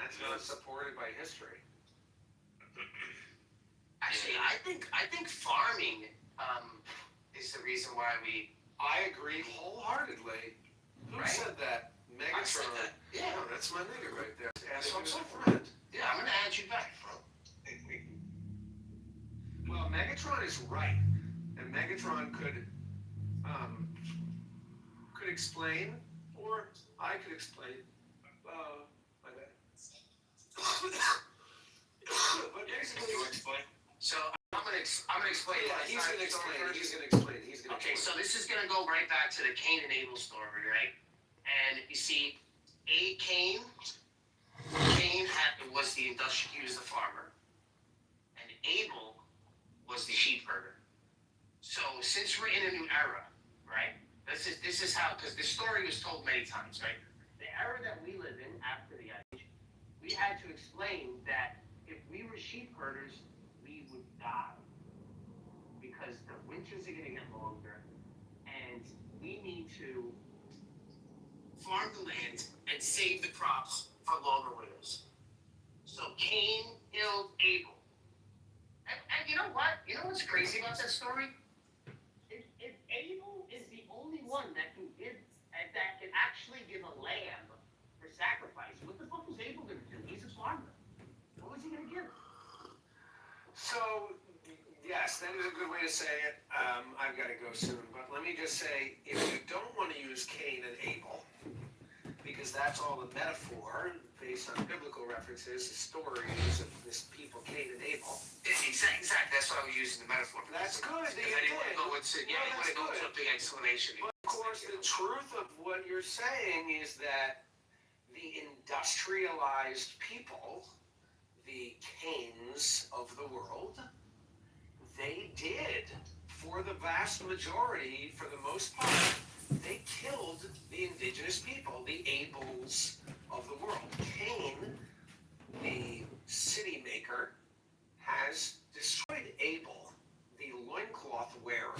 That's not supported by history. Actually, I think farming is the reason why we. I agree wholeheartedly. Who said that? Megatron. I said that. Yeah. Oh, that's my nigga right there. That's what I'm saying. Friend. Yeah, I'm gonna add you back, bro. Well, Megatron is right, and Megatron could explain, or I could explain. My bad. But basically, you explain. So I'm gonna explain. Yeah, he's gonna explain. Okay, so this is gonna go right back to the Cain and Abel story, right? And you see, Cain was the industrial. He was the farmer, and Abel was the sheep herder. So since we're in a new era, right? This is how, because the story was told many times, right? The era that we live in after the age, we had to explain that if we were sheep herders, we would die because the winters are going to get longer, and we need to farm the land and save the crops for longer winters. So Cain killed Abel. And you know what? You know what's crazy about that story? If Abel is the only one that can actually give a lamb for sacrifice, what the fuck was Abel going to do? He's a farmer. What was he going to give? So, yes, that is a good way to say it. I've got to go soon, but let me just say, if you don't want to use Cain and Abel, because that's all the metaphor based on biblical references, stories of this people, Cain and Abel. Exactly. That's what I was using the metaphor. That's good. They want to go into a big explanation. But of course, the truth of what you're saying is that the industrialized people, the Cains of the world, they did, for the vast majority, for the most part, they killed the indigenous people, the Abels of the world. Cain, the city maker, has destroyed Abel, the loincloth wearer.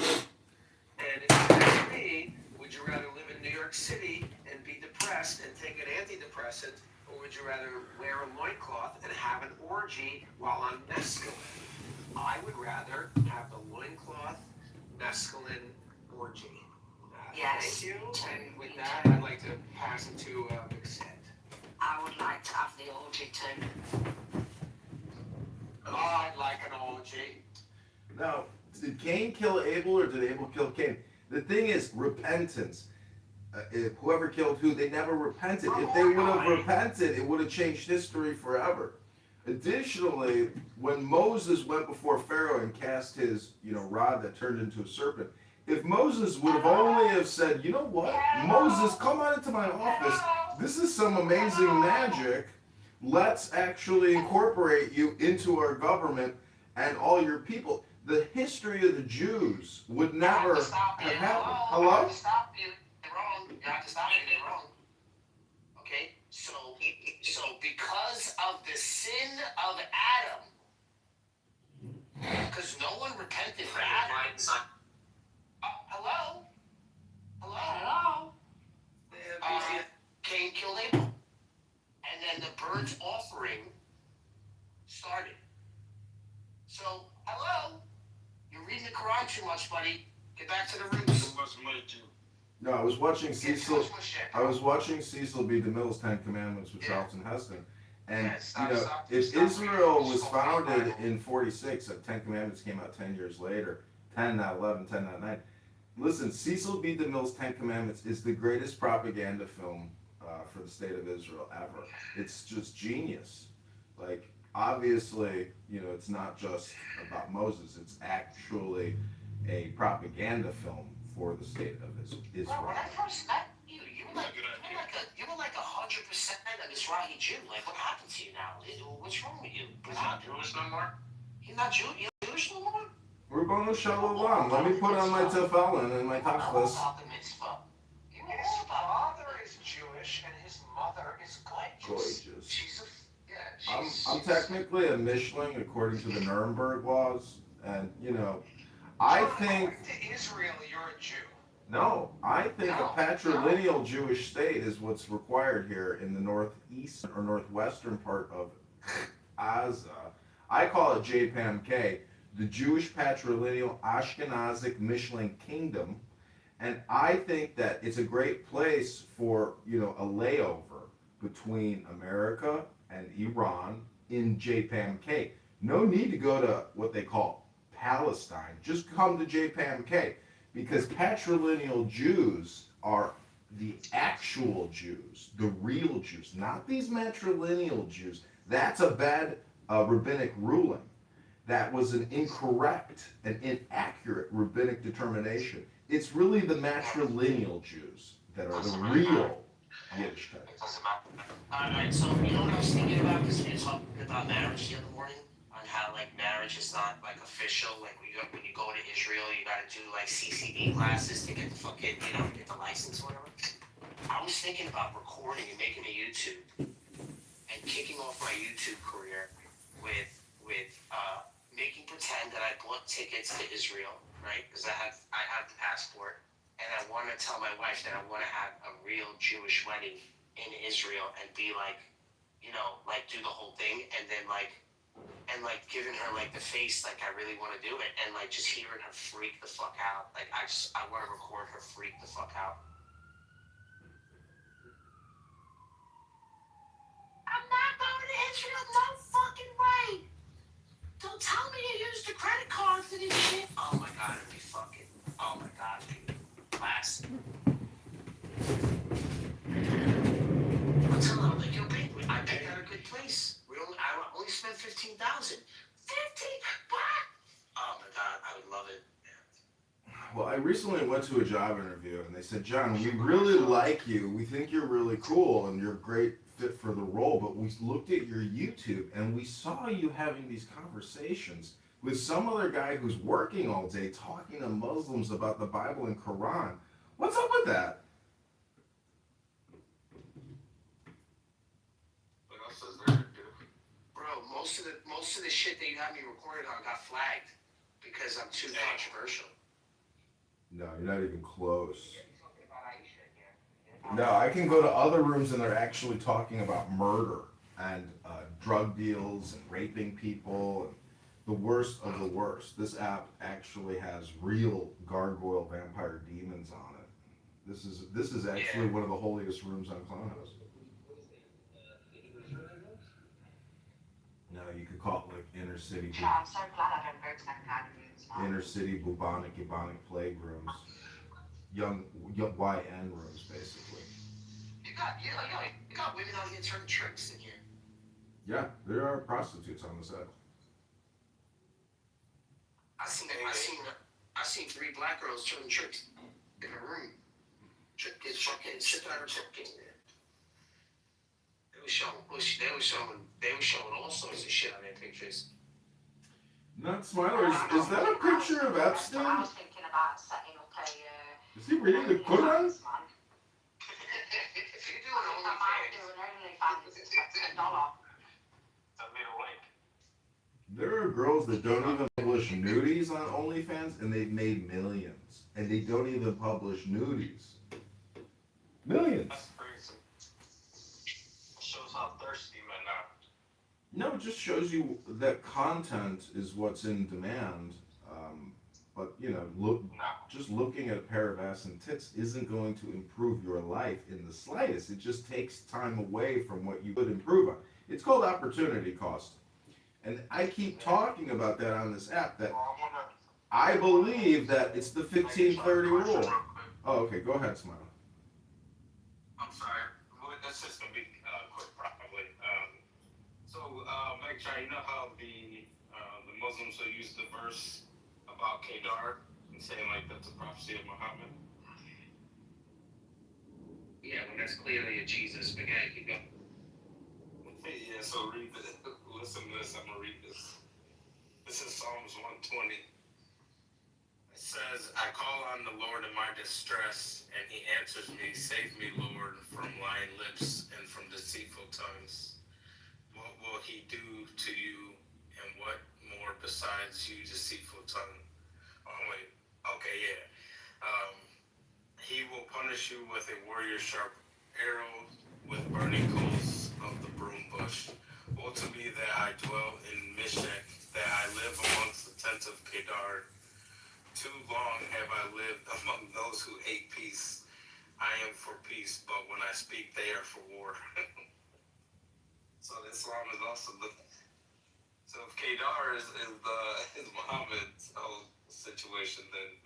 And if you ask me, would you rather live in New York City and be depressed and take an antidepressant, or would you rather wear a loincloth and have an orgy while on mescaline? I would rather have the loincloth mescaline orgy. Yes. Thank you. And with that, I'd like to pass it to Vixette. I would like to have the orgy too. Oh, I'd like an orgy. Now, did Cain kill Abel or did Abel kill Cain? The thing is, repentance. If whoever killed who, they never repented. If they would have repented, it would have changed history forever. Additionally, when Moses went before Pharaoh and cast his, rod that turned into a serpent, if Moses would have only have said, you know what, Moses, come on into my office. This is some amazing magic. Let's actually incorporate you into our government and all your people. The history of the Jews would never have happened. Hello? I have to stop you. You're wrong. You have to stop you. You're wrong. Okay? So because of the sin of Adam, because no one repented for Adam. Hello? Cain killed Abel. And then the burnt offering started. So, hello? You're reading the Quran too much, buddy. Get back to the roots. No, I was watching Cecil. I was watching Cecil B. DeMille's 10 Commandments with Charlton Heston. And, if Israel was founded in 46, the 10 Commandments came out 10 years later. 10, not 11, 10, not 9. Listen, Cecil B. DeMille's 10 Commandments is the greatest propaganda film for the state of Israel ever. It's just genius. Like, obviously, it's not just about Moses. It's actually a propaganda film for the state of Israel. Well, when I first met you, you were like 100% an Israeli Jew. Like, what happened to you now? What's wrong with you? You're not Jewish no more? You're not Jewish no more? Rabbanu Shalom. Let me put on my tefillin and my tachlis. His father is Jewish and his mother is gorgeous. I'm technically a Mishling according to the Nuremberg laws, and I think. According to Israel, you're a Jew. No, I think a No, patrilineal Jewish state is what's required here in the northeast or northwestern part of Gaza. I call it JPAMK, the Jewish Patrilineal Ashkenazic Michelin Kingdom, and I think that it's a great place for a layover between America and Iran in JPAMK. No need to go to what they call Palestine. Just come to JPAMK because patrilineal Jews are the actual Jews, the real Jews, not these matrilineal Jews. That's a bad rabbinic ruling. That was an incorrect and inaccurate rabbinic determination. It's really the matrilineal Jews that are the real Yiddishkeit. it doesn't matter. Alright, so you know what I was thinking about? Because we were talking about marriage the other morning, on how like marriage is not like official. Like when you go to Israel, you gotta do like CCD classes to get the fucking, get the license or whatever. I was thinking about recording and making a YouTube and kicking off my YouTube career with making pretend that I bought tickets to Israel, right? Because I have the passport, and I want to tell my wife that I want to have a real Jewish wedding in Israel and be like, like do the whole thing, and then like giving her like the face, like I really want to do it, and like just hearing her freak the fuck out. Like I want to record her freak the fuck out. I'm not going to Israel, no fucking way. Don't tell me you used the credit card for this shit. Oh my god, it'd be fucking. Oh my god, it'd be classic. I'll tell her, like, yo, babe, I picked out a good place. I only spent 15,000. 15? What? Oh my god, I would love it. Well, I recently went to a job interview and they said, John, we really like you. We think you're really cool and you're a great fit for the role, but we looked at your YouTube and we saw you having these conversations with some other guy who's working all day talking to Muslims about the Bible and Quran. What's up with that? What else is there to do? Bro, most of the shit that you had me recorded on got flagged because I'm too controversial. No, you're not even close. No, I can go to other rooms and they're actually talking about murder and drug deals and raping people and the worst of the worst. This app actually has real gargoyle vampire demons on it. This is actually one of the holiest rooms on Clubhouse. No, you could call it like inner city. Sure, I'm so glad I don't go to them kind of rooms now. Inner city bubonic, ebonic plague rooms. Young YN rooms, basically. You got women out here turning tricks in here. Yeah, there are prostitutes on the set. I seen 3 black girls turning tricks in a room. Get fucking shit out of chicken. They were showing all sorts of shit on their pictures. Not Smiler, is that a picture of Epstein? I was thinking about setting up a. Is he reading the Quran? If you're doing I might do an OnlyFans at $1. There are girls that don't even publish nudies on OnlyFans and they've made millions. And they don't even publish nudies. Millions. That's crazy. Shows how thirsty men are. No, it just shows you that content is what's in demand. But just looking at a pair of ass and tits isn't going to improve your life in the slightest. It just takes time away from what you could improve on. It's called opportunity cost. And I keep talking about that on this app, that I believe that it's the 1530 rule. Oh, okay, go ahead, Smile. I'm sorry. That's just gonna be quick, probably. Make sure you know how the Muslims will use the verse about Kedar and saying like that's a prophecy of Muhammad. Yeah, when that's clearly a Jesus, but yeah, keep going. Yeah, so read this. Listen to this. I'm gonna read this. This is Psalms 120. It says, "I call on the Lord in my distress, and He answers me. Save me, Lord, from lying lips and from deceitful tongues. What will He do to you, and what more besides you, deceitful tongue?" Oh wait. Okay, yeah. punish you with a warrior sharp arrow with burning coals of the broom bush. Woe to me that I dwell in Meshach, that I live amongst the tents of Kedar. Too long have I lived among those who hate peace. I am for peace, but when I speak, they are for war. So Islam is also the. So if Kedar is Muhammad's whole situation, then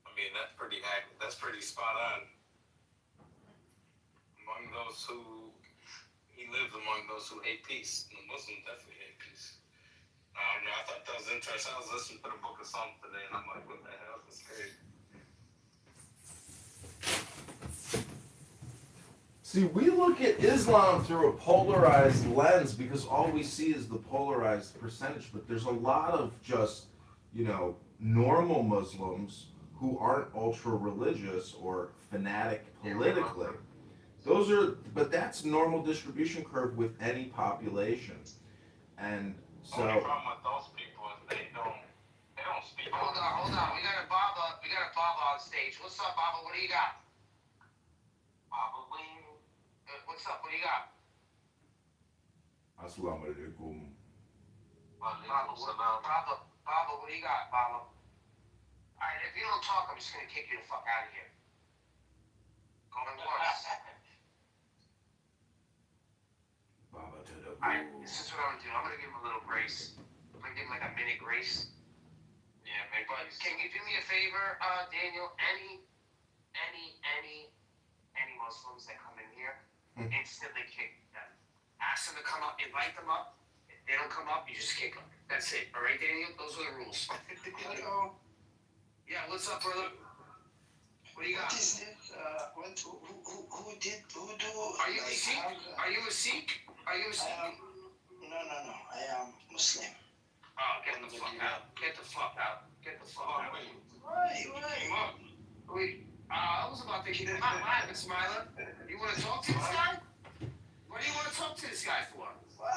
I mean that's pretty accurate. That's pretty spot on. Among those who he lives among those who hate peace. The Muslims definitely hate peace. I don't know. I thought that was interesting. I was listening to the Book of Psalms today, and I'm like, what the hell? That's crazy. See, we look at Islam through a polarized lens because all we see is the polarized percentage, but there's a lot of just, normal Muslims who aren't ultra religious or fanatic politically. But that's normal distribution curve with any population. And so. Only problem with those people is they don't speak. Hold on. We got a Baba on stage. What's up, Baba? What do you got? Baba, what's up? What do you got? Assalamu alaikum. Baba, what do you got, Baba? Alright, if you don't talk, I'm just gonna kick you the fuck out of here. Going once. Baba to the Alright, this is what I'm gonna do. I'm gonna give him a little grace. I'm gonna give him like a minute grace. Yeah, maybe. But can you do me a favor, Daniel? Any Muslims that come in here, instantly kick them. Ask them to come up, invite them up. If they don't come up, you just kick them. That's it. All right, Daniel? Those are the rules. Hello. Yeah, what's up, brother? What do you got? What is this? Who do? Are you a Sikh? Are you a Sikh? Are you a Sikh? No. I am Muslim. Oh, get the fuck out. Get the fuck out. Get the fuck out. Why? Wait, I was about to kick him out. What happened, Smiler? You want to talk to this guy? What do you want to talk to this guy for? Why? I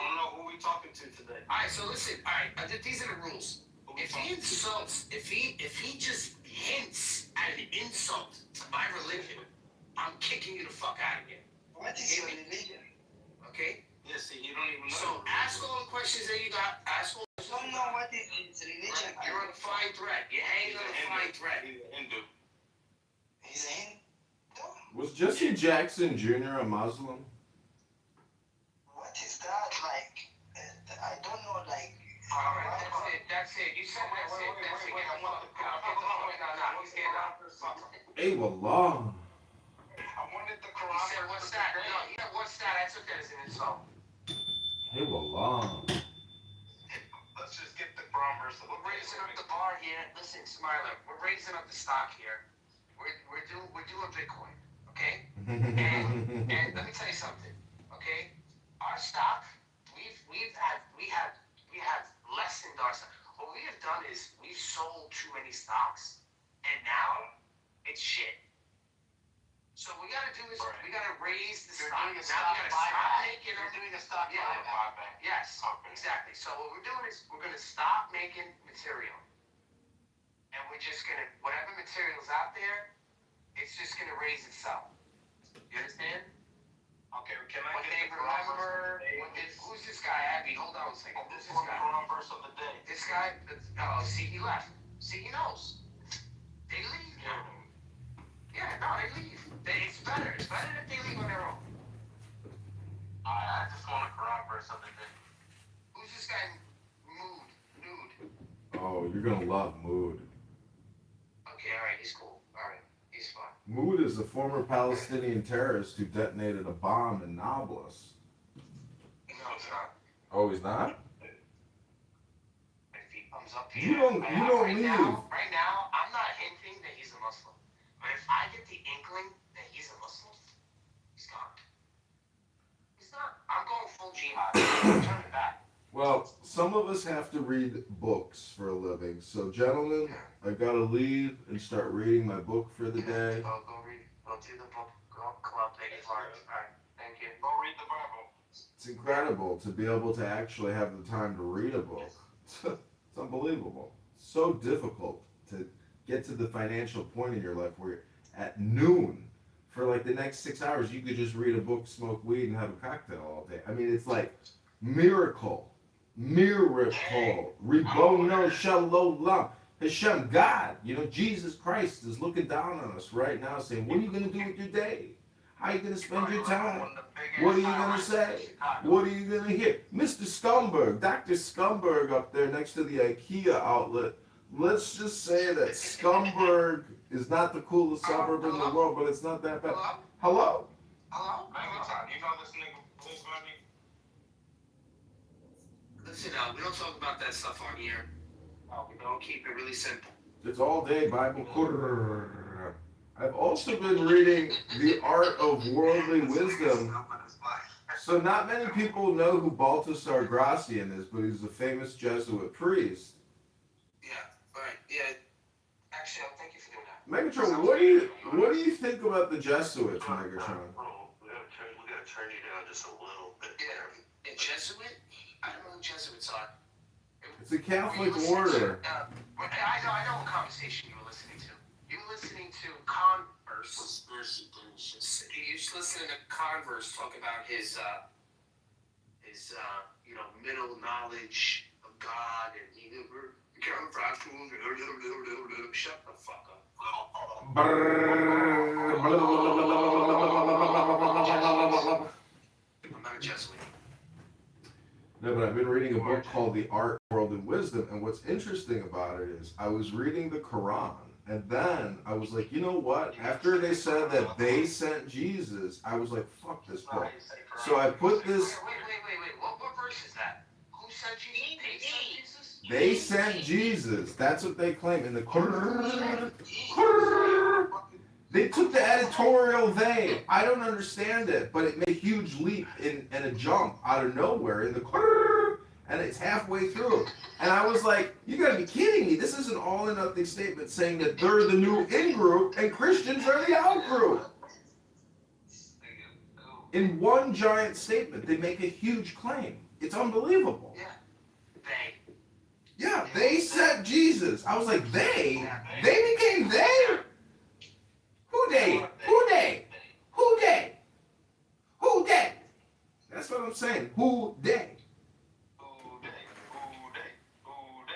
don't know who we talking to today. Alright, so listen. Alright, these are the rules. If he insults, if he just hints at an insult to my religion, I'm kicking you the fuck out of here. What is your religion? Okay? Yeah, see, you don't even know. So ask all the questions that you got. Ask all. I don't know what is his religion. You're on a fine thread. You're hanging on a fine thread. He's a Hindu. He's a Hindu. Was Jesse Jackson Jr. a Muslim? What is that like? I don't know. Like. Alright, that's it. You said that's it. That's it. Get the fuck out. He's getting out. Hey, wallah. I wanted the He Quran. said, what's that? No, yeah, what's that? I took that as an insult. Hey, wallah. Let's just get the Quran verse. We're raising up the bar here. Listen, Smiler, we're raising up the stock here. We're doing Bitcoin, okay? And let me tell you something, okay? Our stock, we have lessened our stock. What we have done is we've sold too many stocks, and now it's shit. So what we gotta do is we gotta raise the stock. Now we gotta stop making them. You're doing a stock Yeah. buyback. Yes, exactly. So what we're doing is we're gonna stop making material, and we're just gonna whatever material's out there, it's just gonna raise itself. You understand? Okay, can I What get they the Quran verse remember? of the day? Who's this guy, Abby? Hold on a second. This Who's is this the guy? Quran verse of the day. This guy? Oh, see, he left. See, he knows. They leave now. Yeah, no, they leave. It's better. It's better if they leave on their own. I just want a Quran verse of the day. Who's this guy? Nude. Oh, you're gonna love Mood. Okay, alright, he's cool. Alright, he's fine. Mood is a former Palestinian terrorist who detonated a bomb in Nablus. No, it's not. Oh, he's not? If he comes up You here, don't leave. Right now, I'm not hinting that he's a Muslim. But if I get the inkling that he's a Muslim, he's gone. He's not. I'm going full jihad. Turn it back. Well, some of us have to read books for a living. So, gentlemen, I've got to leave and start reading my book for the day. Go read. Go do the book. Go club. Take part. Alright, thank you. Go read the Bible. It's incredible to be able to actually have the time to read a book. It's unbelievable. So difficult to get to the financial point in your life where at noon, for like the next 6 hours, you could just read a book, smoke weed, and have a cocktail all day. I mean, it's like miracle, miracle, ribono shalom, Hashem, God. You know, Jesus Christ is looking down on us right now, saying, "What are you gonna do with your day? How are you gonna spend your time? What are you gonna say? What are you gonna hear?" Mr. Scumberg, Dr. Scumberg up there next to the IKEA outlet. Let's just say that Scumberg is not the coolest suburb in the world, but it's not that bad. Hello? Hello? You know this nigga Bliss Money? Listen, we don't talk about that stuff on here. We don't keep it really simple. It's all day Bible. I've also been reading The Art of Worldly Wisdom. So not many people know who Baltasar Gracian is, but he's a famous Jesuit priest. Yeah, right. Yeah. Actually, thank you for doing that. Megatron, what do you think about the Jesuits, Megatron? We gotta turn you down just a little bit. Yeah, a Jesuit? I don't know who Jesuits are. It's a Catholic order. I know what conversation you were listening to. You were listening to Converse. Conspiracy bullshit. You just listening to Converse talk about his middle knowledge of God, and he never came from. Shut the fuck up. I'm not a Jesuit. No, but I've been reading a book called The Art, World, and Wisdom, and what's interesting about it is I was reading the Quran, and then I was like, you know what? After they said that they sent Jesus, I was like, fuck this book. So I put this... Wait. What verse is that? Who sent Jesus? They sent Jesus. That's what they claim in the Quran. They took the editorial they. I don't understand it, but it made a huge leap and a jump out of nowhere in the Quran, and it's halfway through. And I was like, you gotta be kidding me. This is an all or nothing statement saying that they're the new in group and Christians are the out group. In one giant statement, they make a huge claim. It's unbelievable. Yeah. Yeah, they sent Jesus. I was like, they? They became they? Who they? Who they? Who they? Who they? That's what I'm saying. Who they?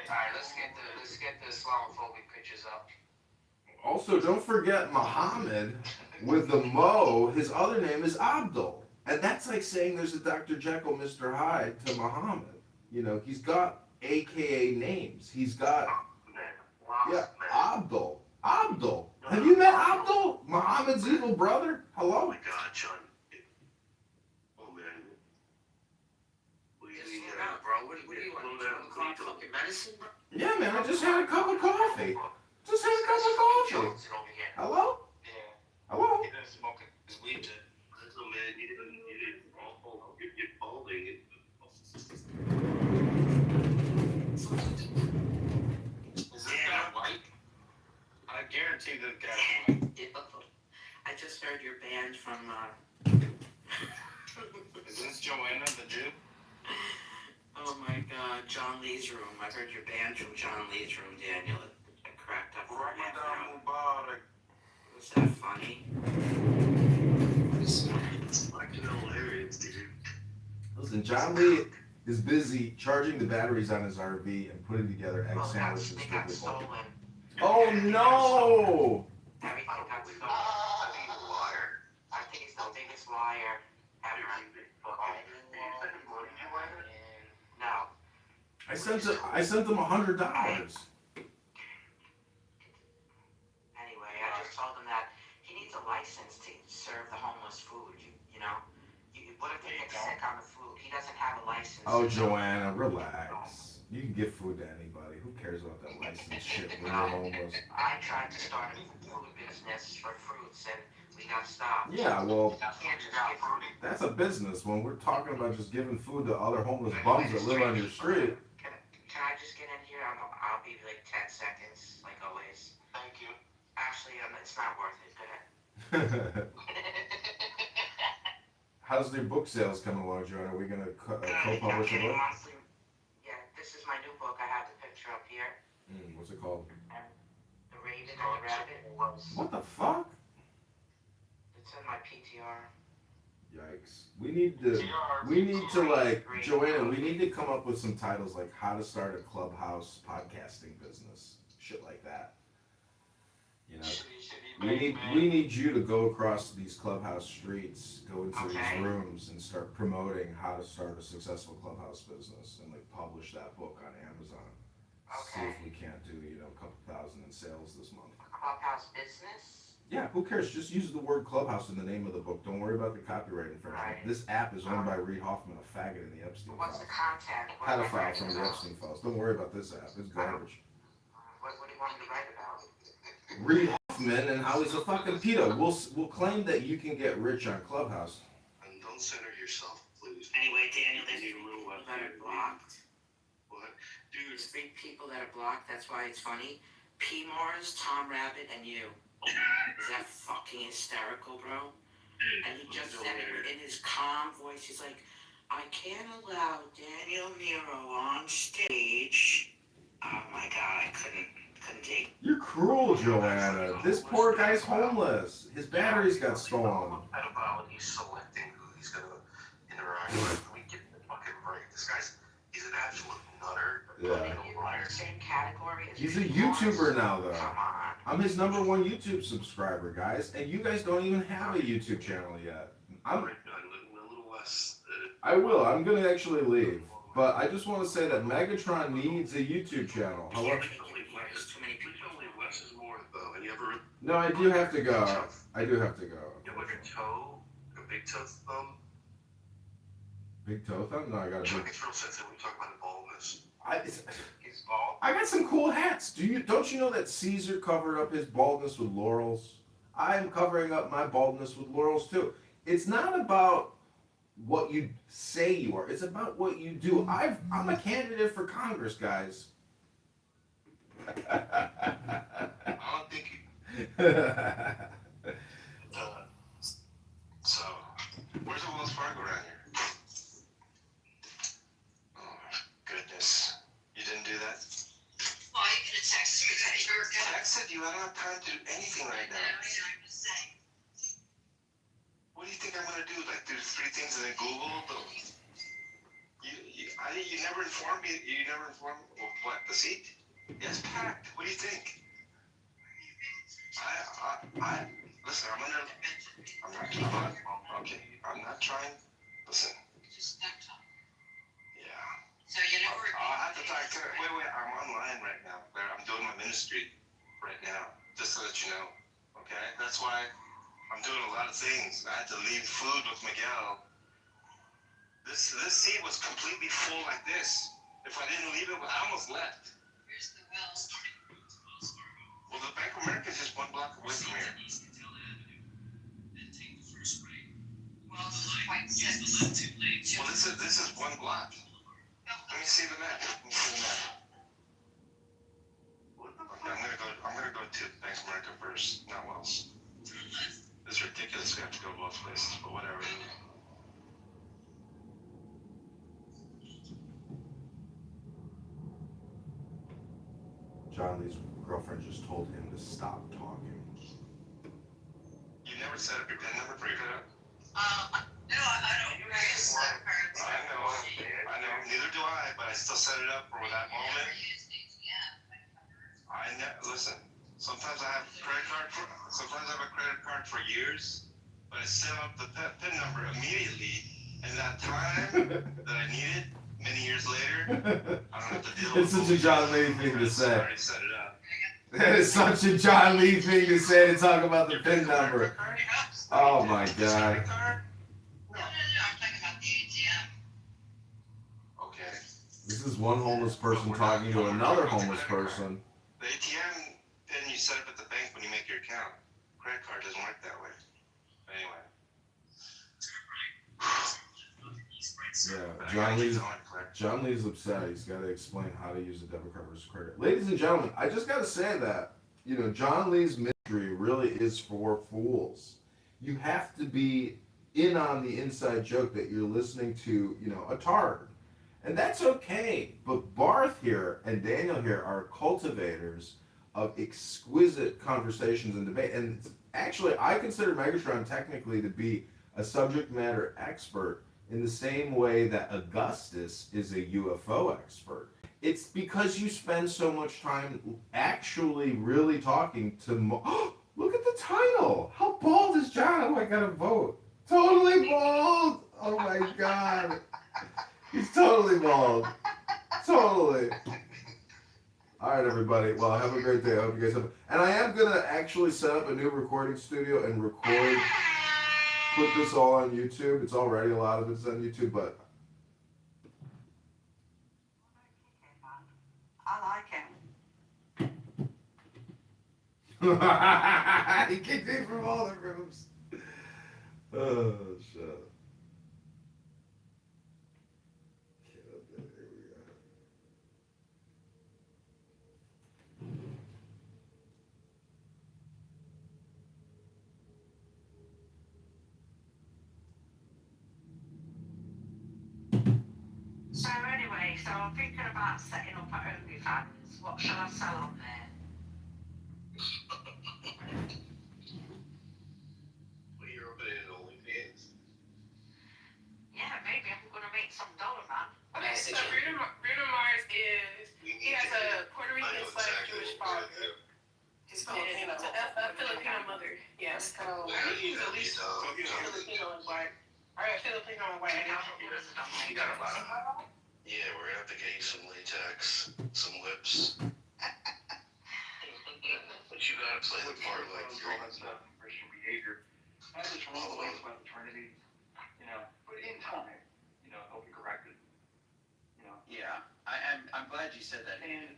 Alright, let's get the Islamophobic pictures up. Also, don't forget Muhammad with the Mo. His other name is Abdul. And that's like saying there's a Dr. Jekyll, Mr. Hyde to Muhammad. You know, he's got AKA names. He's got, yeah, Abdul. Abdul. Have you met Abdul? Muhammad's evil brother? Hello? Oh my God, John. Oh man. Bro, what do you want? You want fucking medicine, bro? Yeah, man, I just had a cup of coffee. Just had a cup of coffee. Johnson over here. Hello? Yeah. Hello? He didn't smoke it. His weed did. So man, you didn't you're balding it. Is this guy white? I guarantee this guy's white. I just heard your band from, Is this Joanna the Jew? oh my God, John Lee's room. I heard your band from John Lee's room, Daniel. It cracked up for half an hour. Ramadan Mubarak. Was that funny? It's fucking hilarious, dude. Listen, John Lee is busy charging the batteries on his RV and putting together egg sandwiches They for got people. stolen. Oh no! Everything got stolen. I think it's the biggest liar ever. No. I sent them $100. Anyway, I just told him that he needs a license to serve the homeless food. You know, what if they get sick on the food? He doesn't have a license. Oh, Joanna, relax. You can give food to anybody. Who cares about that license shit when you're homeless? I tried to start a food business for fruits and we got stopped. Yeah, well, You can't just get food. that's a business when we're talking about just giving food to other homeless bums that live on your street. Can I just get in here? I'll be like 10 seconds, like always. Thank you. Actually, it's not worth it. Go ahead. How's their book sales coming along, Joanna? Are we going to co-publish a book? Honestly, yeah, this is my new book. I have the picture up here. What's it called? The Raven and the rabbit. What the fuck? It's in my PTR. Yikes. We need to like, Joanna, we need to come up with some titles like how to start a clubhouse podcasting business. Shit like that. You know, we need you to go across these clubhouse streets, go into these rooms and start promoting how to start a successful clubhouse business and like publish that book on Amazon. See if we can't do, you know, a couple thousand in sales this month. Clubhouse business? Yeah, who cares? Just use the word clubhouse in the name of the book. Don't worry about the copyright infringement. Right. This app is owned by Reed Hoffman, a faggot in the Epstein What's files. the content? Pedophile from the Epstein files. Don't worry about this app. It's garbage. What do you want me to write about? Reed Hoffman and how he's a fucking pedo. We'll claim that you can get rich on Clubhouse. And don't center yourself, please. Anyway, Daniel, there's 3 people that are blocked. What? Dude, There's 3 people that are blocked. That's why it's funny. P. Mars, Tom Rabbit, and you. Is that fucking hysterical, bro? And he just said it in his calm voice. He's like, I can't allow Daniel Nero on stage. Oh my god, I couldn't take. You're cruel, Joanna. This poor guy's homeless. His batteries got stolen. pedophile, and he's selecting who he's gonna interact with. We get the fucking break. He's an absolute nutter. Yeah. Same category as He's a YouTuber now, though. Come on. I'm his #1 YouTube subscriber, guys, and you guys don't even have a YouTube channel yet. A little less. I will. I'm gonna actually leave, but I just want to say that Megatron needs a YouTube channel. However, There's too many people. Less is more, though. And you ever? no, I do have to go. I do have to go. You have like a toe, a big toe thumb. Big toe thumb? No, I got a Chuck big. gets real sensitive when we talk about baldness. He's bald. I got some cool hats. Don't you know that Caesar covered up his baldness with laurels? I'm covering up my baldness with laurels too. It's not about what you say you are. It's about what you do. I'm a candidate for Congress, guys. I don't think so. Where's the Wells Fargo around here? Oh my goodness. You didn't do that? Well, you could have texted me that you were gonna. Texted you. I don't have time to do anything right now. I'm just saying. What do you think I'm gonna do? Like do 3 things and then Google them? You never informed me. You never informed me. What? The seat? Yes, packed. What do you think? Listen. I'm not trying. Listen. Just that time. Yeah. So you know we're. I'll have to talk to her. Wait. I'm online right now. I'm doing my ministry right now. Just so that you know. Okay. That's why I'm doing a lot of things. I had to leave food with Miguel. This seat was completely full like this. If I didn't leave it, I almost left. Here's the Wells. Well, the Bank of America is just 1 block away from here. Well, this is quite six. Well, this is 1 block. Let me see the map. Okay, I'm gonna go to Bank of America first, not Wells. It's ridiculous. We have to go both places, but whatever. John Lee's girlfriend just told him to stop talking. You never set up your PIN number for your credit? No, I don't. I know. Neither do I, but I still set it up for that moment. Listen. Sometimes I have a credit card for years, but I set up the PIN number immediately, and that time that I needed many years later, I don't have to deal with it. It's such a John Lee thing to say. I already set it up. That is such a John Lee thing to say to talk about the PIN number. Oh my god. No, I'm talking about the ATM. Okay. This is one homeless person talking to another homeless person. The ATM PIN you set up at the bank when you make your account. Credit card doesn't work that way. Anyway. Yeah, John Lee's upset. He's got to explain how to use a debit card versus credit. Ladies and gentlemen, I just got to say that, John Lee's ministry really is for fools. You have to be in on the inside joke that you're listening to, a tard. And that's okay. But Barth here and Daniel here are cultivators of exquisite conversations and debate. And actually, I consider Megatron technically to be a subject matter expert in the same way that Augustus is a UFO expert. It's because you spend so much time actually really talking to. Look at the title. How bald is John? Oh, I gotta vote. Totally bald. Oh my god. He's totally bald. Totally. All right, everybody. Well, have a great day. I hope you guys have. And I am gonna actually set up a new recording studio and record. Put this all on YouTube. It's already, a lot of it's on YouTube, but. I like him. He kicked me from all the rooms. Oh, shut up. Here we go. So anyway, so I'm thinking about setting up at OnlyFans. What shall I sell on there? Well, you're opening an OnlyFans. Yeah, maybe I'm gonna make some dollar, man. Okay, so Bruno Mars is, he has a Puerto Rican / Jewish father. He's And a Filipino mother. Yes. Let's go. He's at least Filipino and white. Or Filipino and white. You got a lot of. Yeah, we're gonna have to get you some latex, some lips. But you gotta play the part like you're Christian behavior. I was wrong about the Trinity, but in time, they'll be corrected. Yeah, I'm glad you said that. And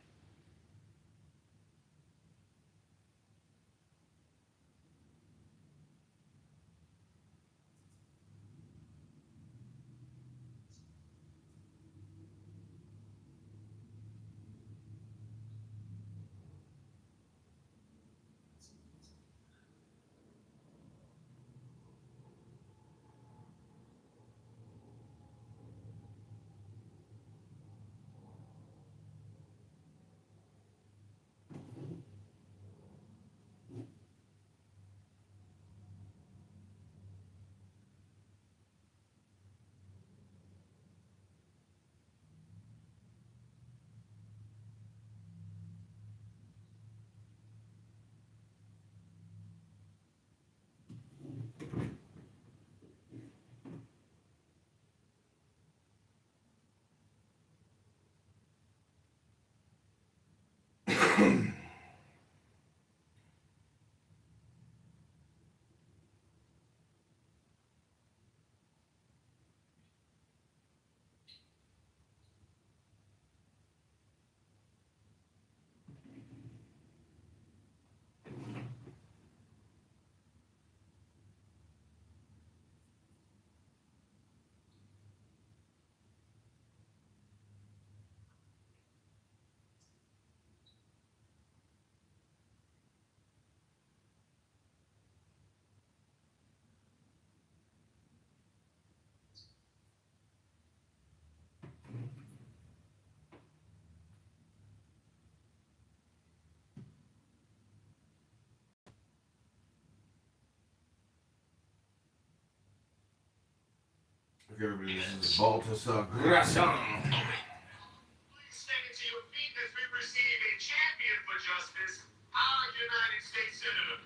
Okay, everybody, this is Baltasar Grasson. Please stand to your feet as we receive a champion for justice, our United States Senator.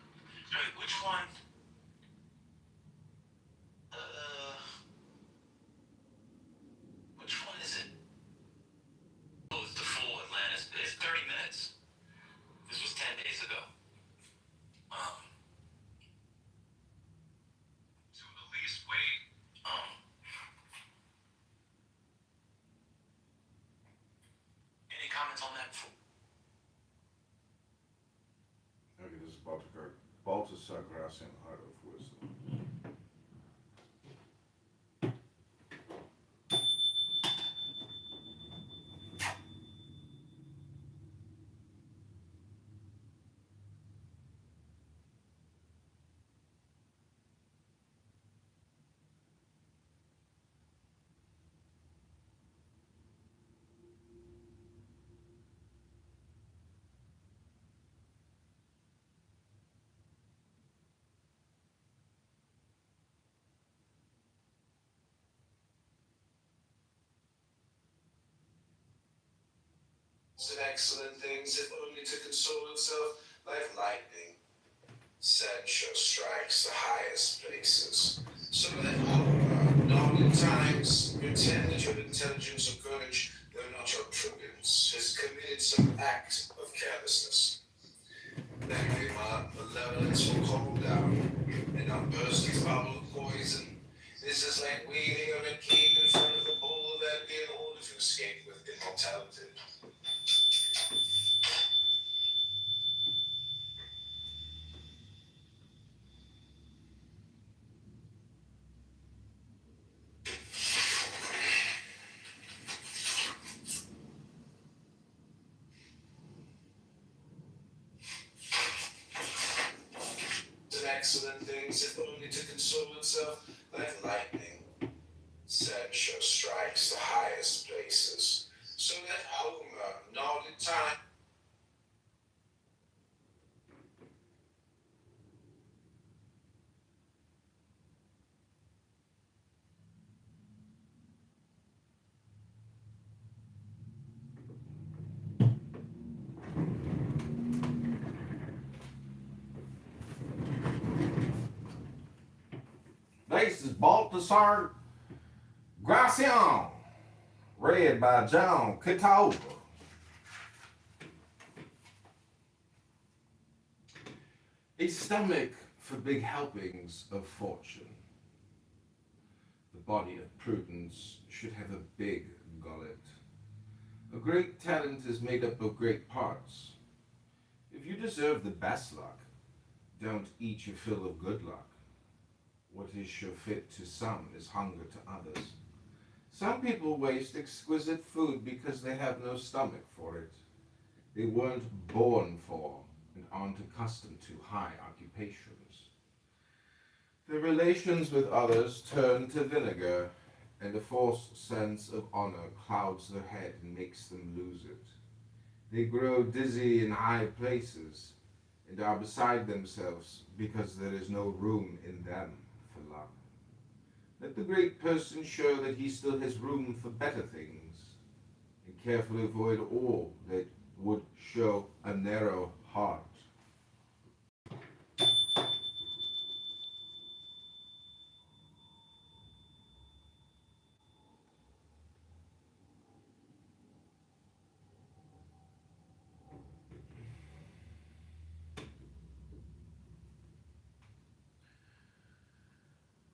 Wait, which one? Which one is it? Oh, it's the full Atlantis. It's 30 minutes. This was 10 days ago. To the least weight. Any comments on that? Okay, this is Baltasar Grasson, Heart of Wisdom. An excellent things, if only to console itself, like lightning. Censure strikes the highest places, so that however, not in times, pretend that your intelligence or courage, though not your prudence, has committed some act of carelessness. Then malevolence will calm down, and not burst its bubble of poison. This is like waving a red cape in front of the bull that in order to escape with immortality. Excellent things, if only to console itself, like lightning. Censure strikes the highest places, so that Homer, not in time. This is Balthasar Gracian, read by John Kitover. A stomach for big helpings of fortune. The body of prudence should have a big gullet. A great talent is made up of great parts. If you deserve the best luck, don't eat your fill of good luck. What is sure fit to some is hunger to others. Some people waste exquisite food because they have no stomach for it. They weren't born for and aren't accustomed to high occupations. Their relations with others turn to vinegar, and a false sense of honor clouds their head and makes them lose it. They grow dizzy in high places and are beside themselves because there is no room in them for luck. Let the great person show that he still has room for better things, and carefully avoid all that would show a narrow heart.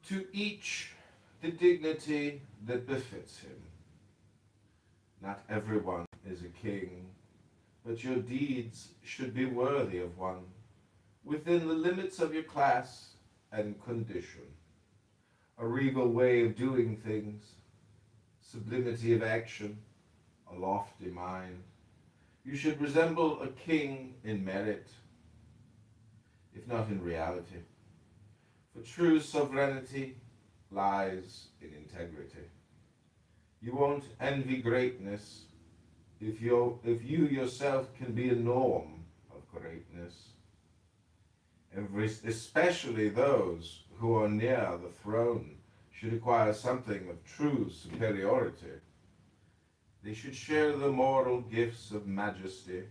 To each the dignity that befits him. Not everyone is a king, but your deeds should be worthy of one, within the limits of your class and condition. A regal way of doing things, sublimity of action, a lofty mind. You should resemble a king in merit, if not in reality. For true sovereignty lies in integrity. You won't envy greatness if you yourself can be a norm of greatness. Especially those who are near the throne should acquire something of true superiority. They should share the moral gifts of majesty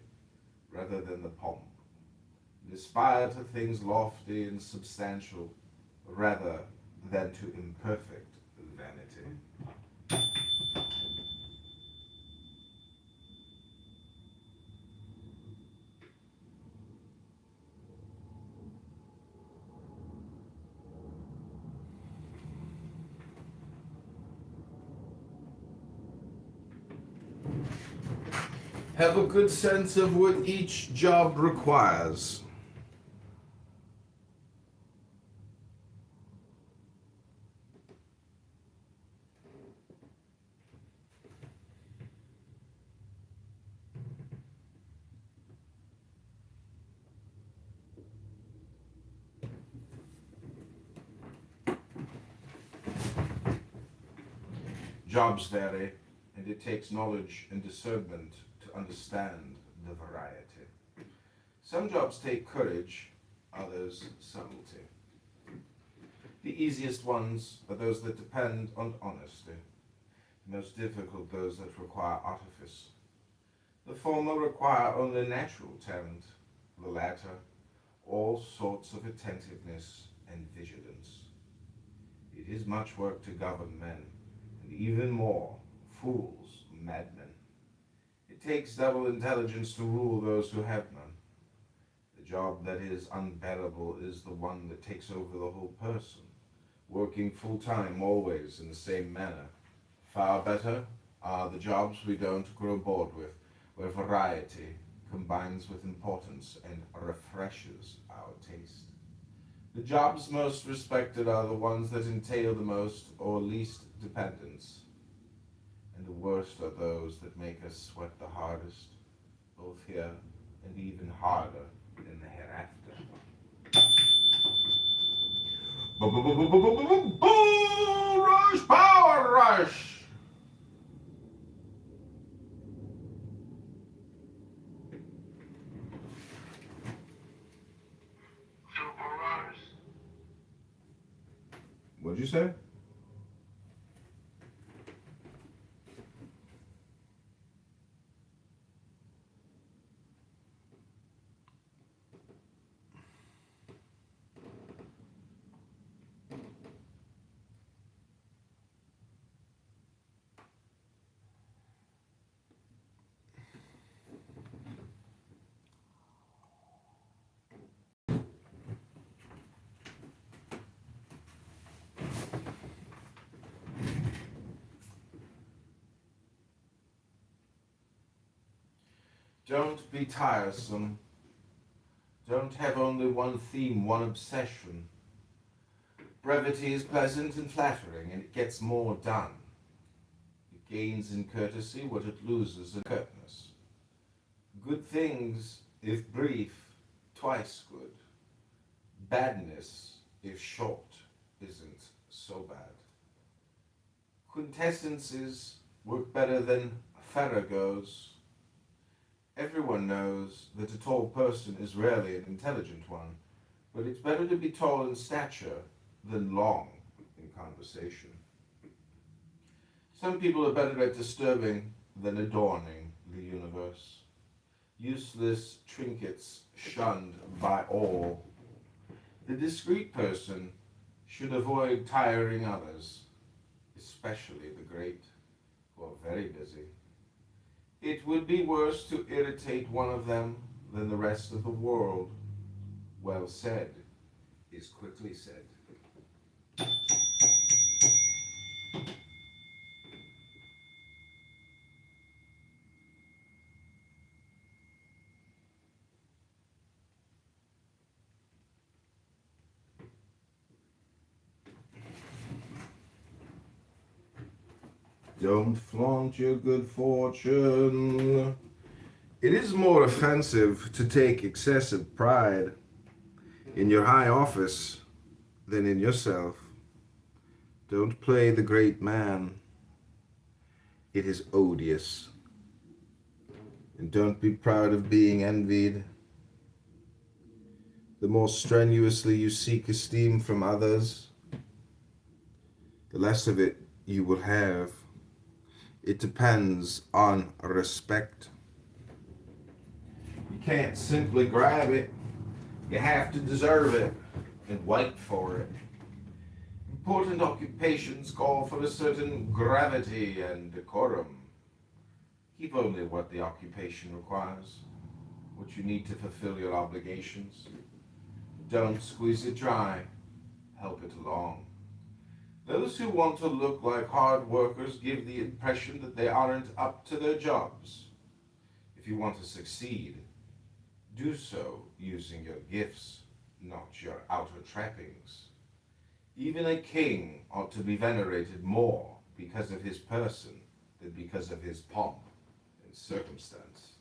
rather than the pomp, and aspire to things lofty and substantial rather than to imperfect vanity. Have a good sense of what each job requires. Jobs vary, and it takes knowledge and discernment to understand the variety. Some jobs take courage, others subtlety. The easiest ones are those that depend on honesty, the most difficult those that require artifice. The former require only natural talent, the latter all sorts of attentiveness and vigilance. It is much work to govern men, and even more, fools, madmen. It takes double intelligence to rule those who have none. The job that is unbearable is the one that takes over the whole person, working full time always in the same manner. Far better are the jobs we don't grow bored with, where variety combines with importance and refreshes our taste. The jobs most respected are the ones that entail the most or least dependence, and the worst are those that make us sweat the hardest, both here and even harder in the hereafter. Bull rush, power rush! What'd you say? Don't be tiresome. Don't have only one theme, one obsession. Brevity is pleasant and flattering, and it gets more done. It gains in courtesy what it loses in curtness. Good things, if brief, twice good. Badness, if short, isn't so bad. Quintessences work better than farragos. Everyone knows that a tall person is rarely an intelligent one, but it's better to be tall in stature than long in conversation. Some people are better at disturbing than adorning the universe. Useless trinkets shunned by all. The discreet person should avoid tiring others, especially the great, who are very busy. It would be worse to irritate one of them than the rest of the world. Well said is quickly said. Don't flaunt your good fortune. It is more offensive to take excessive pride in your high office than in yourself. Don't play the great man. It is odious. And don't be proud of being envied. The more strenuously you seek esteem from others, the less of it you will have. It depends on respect. You can't simply grab it. You have to deserve it and wait for it. Important occupations call for a certain gravity and decorum. Keep only what the occupation requires, what you need to fulfill your obligations. Don't squeeze it dry. Help it along. Those who want to look like hard workers give the impression that they aren't up to their jobs. If you want to succeed, do so using your gifts, not your outer trappings. Even a king ought to be venerated more because of his person than because of his pomp and circumstance.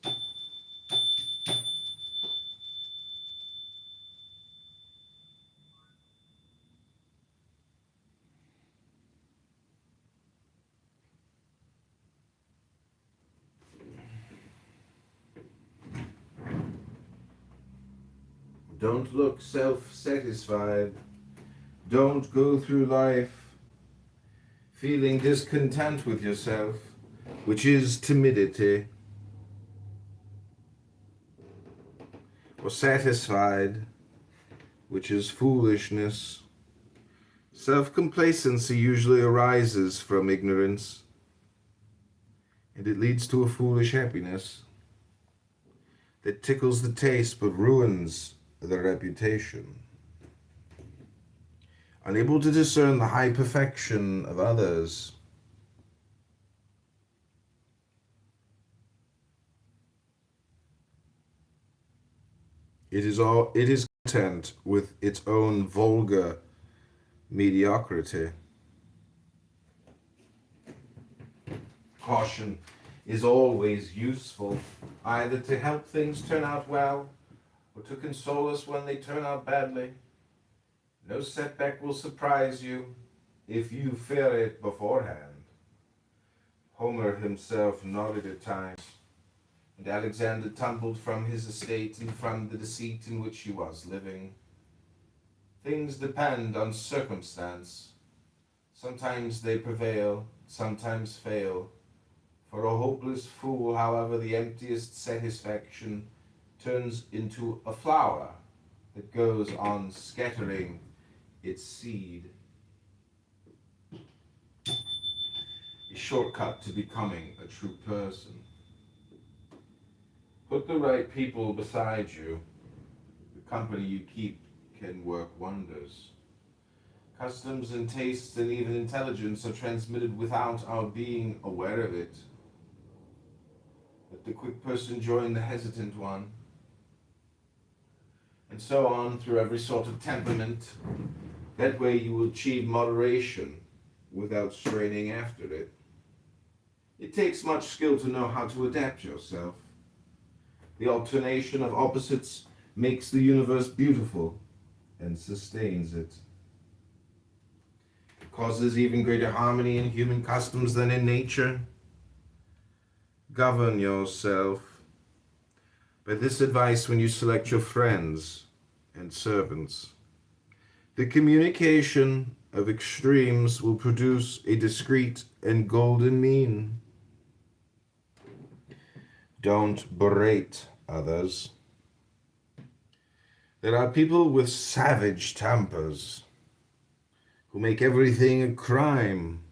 Don't look self-satisfied. Don't go through life feeling discontent with yourself, which is timidity. or satisfied, which is foolishness. Self-complacency usually arises from ignorance, and it leads to a foolish happiness that tickles the taste but ruins the reputation. Unable to discern the high perfection of others, it is content with its own vulgar mediocrity. Caution is always useful, either to help things turn out well, or to console us when they turn out badly. No setback will surprise you if you fear it beforehand. Homer himself nodded at times, and Alexander tumbled from his estate and from the deceit in which he was living. Things depend on circumstance. Sometimes they prevail, sometimes fail. For a hopeless fool, however, the emptiest satisfaction turns into a flower that goes on scattering its seed. A shortcut to becoming a true person. Put the right people beside you. The company you keep can work wonders. Customs and tastes and even intelligence are transmitted without our being aware of it. Let the quick person join the hesitant one, and so on through every sort of temperament. That way you will achieve moderation without straining after it. It takes much skill to know how to adapt yourself. The alternation of opposites makes the universe beautiful and sustains it. It causes even greater harmony in human customs than in nature. Govern yourself by this advice when you select your friends and servants. The communication of extremes will produce a discreet and golden mean. Don't berate others. There are people with savage tempers who make everything a crime.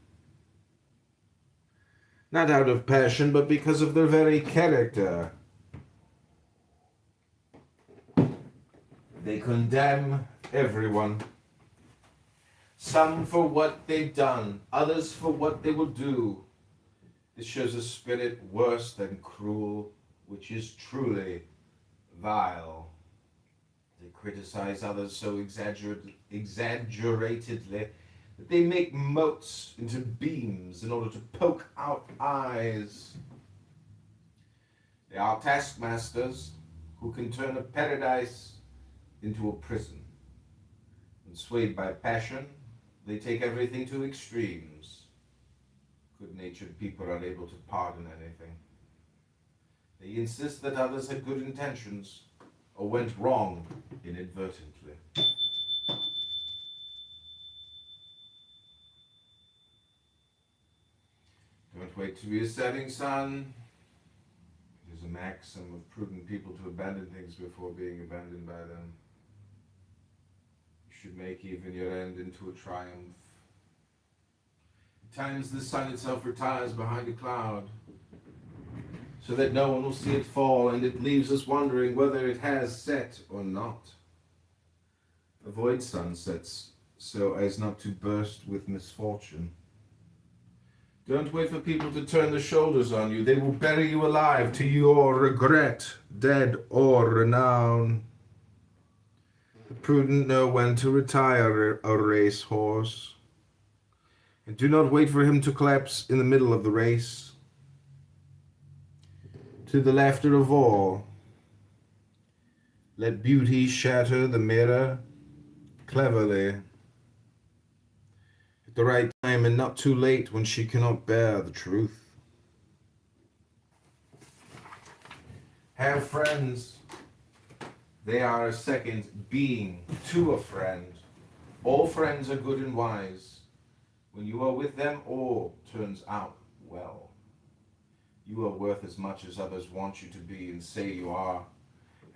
Not out of passion, but because of their very character. They condemn everyone. Some for what they've done, others for what they will do. This shows a spirit worse than cruel, which is truly vile. They criticize others so exaggeratedly that they make motes into beams in order to poke out eyes. They are taskmasters who can turn a paradise into a prison. And swayed by passion, they take everything to extremes. Good-natured people are unable to pardon anything. They insist that others had good intentions or went wrong inadvertently. Don't wait to be a setting sun. It is a maxim of prudent people to abandon things before being abandoned by them. You should make even your end into a triumph. At times the sun itself retires behind a cloud, so that no one will see it fall, and it leaves us wondering whether it has set or not. Avoid sunsets so as not to burst with misfortune. Don't wait for people to turn their shoulders on you. They will bury you alive to your regret, dead or renown. The prudent know when to retire a racehorse, and do not wait for him to collapse in the middle of the race. To the laughter of all, let beauty shatter the mirror cleverly, at the right time and not too late when she cannot bear the truth. Have friends. They are a second being to a friend. All friends are good and wise. When you are with them, all turns out well. You are worth as much as others want you to be and say you are,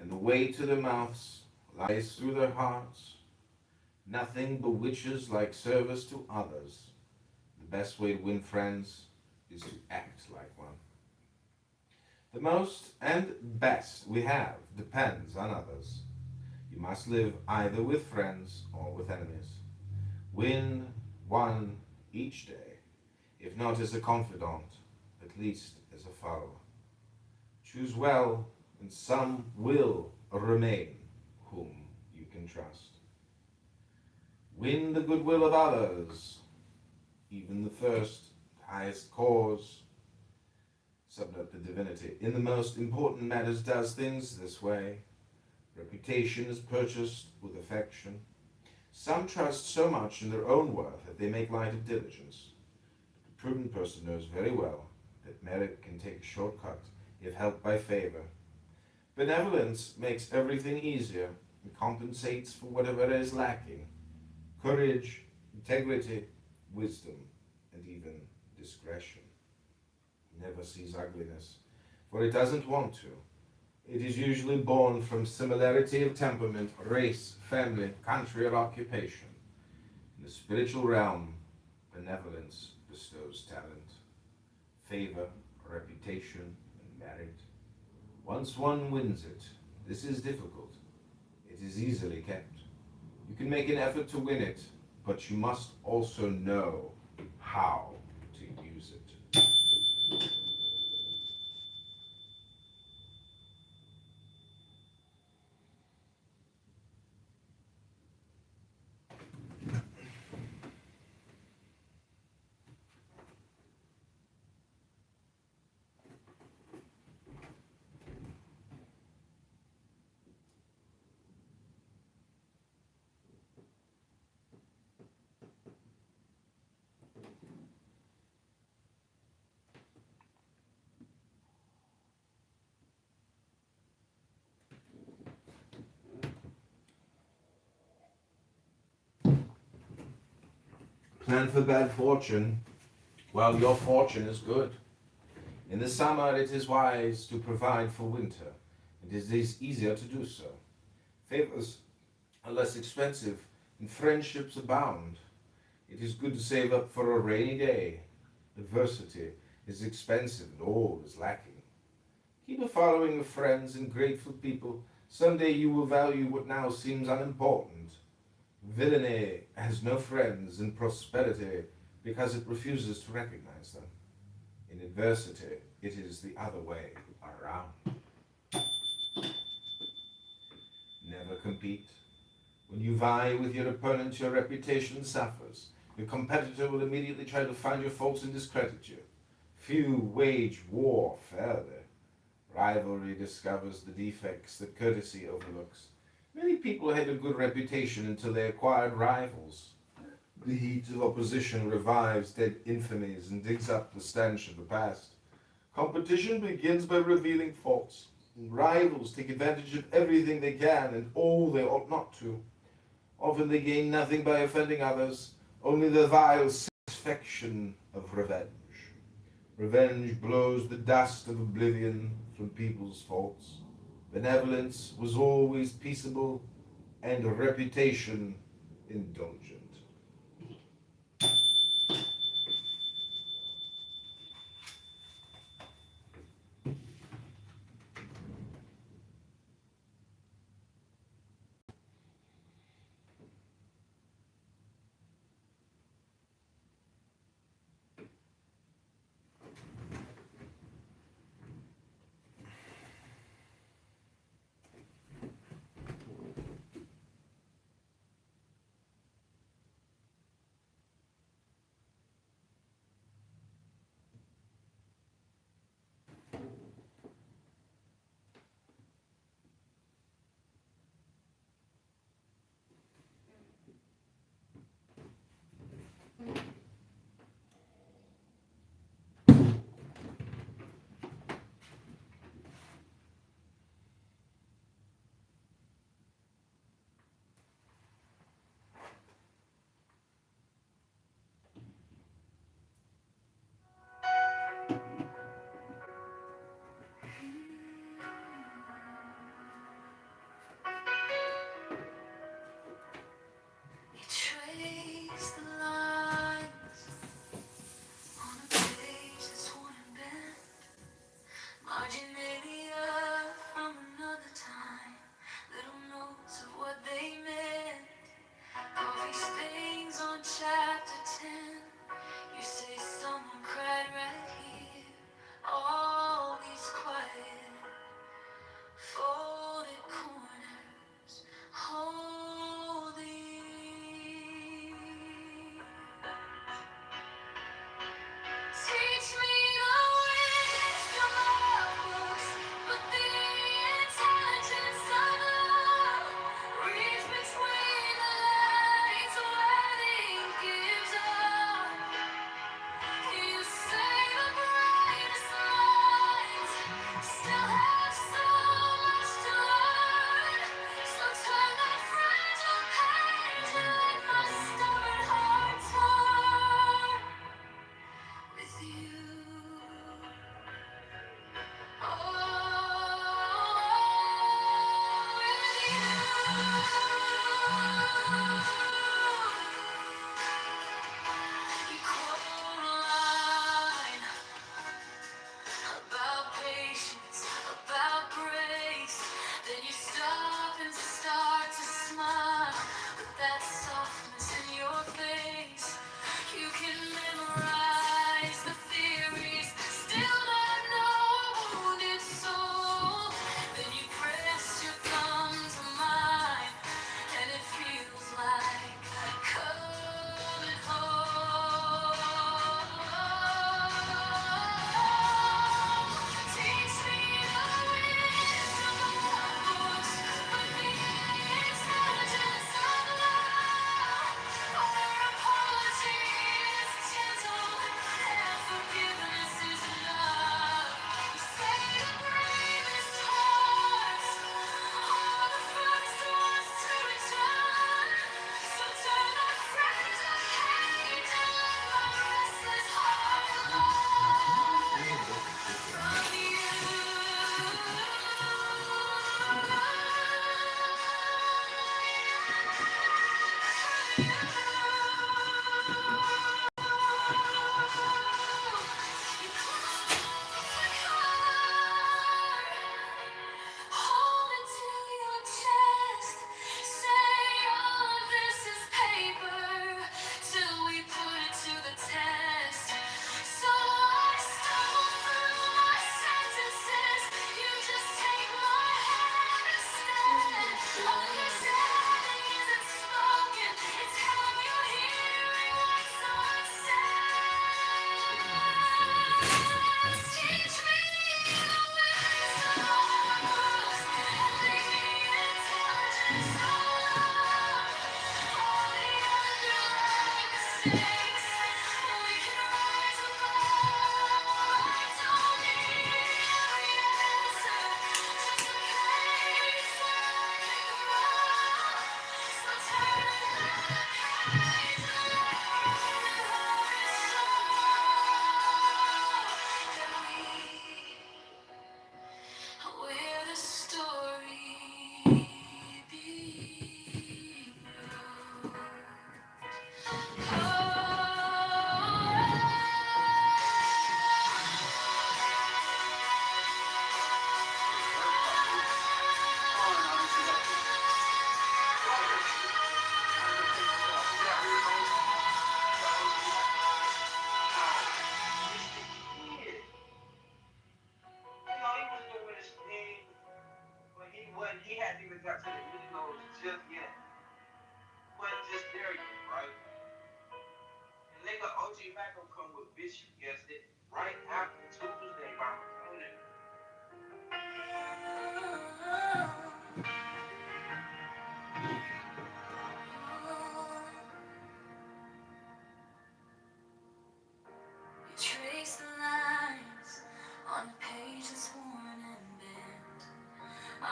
and the way to their mouths lies through their hearts. Nothing bewitches like service to others. The best way to win friends is to act like one. The most and best we have depends on others. You must live either with friends or with enemies. Win one each day, if not as a confidant, at least as a follower. Choose well, and some will remain whom you can trust. Win the goodwill of others, even the first, highest cause. Sublet the divinity. In the most important matters does things this way. Reputation is purchased with affection. Some trust so much in their own worth that they make light of diligence. The prudent person knows very well that merit can take a shortcut if helped by favor. Benevolence makes everything easier and compensates for whatever is lacking. Courage, integrity, wisdom, and even discretion. Never sees ugliness, for it doesn't want to. It is usually born from similarity of temperament, race, family, country, or occupation. In the spiritual realm, benevolence bestows talent, favor, reputation, and merit. Once one wins it, this is difficult. It is easily kept. You can make an effort to win it, but you must also know how to use it. Plan for bad fortune while your fortune is good. In the summer it is wise to provide for winter. It is easier to do so. Favors are less expensive and friendships abound. It is good to save up for a rainy day. Adversity is expensive and all is lacking. Keep a following of friends and grateful people. Someday you will value what now seems unimportant. Villainy has no friends in prosperity because it refuses to recognize them. In adversity, it is the other way around. Never compete. When you vie with your opponent, your reputation suffers. Your competitor will immediately try to find your faults and discredit you. Few wage war fairly. Rivalry discovers the defects that courtesy overlooks. Many people had a good reputation until they acquired rivals. The heat of opposition revives dead infamies and digs up the stench of the past. Competition begins by revealing faults. Rivals take advantage of everything they can and all they ought not to. Often they gain nothing by offending others, only the vile satisfaction of revenge. Revenge blows the dust of oblivion from people's faults. Benevolence was always peaceable and reputation indulgent.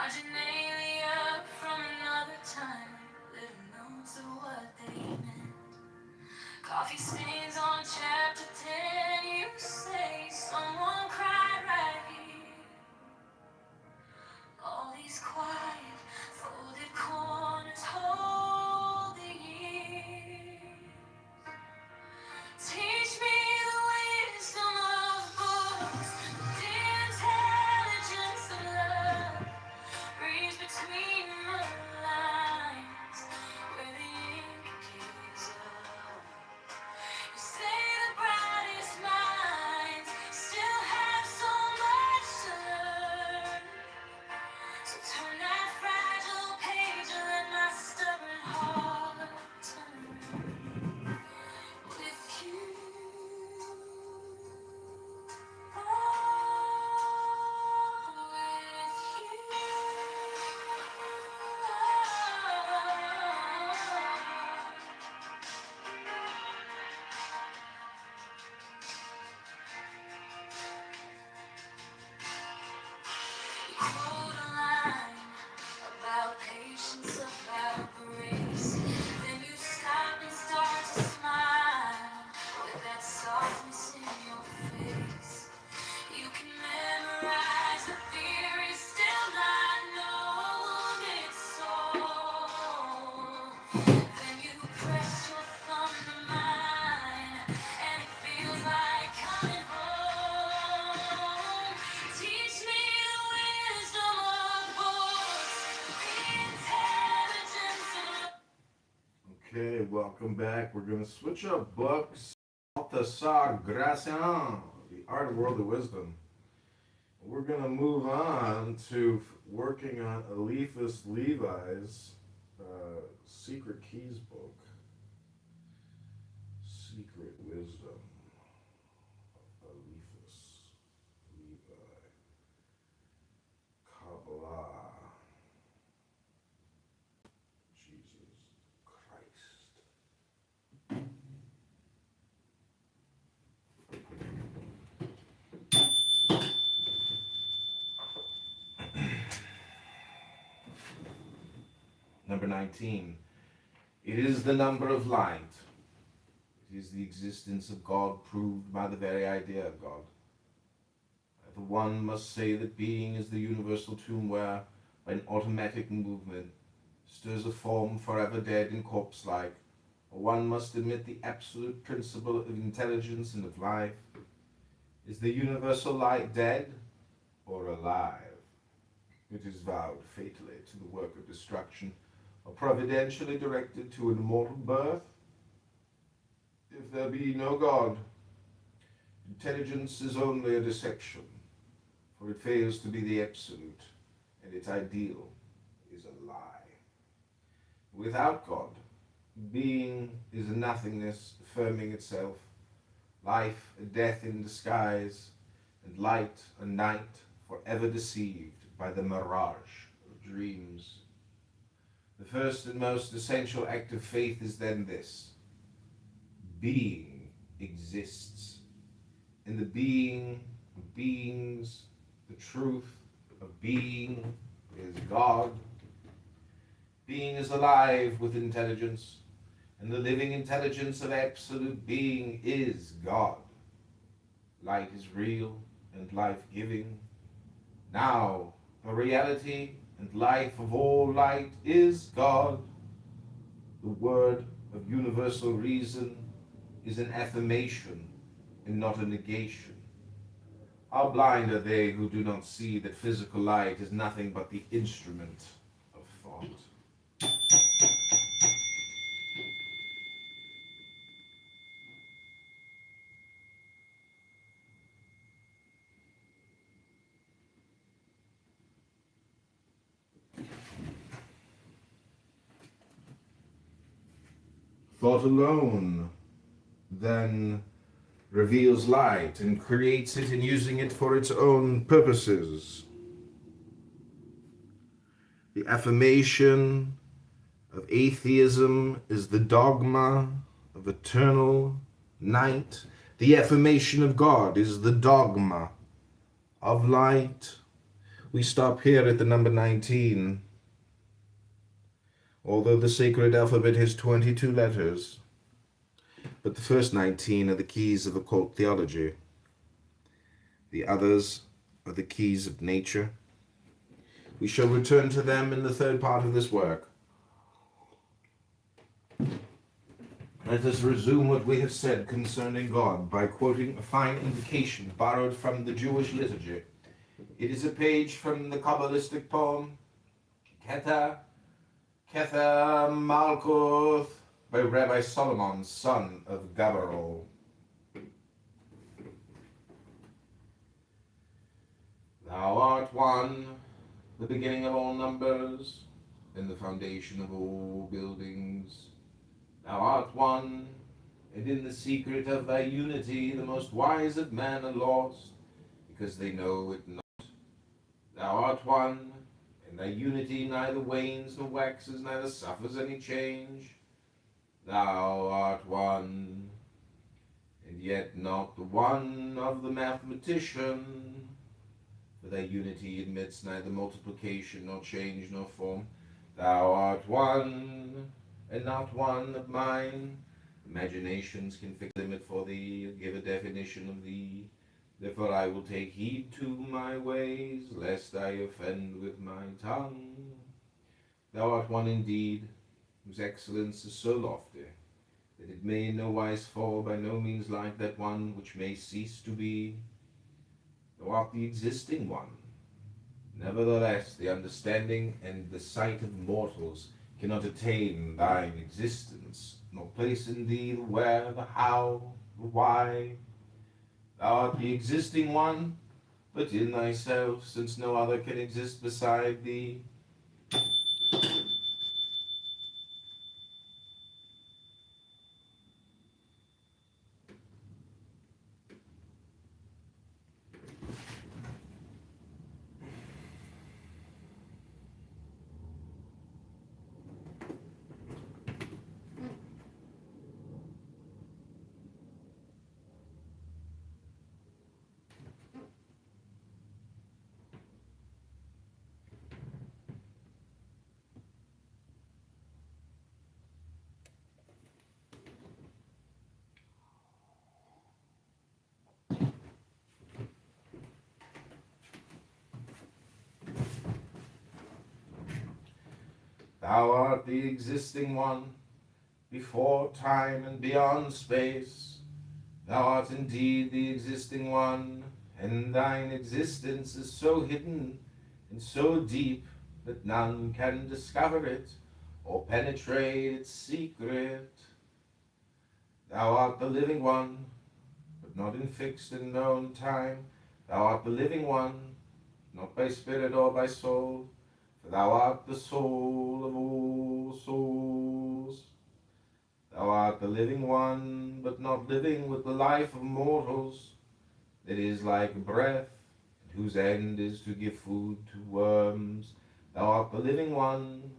Marginalia from another time, little notes of what they meant. Coffee stains on chapter 10, you say someone cried right here. All these quiet, folded corners hold the years. Teach me the wisdom of books, the intelligence of love. Reads between the lines, where the ink gives up. You say the brightest minds still have so much to learn. So turn that fragile page and let my stubborn heart turn with you. Quote a line about patience, about grace. Then you stop and start to smile with that softness in your face. You can memorize the theory, still not know its soul. Then you press your thumb to mine, and it feels like coming home. Teach me the wisdom of books, the intelligence of. Okay, welcome back. We're going to switch up books. Balthasar Gracian, The Art of Worldly Wisdom. We're going to move on to working on Eliphas Levi's Secret Keys book. Secret Wisdom of Eliphas Levi. Kabbalah. Jesus Christ. Number 19. It is the number of light. It is the existence of God proved by the very idea of God. The one must say that being is the universal tomb where, by an automatic movement, stirs a form forever dead and corpse-like. Or one must admit the absolute principle of intelligence and of life. Is the universal light dead or alive? It is vowed fatally to the work of destruction, or providentially directed to an immortal birth. If there be no God, intelligence is only a deception, for it fails to be the absolute, and its ideal is a lie. Without God, being is a nothingness affirming itself, life a death in disguise, and light a night forever deceived by the mirage of dreams. The first and most essential act of faith is then this: being exists. In the being of beings, the truth of being is God. Being is alive with intelligence, and the living intelligence of absolute being is God. Light is real and life-giving. Now, the reality and life of all light is God. The word of universal reason is an affirmation and not a negation. How blind are they who do not see that physical light is nothing but the instrument of thought? Thought alone then reveals light and creates it in using it for its own purposes. The affirmation of atheism is the dogma of eternal night. The affirmation of God is the dogma of light. We stop here at the number 19. Although the sacred alphabet has 22 letters, but the first 19 are the keys of occult theology. The others are the keys of nature. We shall return to them in the third part of this work. Let us resume what we have said concerning God by quoting a fine indication borrowed from the Jewish liturgy. It is a page from the Kabbalistic poem Kether Malkuth by Rabbi Solomon, son of Gabriel. Thou art one, the beginning of all numbers, and the foundation of all buildings. Thou art one, and in the secret of thy unity the most wise of men are lost, because they know it not. Thou art one, and thy unity neither wanes nor waxes, neither suffers any change. Thou art one, and yet not the one of the mathematician, for thy unity admits neither multiplication nor change nor form. Thou art one, and not one of mine. Imaginations can fix a limit for thee, or give a definition of thee. Therefore I will take heed to my ways, lest I offend with my tongue. Thou art one indeed, whose excellence is so lofty, that it may in no wise fall, by no means like that one which may cease to be. Thou art the existing one. Nevertheless, the understanding and the sight of mortals cannot attain thine existence, nor place in thee the where, the how, the why. Thou art the existing one, but in thyself, since no other can exist beside thee. Thou art the existing one, before time and beyond space. Thou art indeed the existing one, and thine existence is so hidden and so deep that none can discover it or penetrate its secret. Thou art the living one, but not in fixed and known time. Thou art the living one, not by spirit or by soul, for thou art the soul of all souls. Thou art the living one, but not living with the life of mortals, that is like breath, whose end is to give food to worms. Thou art the living one,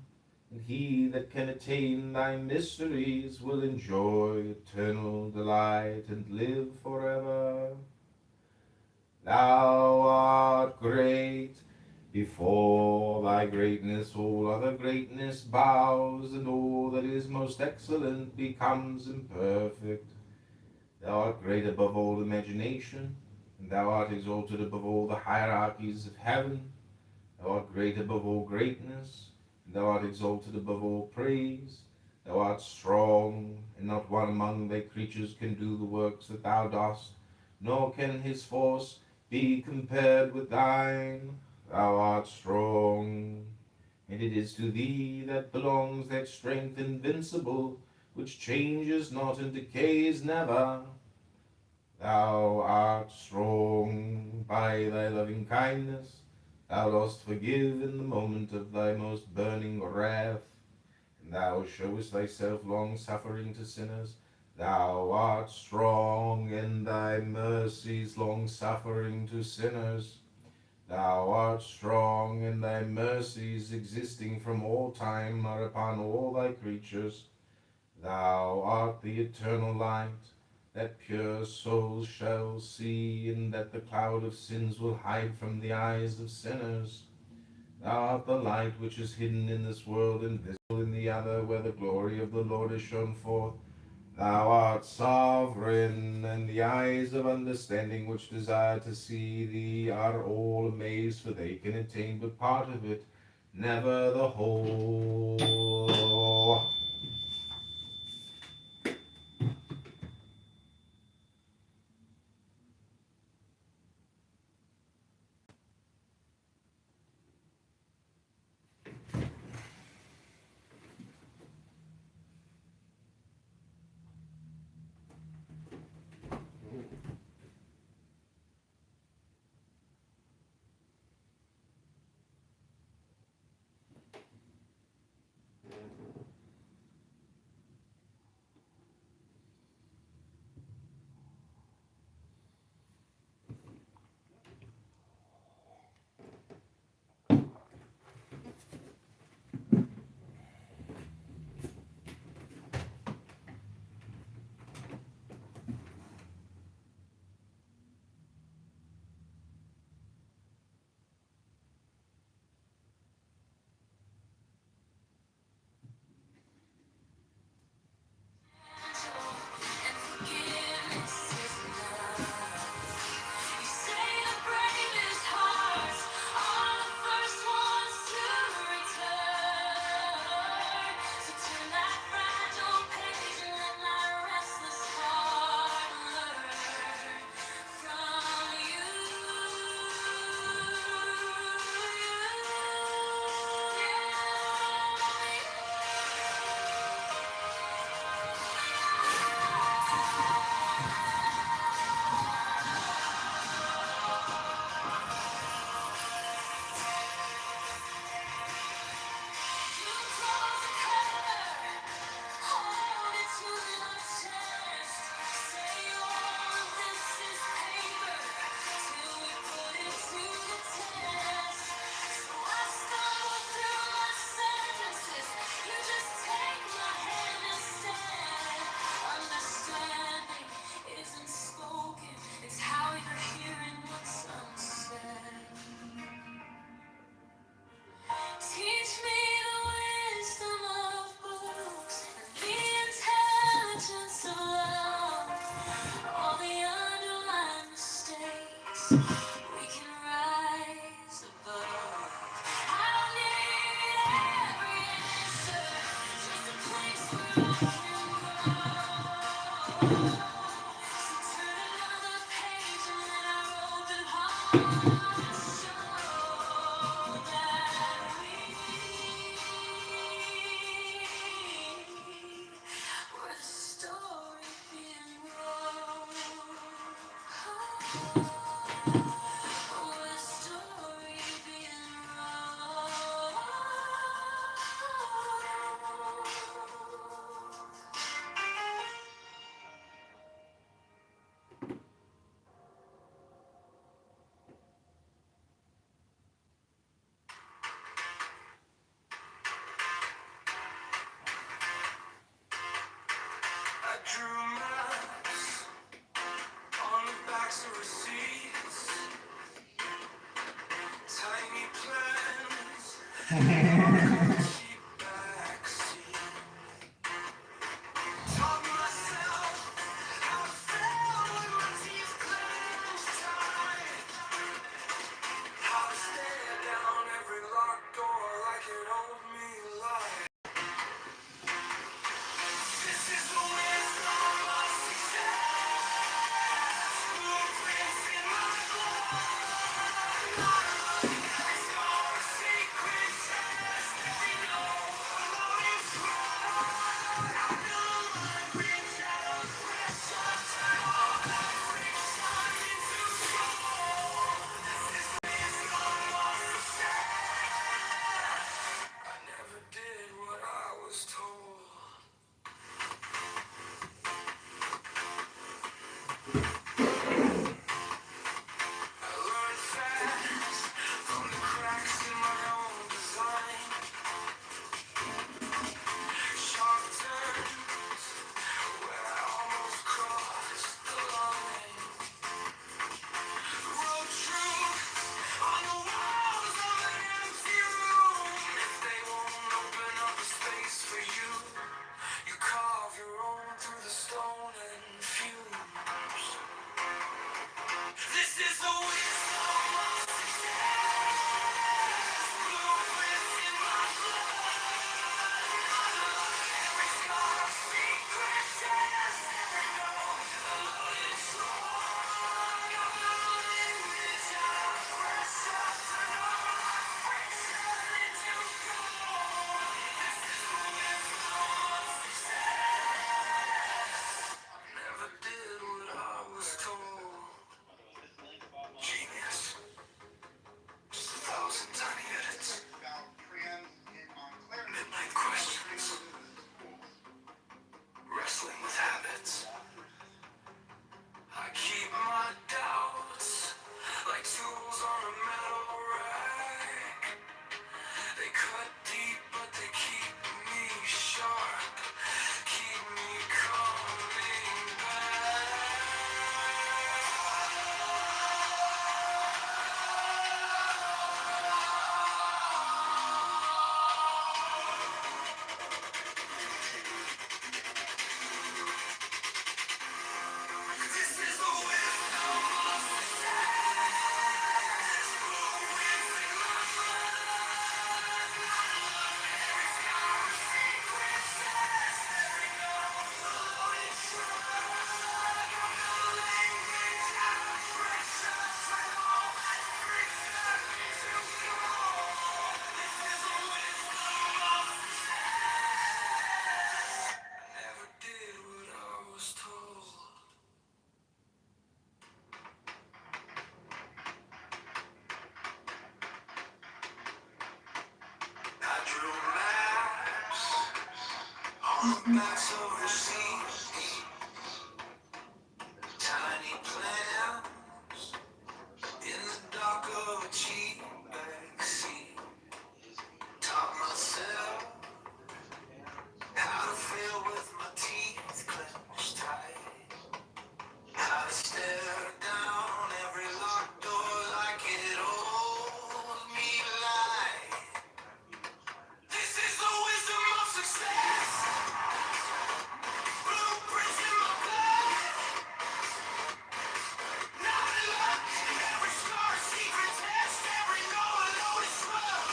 and he that can attain thy mysteries will enjoy eternal delight and live forever. Thou art great. Before thy greatness all other greatness bows, and all that is most excellent becomes imperfect. Thou art great above all imagination, and thou art exalted above all the hierarchies of heaven. Thou art great above all greatness, and thou art exalted above all praise. Thou art strong, and not one among thy creatures can do the works that thou dost, nor can his force be compared with thine. Thou art strong, and it is to thee that belongs that strength invincible, which changes not and decays never. Thou art strong by thy loving kindness. Thou dost forgive in the moment of thy most burning wrath, and thou showest thyself long-suffering to sinners. Thou art strong in thy mercies, long-suffering to sinners. Thou art strong, and thy mercies, existing from all time, are upon all thy creatures. Thou art the eternal light. that pure souls shall see, and that the cloud of sins will hide from the eyes of sinners. Thou art the light which is hidden in this world and visible in the other, where the glory of the Lord is shown forth. Thou art sovereign, and the eyes of understanding which desire to see thee are all amazed, for they can attain but part of it, never the whole. And forgiveness is love. You say the bravest hearts are the first ones to return. So turn that fragile page and let my restless heart learn from you. You close the cover. Hold it to my chest. Say all of this is paper till we put it to the test. So I stumble through my sentences. You just take my hand instead. Understanding isn't spoken. It's how you're hearing what's unsaid. Teach me the wisdom of books and the intelligence of love. All the underlying mistakes we can rise above. I don't need every answer, just a place where I can grow. So turn another page and let our open hearts show that we're the story being wrote. We're the story being wrote. I drew maps on the backs of receipts, tiny plans, cheap backseat. Taught myself how to fail when my teeth clenched tight, how to stare down every locked door like it owed me life. This is the wisdom of success. Blueprints in my blood. It's called a secret test. We know what is right. I feel like reach out of pressure. Turn all that friction into gold. This is the wisdom of success. I On the backs of receipts, tiny plans in the dark of a cheap backseat. Taught myself how to feel with my teeth clenched tight. How to stare down every locked door like it owes me life. This is the wisdom of success. Blueprints in my blood. Not luck. Every scar, a secret test. Every no, a loaded slug.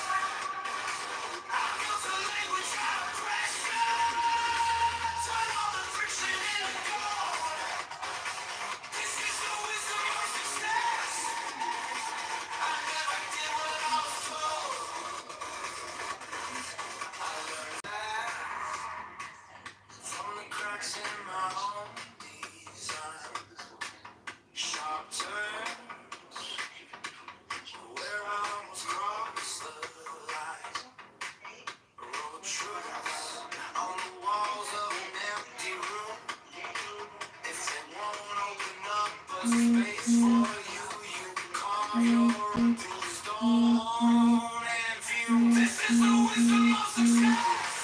I built a language out of pressure. Turn all the friction into gold. This is the wisdom of success. I never did what I was told. I learned that from the cracks in my own design. Sharp turns where I almost crossed the line. Road trips on the walls of an empty room. If they won't open up a space for you, you carve your own through stone and view. This is the wisdom of success.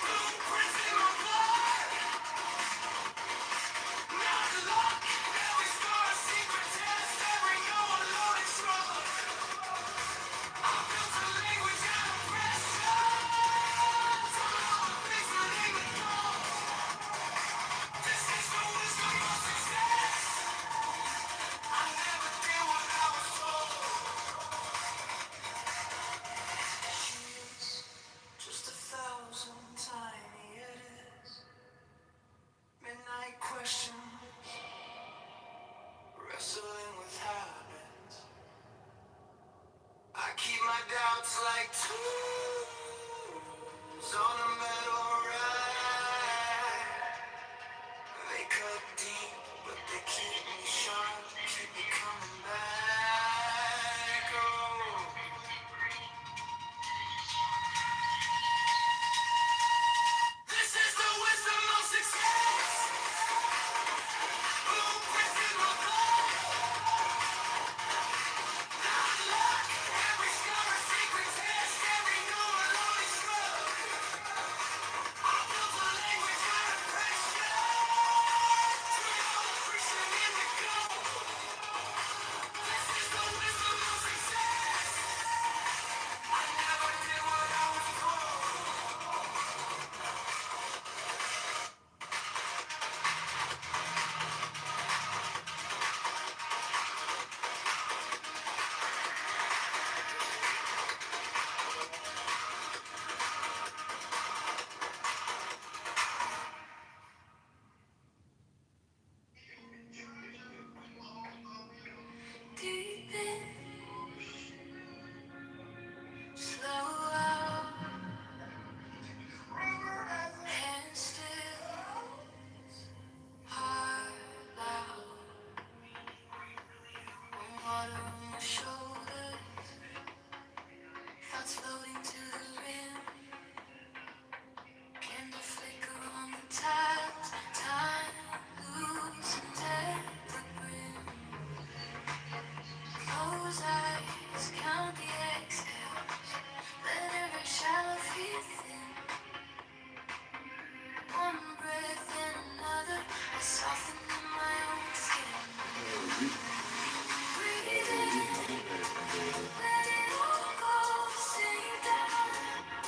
Blueprints in my blood. Not luck. Every scar, a secret test. Every no, a loaded slug. I built a language out of pressure. Turn all the fiction into gold. This is the wisdom of success. I never did what I was told. Sheets, just 1,000 tiny edits. Midnight questions, wrestling with habits. I keep my doubts like tools on a metal rack. They cut deep, but they keep me sharp, keep me coming back. Oh, this is the wisdom of success. Blueprints in my blood. Not luck. Every scar, a secret test. Every no, a loaded slug. I built a language out of pressure. Turn all the friction into gold. This is the wisdom of success. I never did what I was told. Deep in, slow out, hands still, heart loud. Warm water on my shoulders, thoughts floating to the rim. Candle flicker on the tiles, time loosened at the brim. Close eyes, count the exhales, let every shadow feel thin. One breath and another, I soften in my own skin. Breathe in, let it all go, sink down.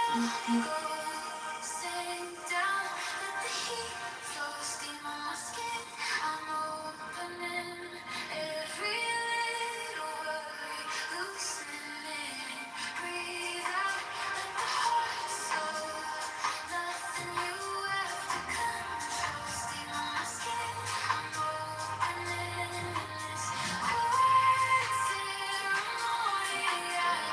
Sink down, let the heat flow, steam on my skin. I'm opening every little worry, loosening. Breathe out, let the heart slow. Nothing you have to control. Steam on my skin. I'm opening this quiet ceremony. I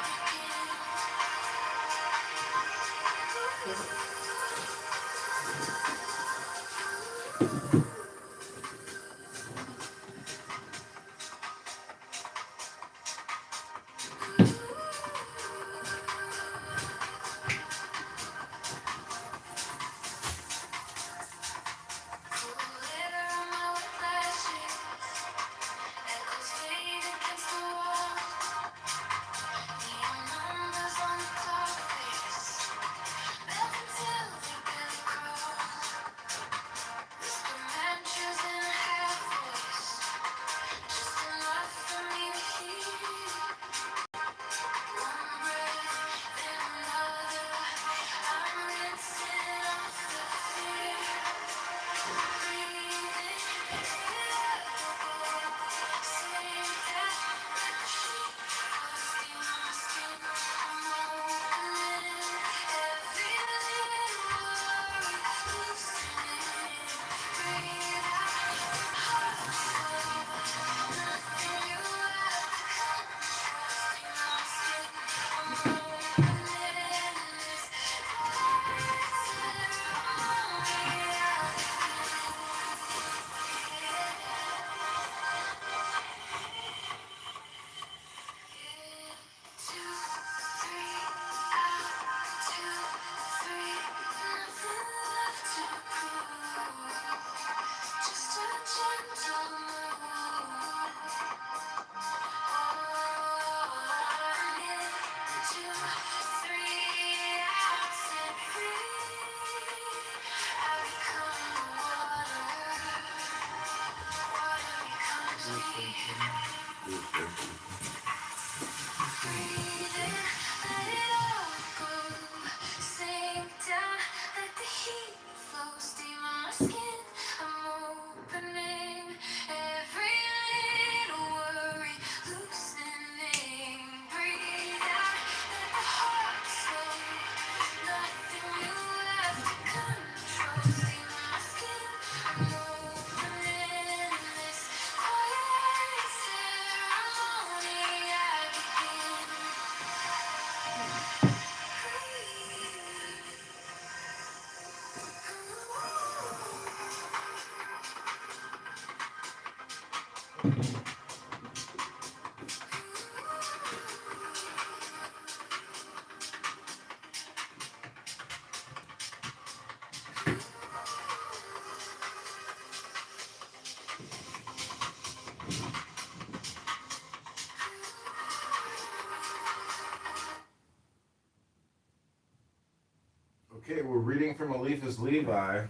Okay, we're reading from Eliphas Levi.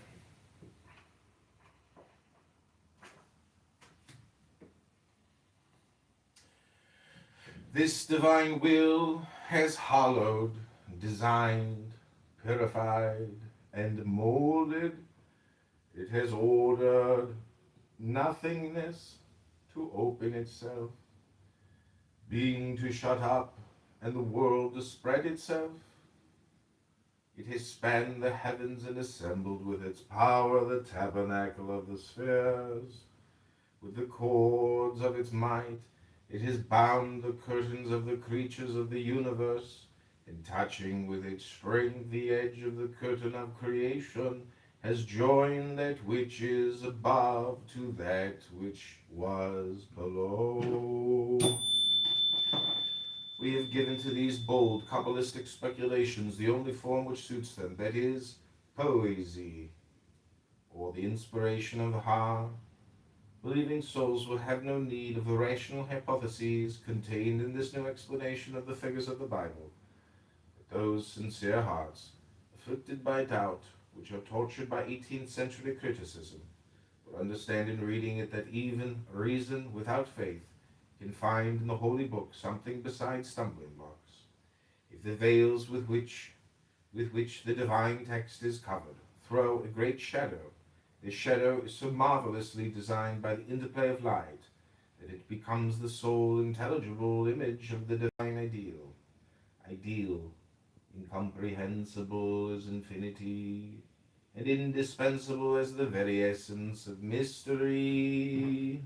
This divine will has hollowed, designed, purified, and molded. It has ordered nothingness to open itself, being to shut up, and the world to spread itself. It has spanned the heavens and assembled with its power the tabernacle of the spheres. With the cords of its might, it has bound the curtains of the creatures of the universe, and touching with its strength the edge of the curtain of creation, has joined that which is above to that which was below. We have given to these bold Kabbalistic speculations the only form which suits them, that is, poesy, or the inspiration of the heart. Believing souls will have no need of the rational hypotheses contained in this new explanation of the figures of the Bible. But those sincere hearts, afflicted by doubt, which are tortured by 18th century criticism, will understand in reading it that even reason without faith can find in the holy book something besides stumbling blocks. If the veils with which with which the divine text is covered, throw a great shadow. This shadow is so marvelously designed by the interplay of light that it becomes the sole intelligible image of the divine ideal. Ideal, incomprehensible as infinity, and indispensable as the very essence of mystery.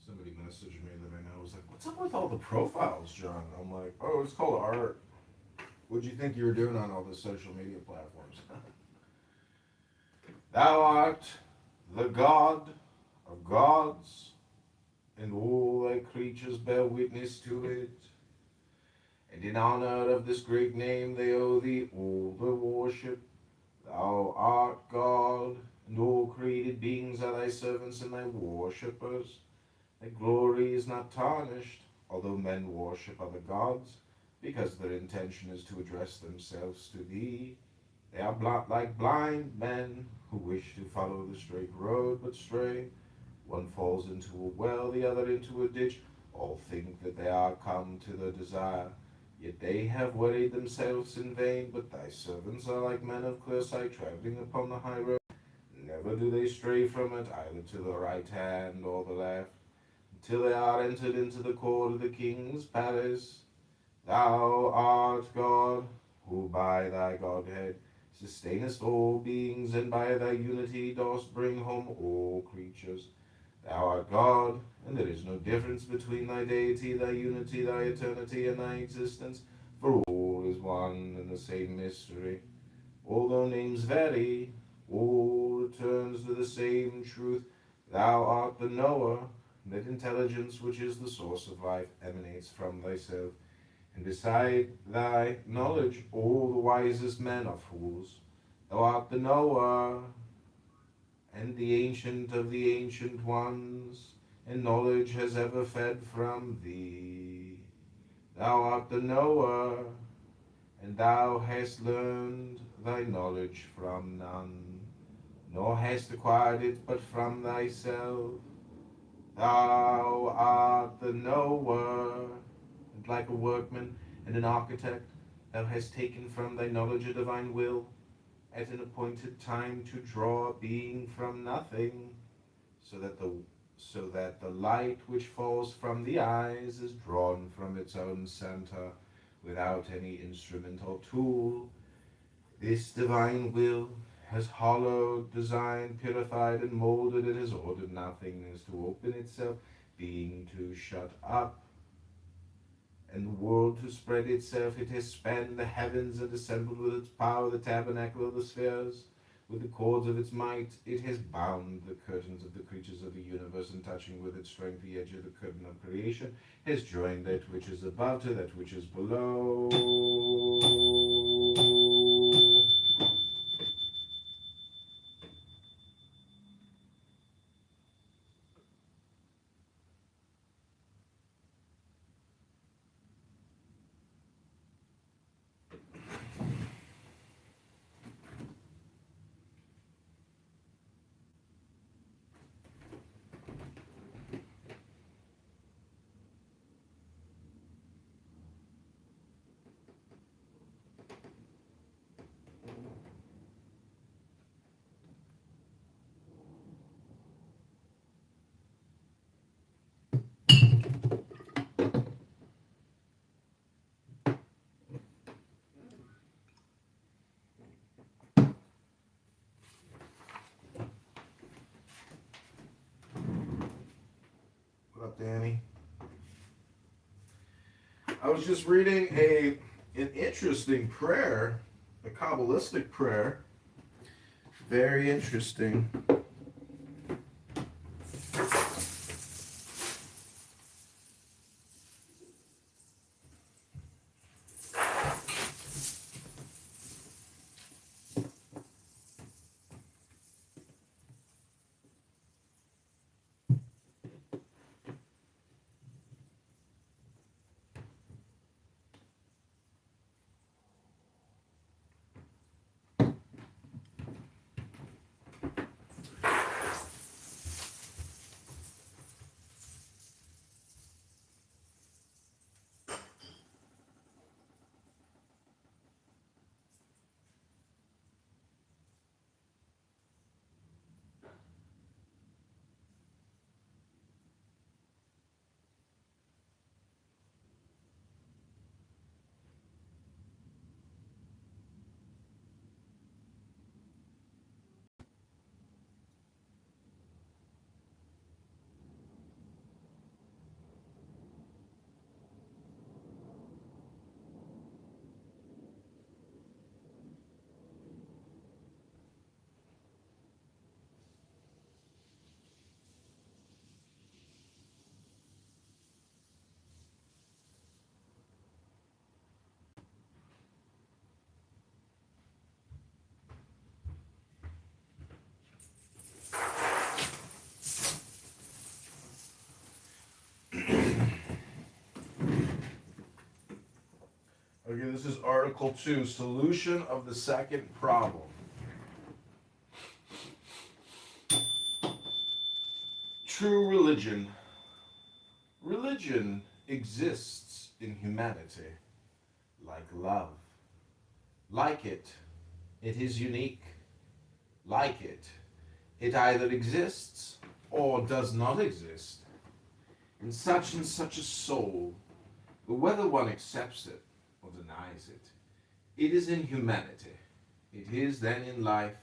Somebody messaged me that I know was like, "What's up with all the profiles, John?" I'm like, "Oh, it's called art. What'd you think you were doing on all the social media platforms?" Thou art the God of gods, and all thy creatures bear witness to it. And in honor of this great name they owe thee all the worship. Thou art God, and all created beings are thy servants and thy worshippers. Thy glory is not tarnished, although men worship other gods, because their intention is to address themselves to thee. They are like blind men who wish to follow the straight road but stray. One falls into a well, the other into a ditch. All think that they are come to their desire, yet they have worried themselves in vain. But thy servants are like men of clear sight, traveling upon the high road. Never do they stray from it, either to the right hand or the left, till they are entered into the court of the king's palace. Thou art God, who by thy Godhead sustainest all beings, and by thy unity dost bring home all creatures. Thou art God, and there is no difference between thy deity, thy unity, thy eternity, and thy existence, for all is one and the same mystery. Although names vary, all returns to the same truth. Thou art the knower, that intelligence which is the source of life emanates from thyself, and beside thy knowledge all the wisest men are fools. Thou art the knower, and the ancient of the ancient ones, and knowledge has ever fed from thee. Thou art the knower, and thou hast learned thy knowledge from none, nor hast acquired it but from thyself. Thou art the knower, and like a workman and an architect, thou hast taken from thy knowledge a divine will, at an appointed time to draw being from nothing, so that the light which falls from the eyes is drawn from its own center, without any instrument or tool. This divine will has hollowed, designed, purified, and molded. It has ordered nothingness to open itself, being to shut up, and the world to spread itself. It has spanned the heavens and assembled with its power the tabernacle of the spheres. With the cords of its might, it has bound the curtains of the creatures of the universe, and touching with its strength the edge of the curtain of creation, has joined that which is above to that which is below. What up, Danny? I was just reading an interesting prayer, a Kabbalistic prayer. Very interesting. Okay, this is Article 2, Solution of the Second Problem. True religion. Religion exists in humanity, like love. Like it, it is unique. Like it, it either exists or does not exist. In such and such a soul, but whether one accepts it or denies it, it is in humanity. It is then in life.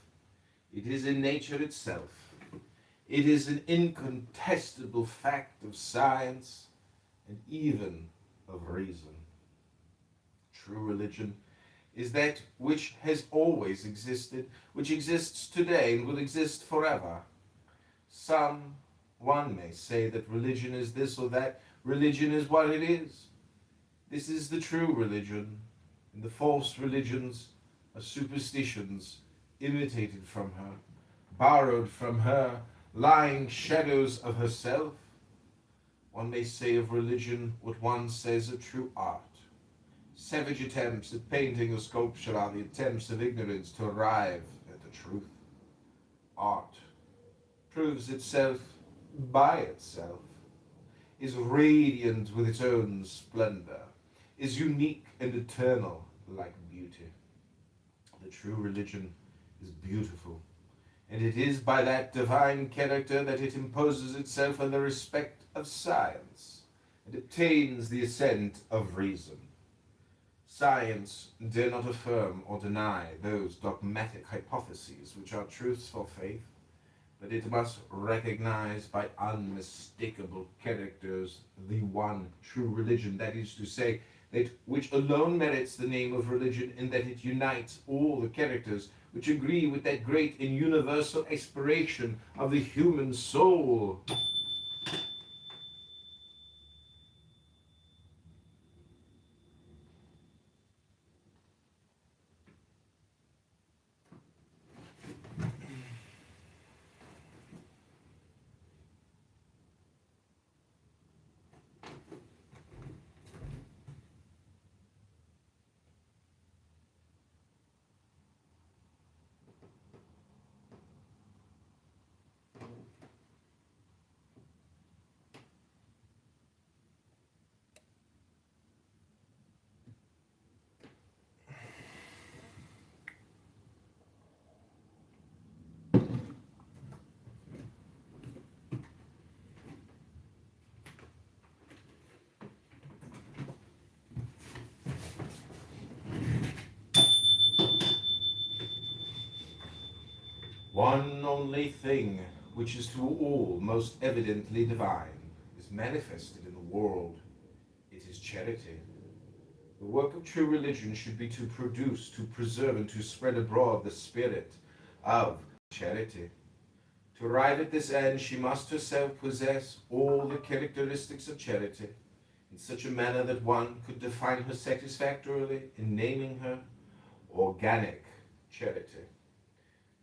It is in nature itself. It is an incontestable fact of science and even of reason. True religion is that which has always existed, which exists today and will exist forever. One may say that religion is this or that. Religion is what it is. This is the true religion, and the false religions are superstitions imitated from her, borrowed from her, lying shadows of herself, One may say of religion what one says of true art. Savage attempts at painting or sculpture are the attempts of ignorance to arrive at the truth. Art proves itself by itself, is radiant with its own splendor, is unique and eternal like beauty. The true religion is beautiful, and it is by that divine character that it imposes itself on the respect of science, and obtains the assent of reason. Science dare not affirm or deny those dogmatic hypotheses which are truths for faith, but it must recognize by unmistakable characters the one true religion, that is to say, that which alone merits the name of religion, in that it unites all the characters which agree with that great and universal aspiration of the human soul. One only thing, which is to all most evidently divine, is manifested in the world. It is charity. The work of true religion should be to produce, to preserve, and to spread abroad the spirit of charity. To arrive at this end, she must herself possess all the characteristics of charity, in such a manner that one could define her satisfactorily in naming her organic charity.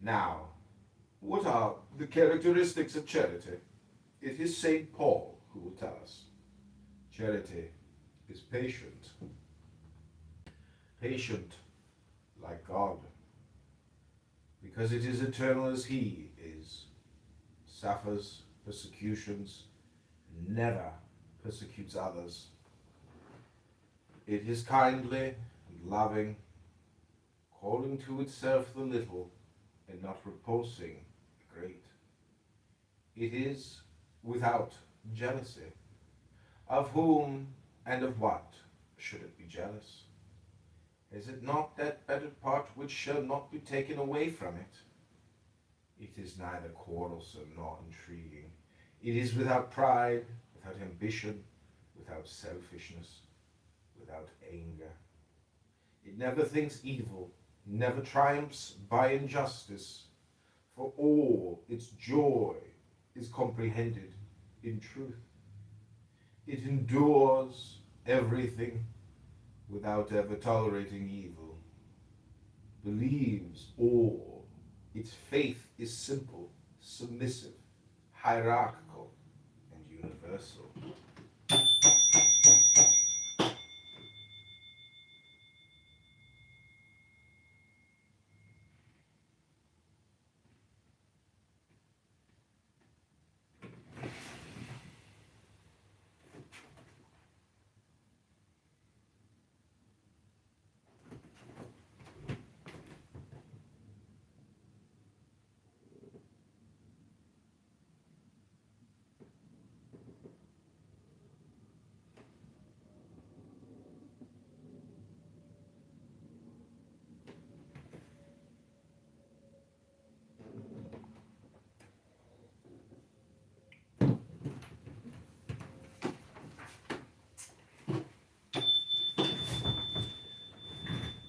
Now, what are the characteristics of charity? It is St. Paul who will tell us. Charity is patient. Patient like God, because it is eternal as He is, suffers persecutions, never persecutes others. It is kindly and loving, calling to itself the little and not repulsing the great. It is without jealousy. Of whom and of what should it be jealous? Is it not that better part which shall not be taken away from it? It is neither quarrelsome nor intriguing. It is without pride, without ambition, without selfishness, without anger. It never thinks evil, never triumphs by injustice, for all its joy is comprehended in truth. It endures everything without ever tolerating evil, believes all. Its faith is simple, submissive, hierarchical, and universal.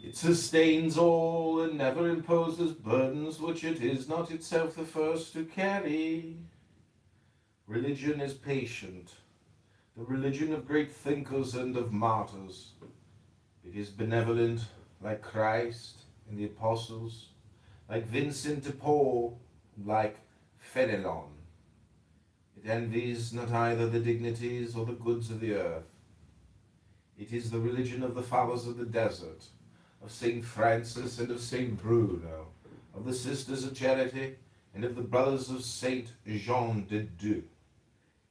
It sustains all and never imposes burdens which it is not itself the first to carry. Religion is patient, the religion of great thinkers and of martyrs. It is benevolent, like Christ and the apostles, like Vincent de Paul, like Fenelon. It It envies not either the dignities or the goods of the earth. It is the religion of the fathers of the desert, of St. Francis and of St. Bruno, of the Sisters of Charity and of the brothers of St. Jean de Dieu.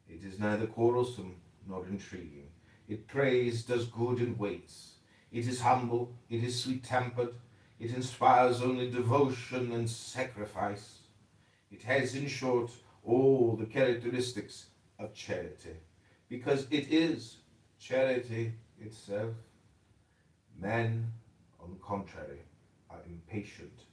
It is neither quarrelsome nor intriguing. It prays, does good, and waits. It is humble, it is sweet-tempered, it inspires only devotion and sacrifice. It has, in short, all the characteristics of charity, because it is charity itself. Men, on the contrary, are impatient,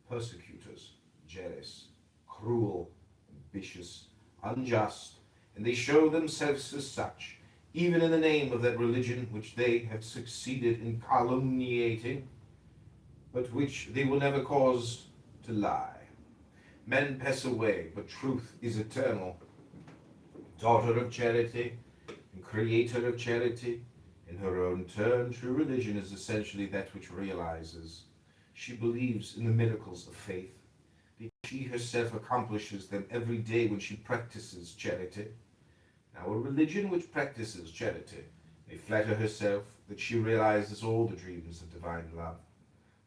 persecutors, jealous, cruel, ambitious, unjust, and they show themselves as such, even in the name of that religion which they have succeeded in calumniating, but which they will never cause to lie. Men pass away, but truth is eternal. Daughter of charity and creator of charity, in her own turn, true religion is essentially that which realizes. She believes in the miracles of faith, because she herself accomplishes them every day when she practices charity. Now, a religion which practices charity may flatter herself that she realizes all the dreams of divine love.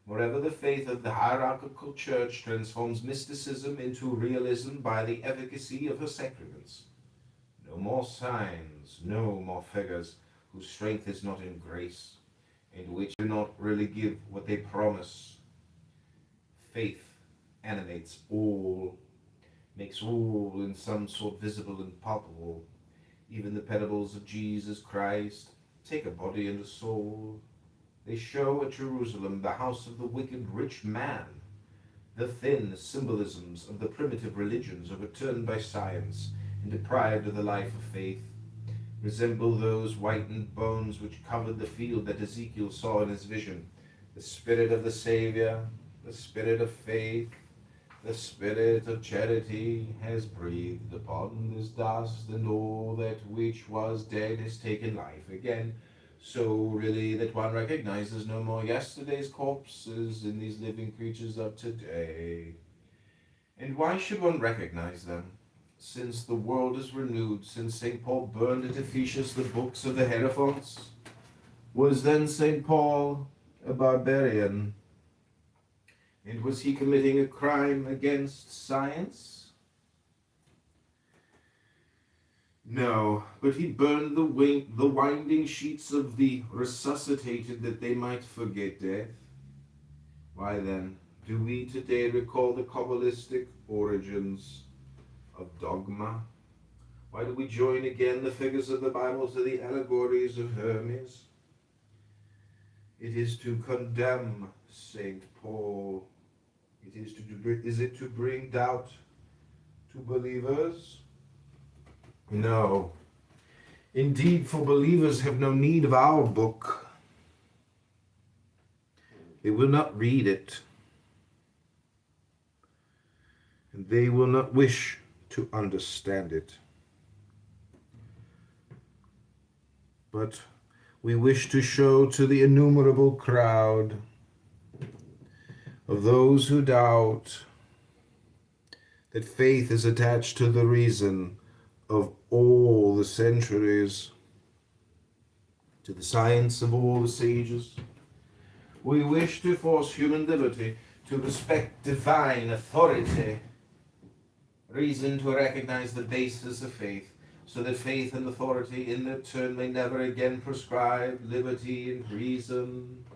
Moreover, the faith of the hierarchical church transforms mysticism into realism by the efficacy of her sacraments. No more signs, no more figures, whose strength is not in grace, and which do not really give what they promise. Faith animates all, makes all in some sort visible and palpable. Even the parables of Jesus Christ take a body and a soul. They show at Jerusalem the house of the wicked rich man. The thin symbolisms of the primitive religions overturned by science and deprived of the life of faith resemble those whitened bones which covered the field that Ezekiel saw in his vision. The Spirit of the Savior, the Spirit of faith, the Spirit of charity has breathed upon this dust, and all that which was dead has taken life again. So really that one recognizes no more yesterday's corpses in these living creatures of today. And why should one recognize them? Since the world is renewed, since St. Paul burned at Ephesus the books of the Hierophants, was then St. Paul a barbarian? And was he committing a crime against science? No, but he burned the winding sheets of the resuscitated that they might forget death. Why then do we today recall the Kabbalistic origins of dogma? Why do we join again the figures of the Bible to the allegories of Hermes? It is to condemn St. Paul. Is it to bring doubt to believers? No. Indeed, for believers have no need of our book. They will not read it, and they will not wish to understand it. But we wish to show to the innumerable crowd of those who doubt that faith is attached to the reason of all the centuries, to the science of all the sages. We wish to force human liberty to respect divine authority, reason to recognize the basis of faith, so that faith and authority in their turn may never again prescribe liberty and reason.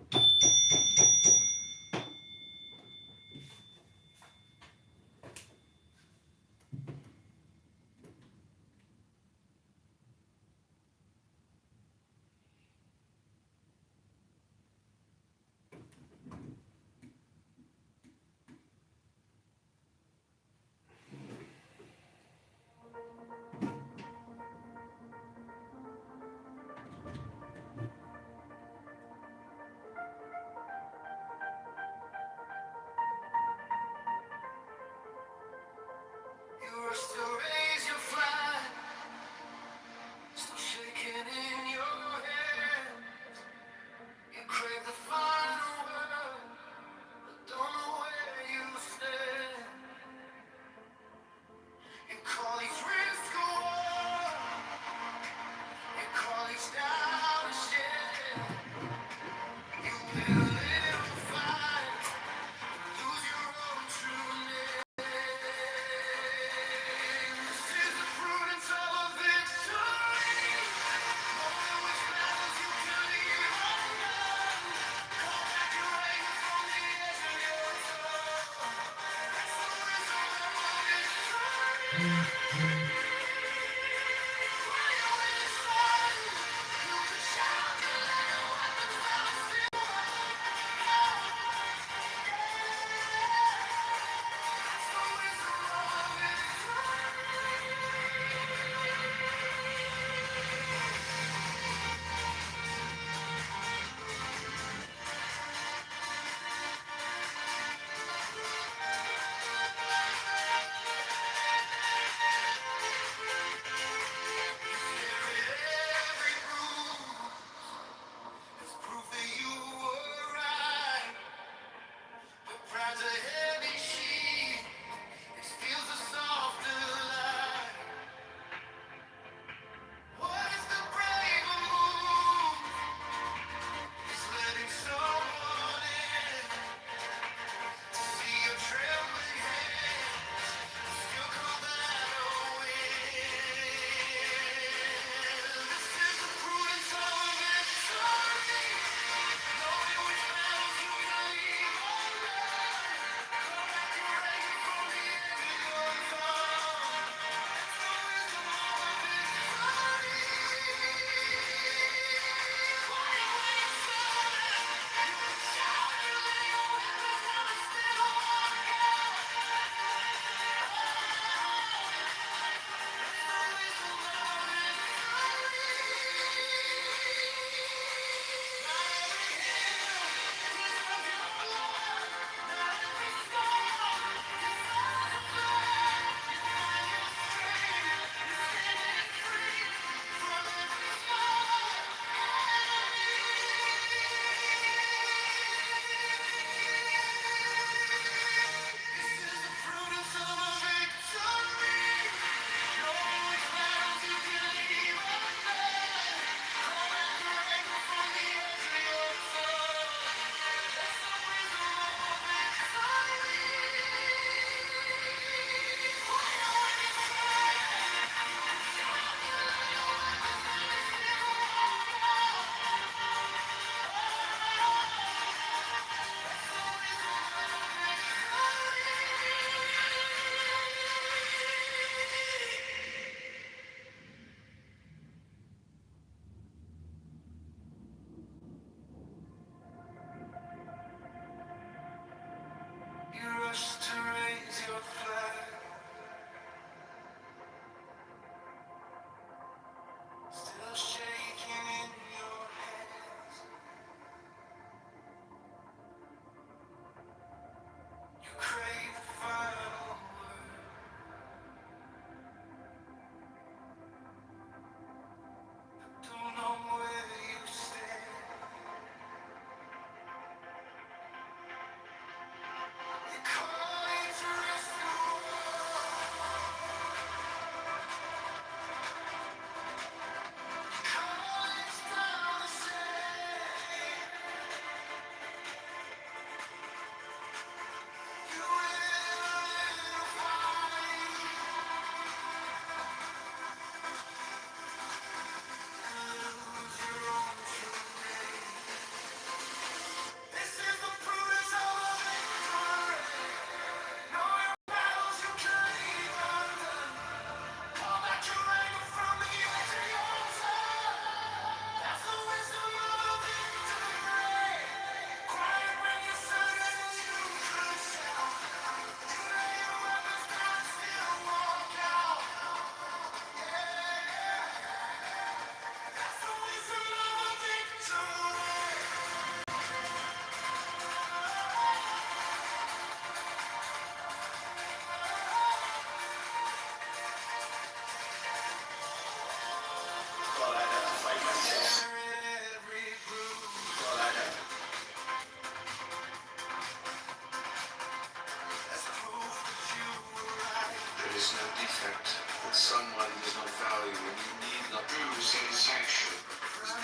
someone there's no value and you need the bruise and sanction.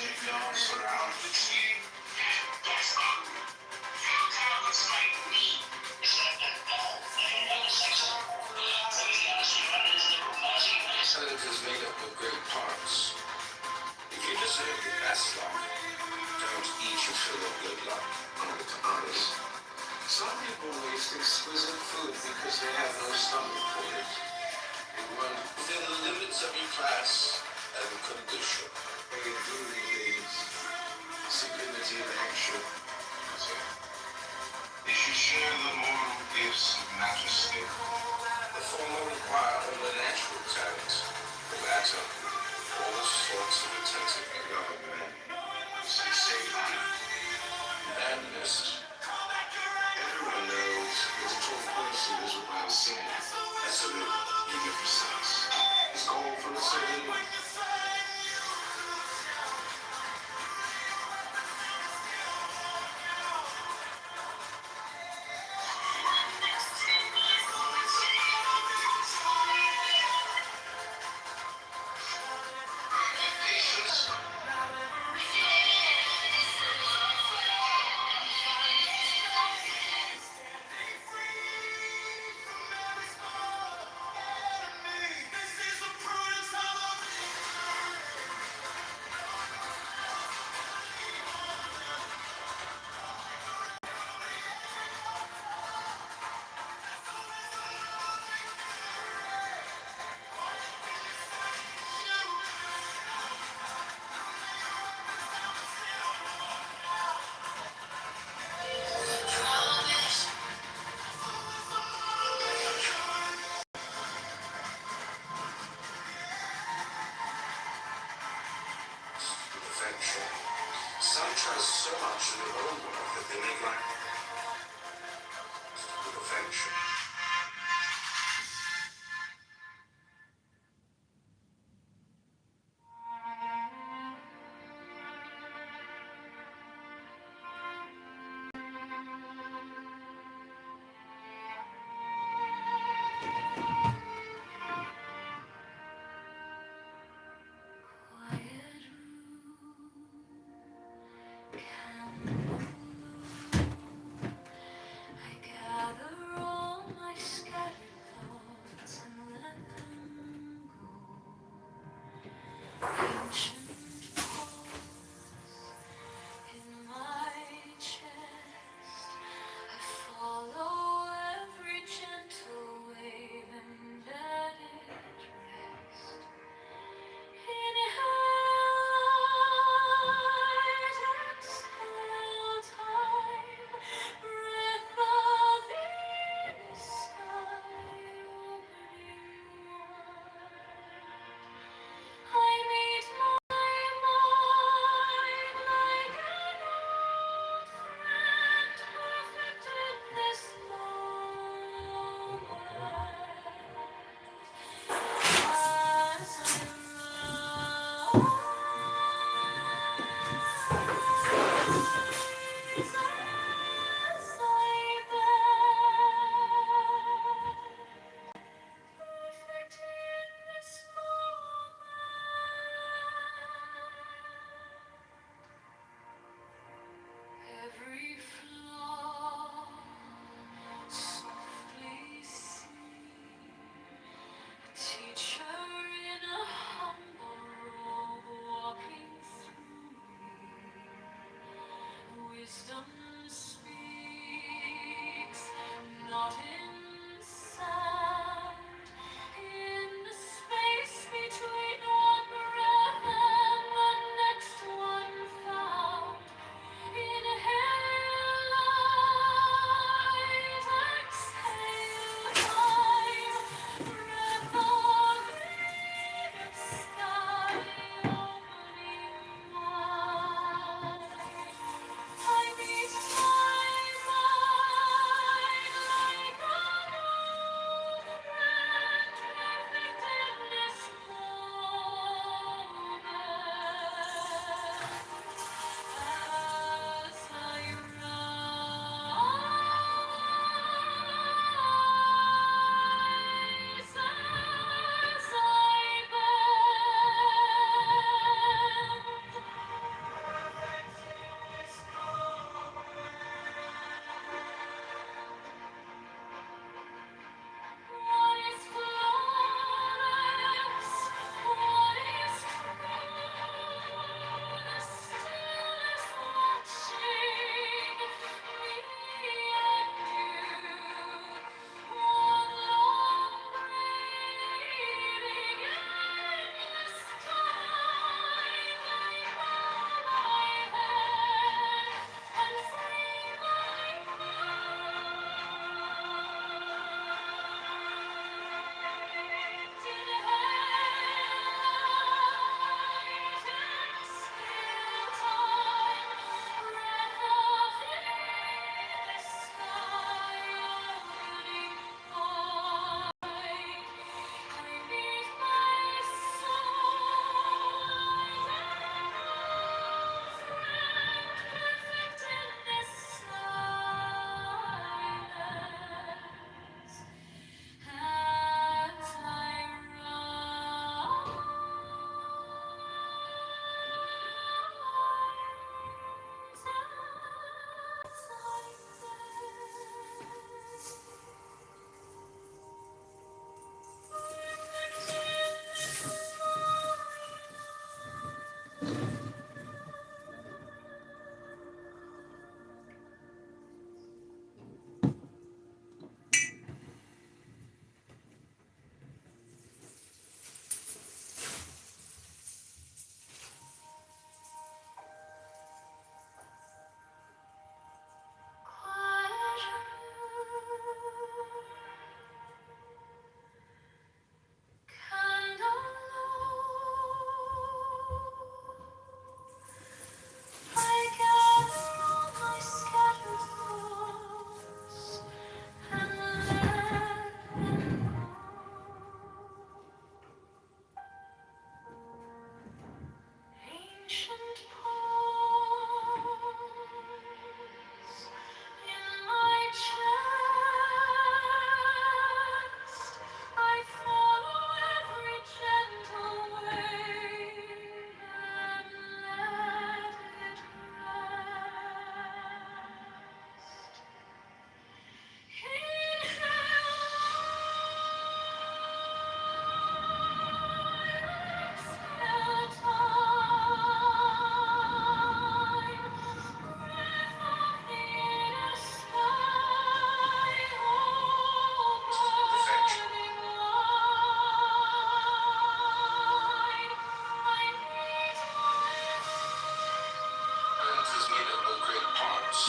Jigsaws around the tree. That's ugly. Your car looks like me. Senate is made up of great parts. If you deserve the best luck, don't eat your fill of good luck only to others. Some people waste exquisite food because they have no stomach for it. You want within the limits of your class and condition. They can do these things. Sublimity of action. You should share the moral gifts of majesty. The former require only natural talent. The latter, all sorts of attentive government. Say madness. Everyone knows that a tall person is without sin. That's a little even precise. It's called for the same. Perfection. Some trust so much in their own work that they neglect perfection.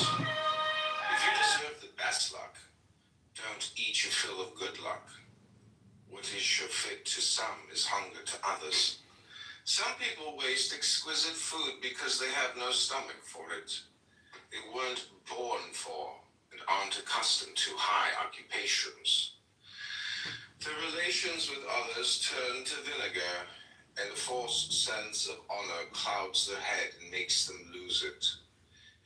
If you deserve the best luck, don't eat your fill of good luck. What is sure fit to some is hunger to others. Some people waste exquisite food because they have no stomach for it. They weren't born for and aren't accustomed to high occupations. Their relations with others turn to vinegar, and a false sense of honor clouds their head and makes them lose it.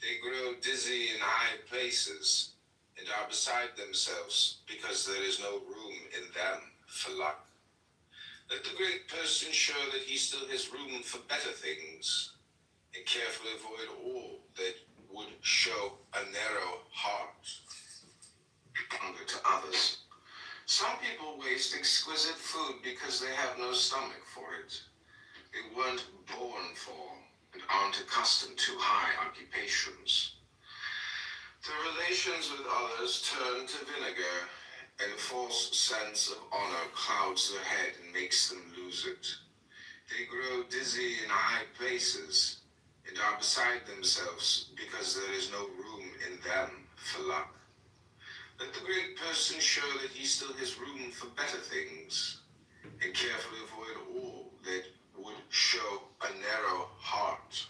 They grow dizzy in high places and are beside themselves because there is no room in them for luck. Let the great person show that he still has room for better things, and carefully avoid all that would show a narrow heart. Hunger to others. Some people waste exquisite food because they have no stomach for it. They weren't born for and aren't accustomed to high occupations. Their relations with others turn to vinegar, and a false sense of honor clouds their head and makes them lose it. They grow dizzy in high places and are beside themselves because there is no room in them for luck. Let the great person show that he still has room for better things, and carefully avoid all that would show a narrow heart.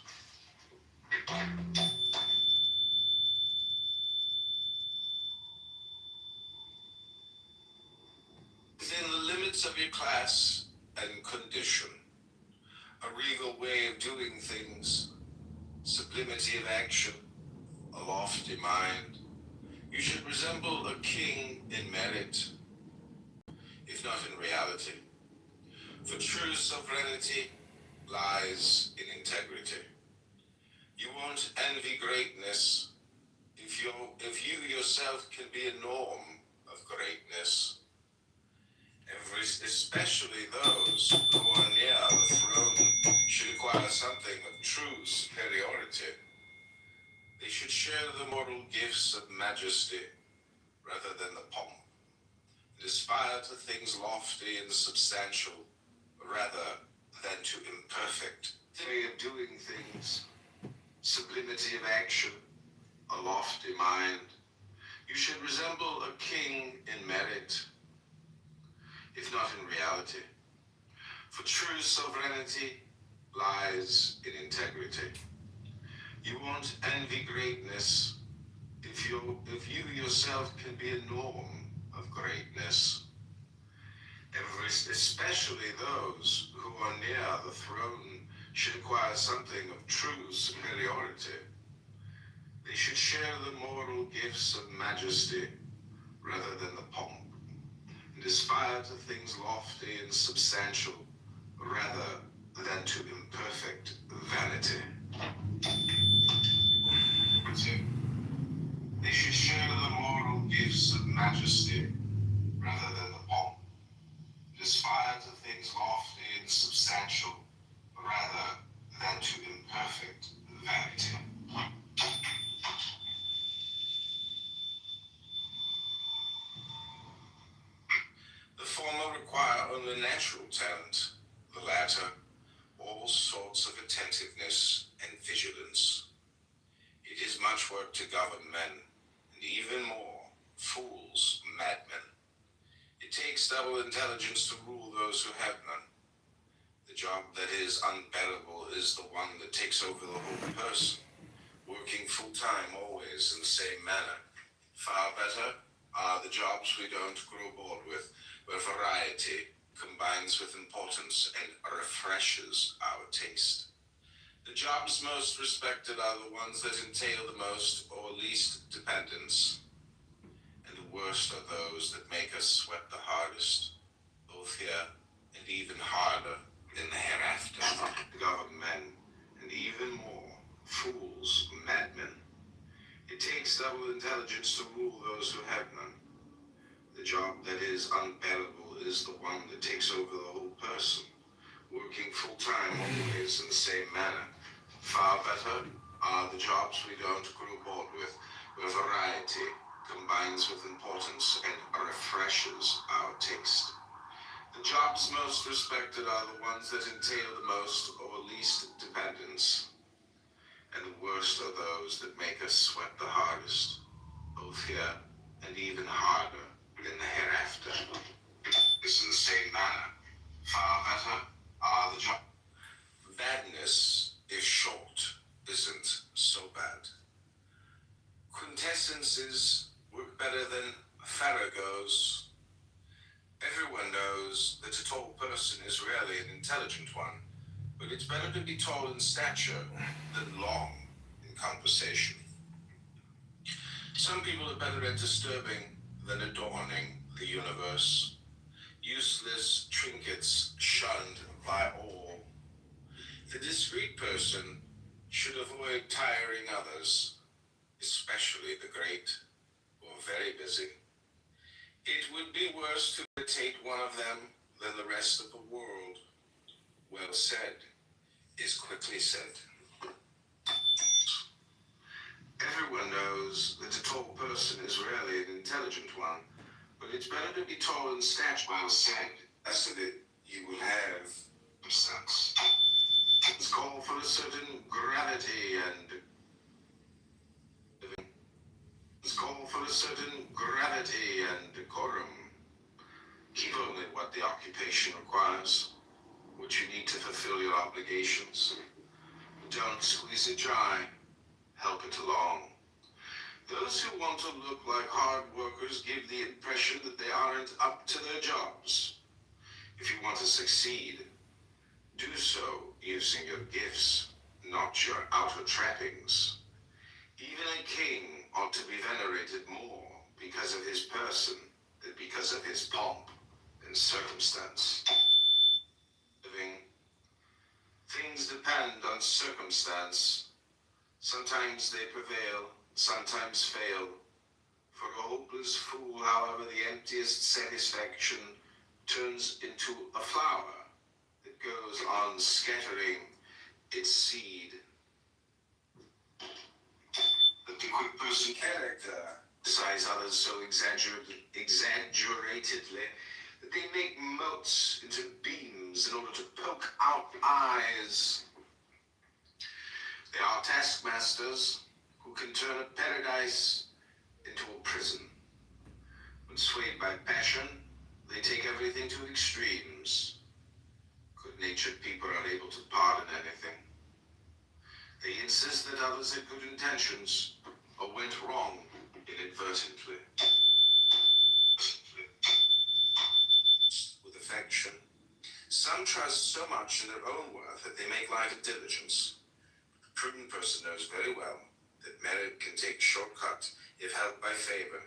Within the limits of your class and condition, a regal way of doing things, sublimity of action, a lofty mind, you should resemble a king in merit, if not in reality. For true sovereignty lies in integrity. You won't envy greatness if you yourself can be a norm of greatness. Especially those who are near the throne should acquire something of true superiority. They should share the moral gifts of majesty rather than the pomp, and aspire to things lofty and substantial rather than to imperfect way of doing things, sublimity of action, a lofty mind. You should resemble a king in merit, if not in reality. For true sovereignty lies in integrity. You won't envy greatness if you yourself can be a norm of greatness. Especially those who are near the throne should acquire something of true superiority. They should share the moral gifts of majesty rather than the pomp, and aspire to things lofty and substantial rather than to imperfect vanity. They should share the moral gifts of majesty rather than the pomp, and aspire to things lofty and substantial rather than to imperfect vanity. The former require only natural talent, the latter all sorts of attentiveness and vigilance. It is much work to govern men, and even more, fools, madmen. It takes double intelligence to rule those who have none. The job that is unbearable is the one that takes over the whole person, working full-time always in the same manner. Far better are the jobs we don't grow bored with, where variety combines with importance and refreshes our taste. The jobs most respected are the ones that entail the most or least dependence, and the worst are those that make us sweat the hardest, both here and even harder in the hereafter. Govern men, and even more, fools, madmen. It takes double intelligence to rule those who have none. The job that is unbearable is the one that takes over the whole person, working full-time always in the same manner. Far better are the jobs we don't grow bored with, where variety combines with importance and refreshes our taste. The jobs most respected are the ones that entail the most or least dependence, And the worst are those that make us sweat the hardest, both here and even harder in the hereafter. It's in the same manner. Far better are the jobs. Badness, if short, isn't so bad. Quintessences work better than Farragos. Everyone knows that a tall person is rarely an intelligent one, but it's better to be tall in stature than long in conversation. Some people are better at disturbing than adorning the universe. Useless trinkets shunned by all. The discreet person should avoid tiring others, especially the great or very busy. It would be worse to imitate one of them than the rest of the world. Well said is quickly said. Everyone knows that a tall person is rarely an intelligent one, but it's better to be tall in stature. Well said, as that you will have sense. It's called for a certain gravity and decorum. Keep only what the occupation requires, what you need to fulfill your obligations. Don't squeeze it dry. Help it along. Those who want to look like hard workers give the impression that they aren't up to their jobs. If you want to succeed, do so using your gifts, not your outer trappings. Even a king ought to be venerated more because of his person than because of his pomp and circumstance. Things depend on circumstance. Sometimes they prevail, sometimes fail. For a hopeless fool, however, the emptiest satisfaction turns into a flower that goes on scattering its seed. The quick person character desires others so exaggeratedly that they make motes into beams in order to poke out eyes. They are taskmasters who can turn a paradise into a prison. When swayed by passion, they take everything to extremes. Good-natured people are unable to pardon anything. They insist that others had good intentions or went wrong inadvertently. With affection, some trust so much in their own worth that they make light of diligence. A prudent person knows very well that merit can take a shortcut if held by favor.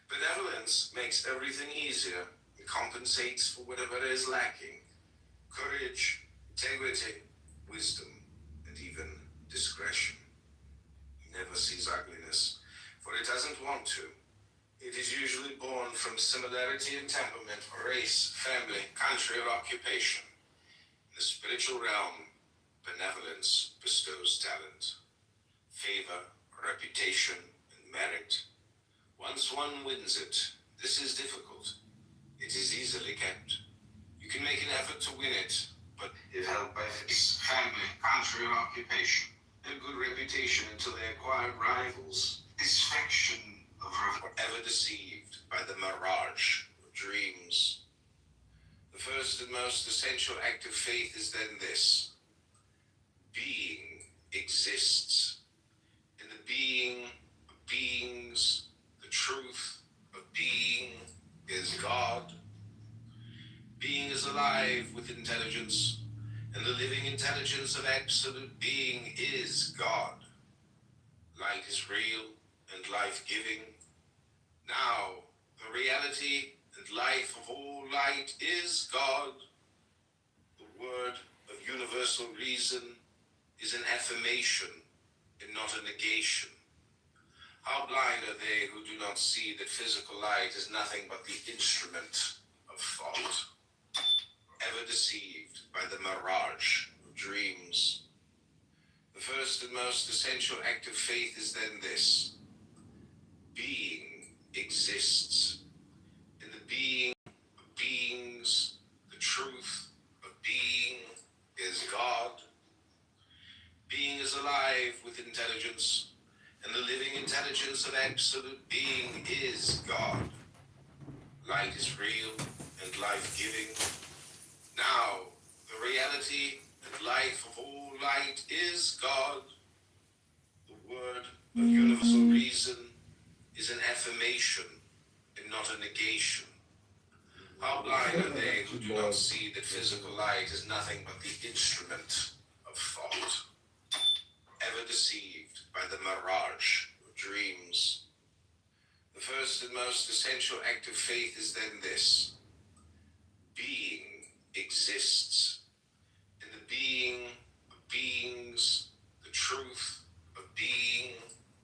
Benevolence makes everything easier and compensates for whatever is lacking. Courage, integrity, wisdom, and even discretion. Never sees ugliness, for it doesn't want to. It is usually born from similarity in temperament, race, family, country, or occupation. In the spiritual realm, benevolence bestows talent, favor, reputation, and merit. Once one wins it, this is difficult. It is easily kept. You can make an effort to win it, but if held by family, country, or occupation, a good reputation until they acquire rivals, distraction of ever deceived by the mirage of dreams. The first and most essential act of faith is then this: being exists. In the being of beings, the truth of being is God. Being is alive with intelligence, and the living intelligence of absolute being is God. Light is real and life-giving. Now, the reality and life of all light is God. The word of universal reason is an affirmation and not a negation. How blind are they who do not see that physical light is nothing but the instrument of thought, ever deceived by the mirage of dreams. The first and most essential act of faith is then this: being exists. In the being of beings, the truth of being is God. Being is alive with intelligence, and the living intelligence of absolute being is God. Light is real and life-giving. Now, the reality and life of all light is God. The word of universal reason is an affirmation and not a negation. How blind are they who do not see that physical light is nothing but the instrument of thought, ever deceived by the mirage of dreams. The first and most essential act of faith is then this: being exists, and the being of beings, the truth of being,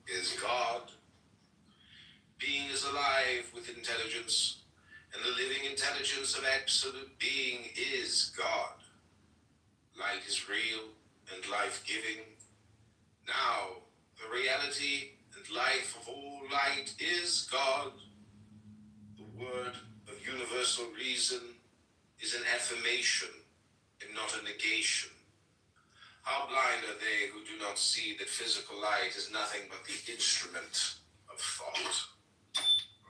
is God. Being is alive with intelligence, and the living intelligence of absolute being is God. Light is real and life-giving. Now, the reality and life of all light is God. The word of universal reason is an affirmation and not a negation. How blind are they who do not see that physical light is nothing but the instrument of thought,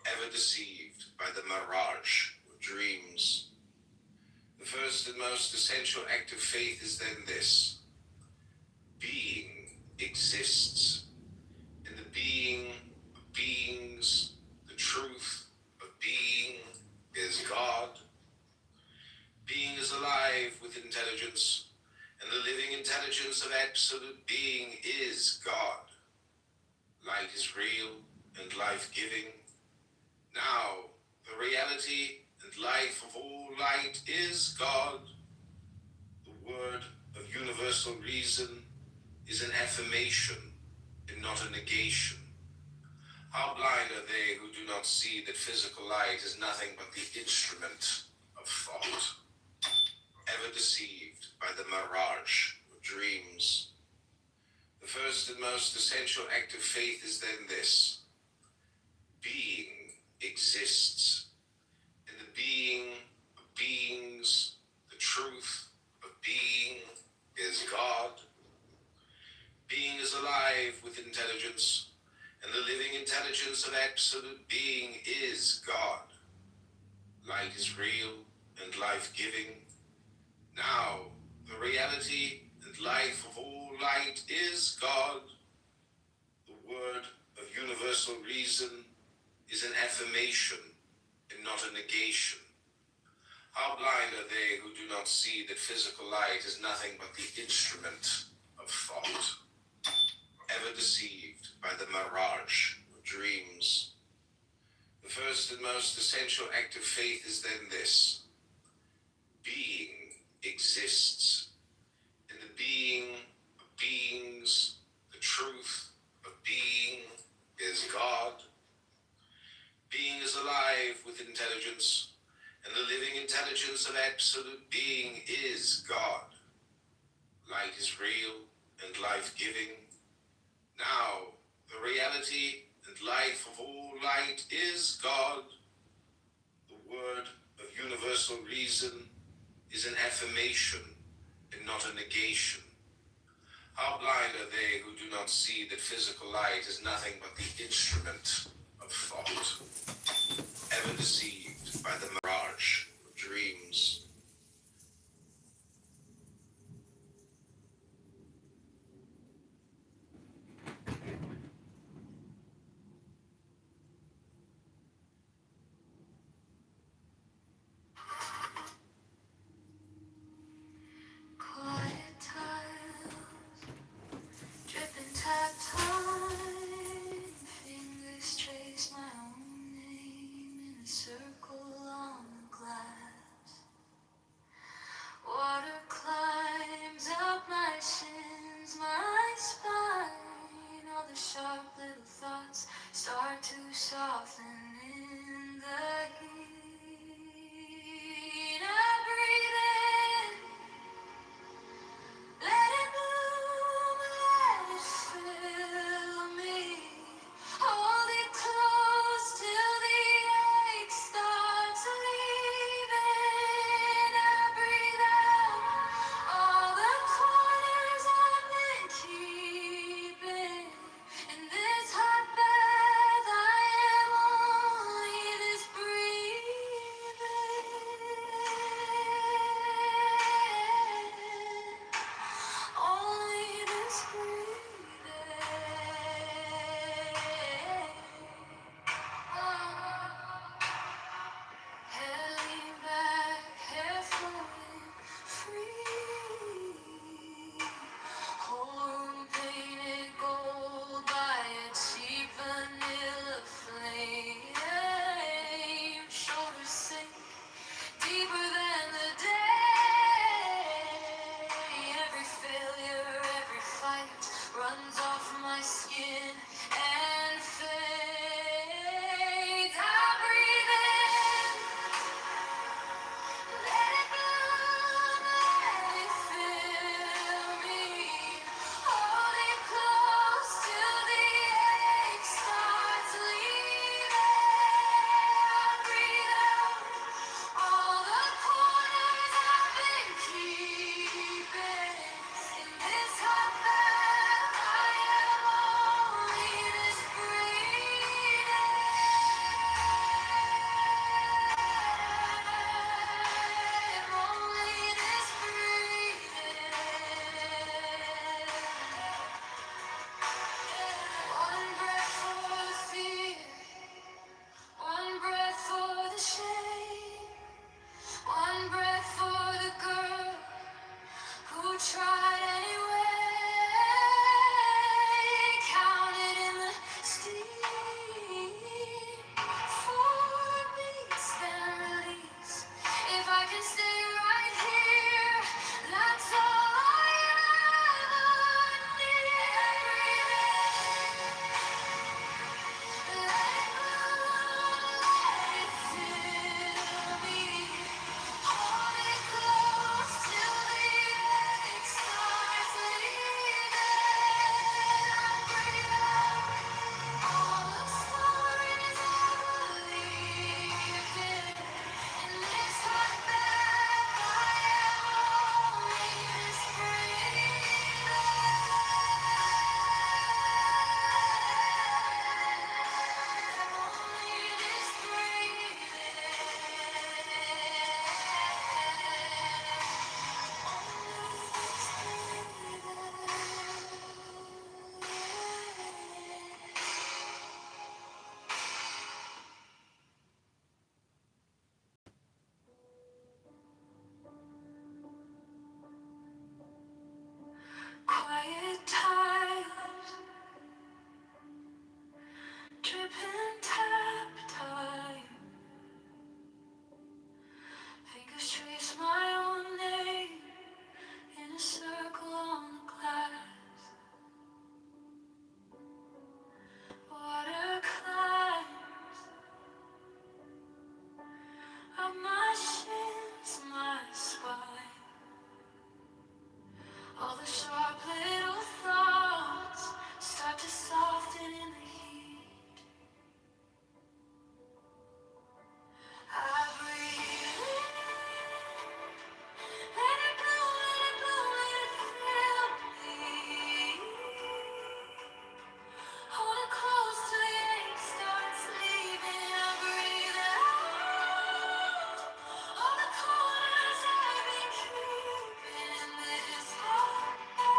ever deceived by the mirage of dreams. The first and most essential act of faith is then this: being exists, and the being of beings, the truth of being, is God. Being is alive with intelligence, and the living intelligence of absolute being is God. Light is real and life-giving. Now, the reality and life of all light is God. The word of universal reason is an affirmation and not a negation. How blind are they who do not see that physical light is nothing but the instrument of thought, ever deceived by the mirage of dreams. The first and most essential act of faith is then this: being exists, and the being of beings, the truth of being, is God. Being is alive with intelligence, and the living intelligence of absolute being is God. Light is real and life-giving. Now, the reality and life of all light is God. The word of universal reason is an affirmation and not a negation. How blind are they who do not see that physical light is nothing but the instrument of thought, ever deceived by the mirage of dreams. The first and most essential act of faith is then this: being exists, and the being of beings, the truth of being, is God. Being is alive with intelligence, and the living intelligence of absolute being is God. Light is real and life-giving. Now, the reality and life of all light is God. The word of universal reason is an affirmation and not a negation. How blind are they who do not see that physical light is nothing but the instrument of thought, ever deceived by the mirage of dreams. Quiet tiles, dripping tactile, fingers trace my own name in a circle on the glass. tried anyway. Counted in the steam. 4 beats, then release. If I can stay right here, that's all I ever need. Let it fill me. Hold it close till the ache starts leaving. I breathe out all the stories I believed in. In this heart back, I am only just quiet times, dripping tap time. Fingers trace my own name in a circle on the glass. Water climbs up my shins, my spine. All the sharp little thoughts start to soften in the heat. I breathe in, let it bloom, let it bloom, let it fill me. Hold it close till the ache starts leaving. I breathe out all the corners I've been keeping in this heart.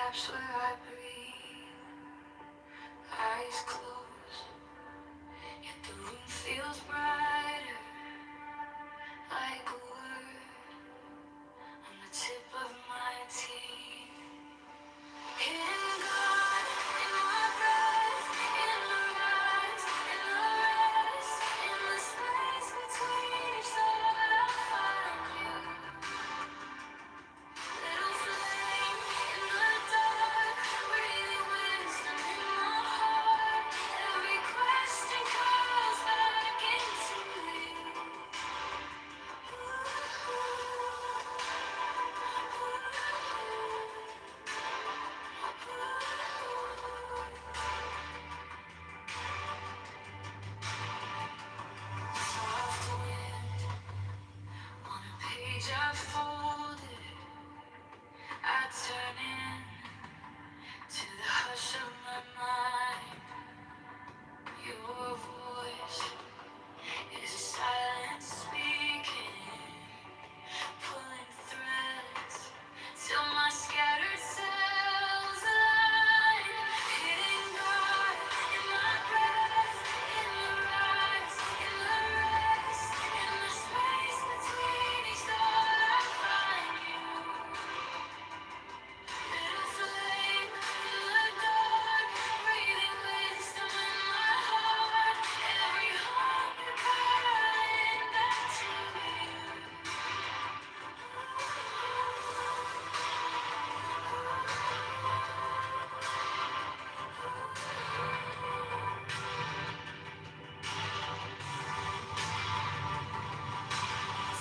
gaps where I breathe, eyes closed, yet the room feels brighter, like a word on the tip of my teeth. Hidden God in my breath, in the rise, in the rest, in the space between each thought I find you. Little flame in the dark, breathing wisdom in my heart. Every question calls back into you. Soft wind on a page I folded. I turn in to the hush of my mind. Your voice is a silent speaking, pulling threads till my scattered cells align. Hitting God in my breath, in the rise, in the rest, in the space between each thought I find you. Little flame in the dark, breathing wisdom in my heart. Every hunger calling back to you.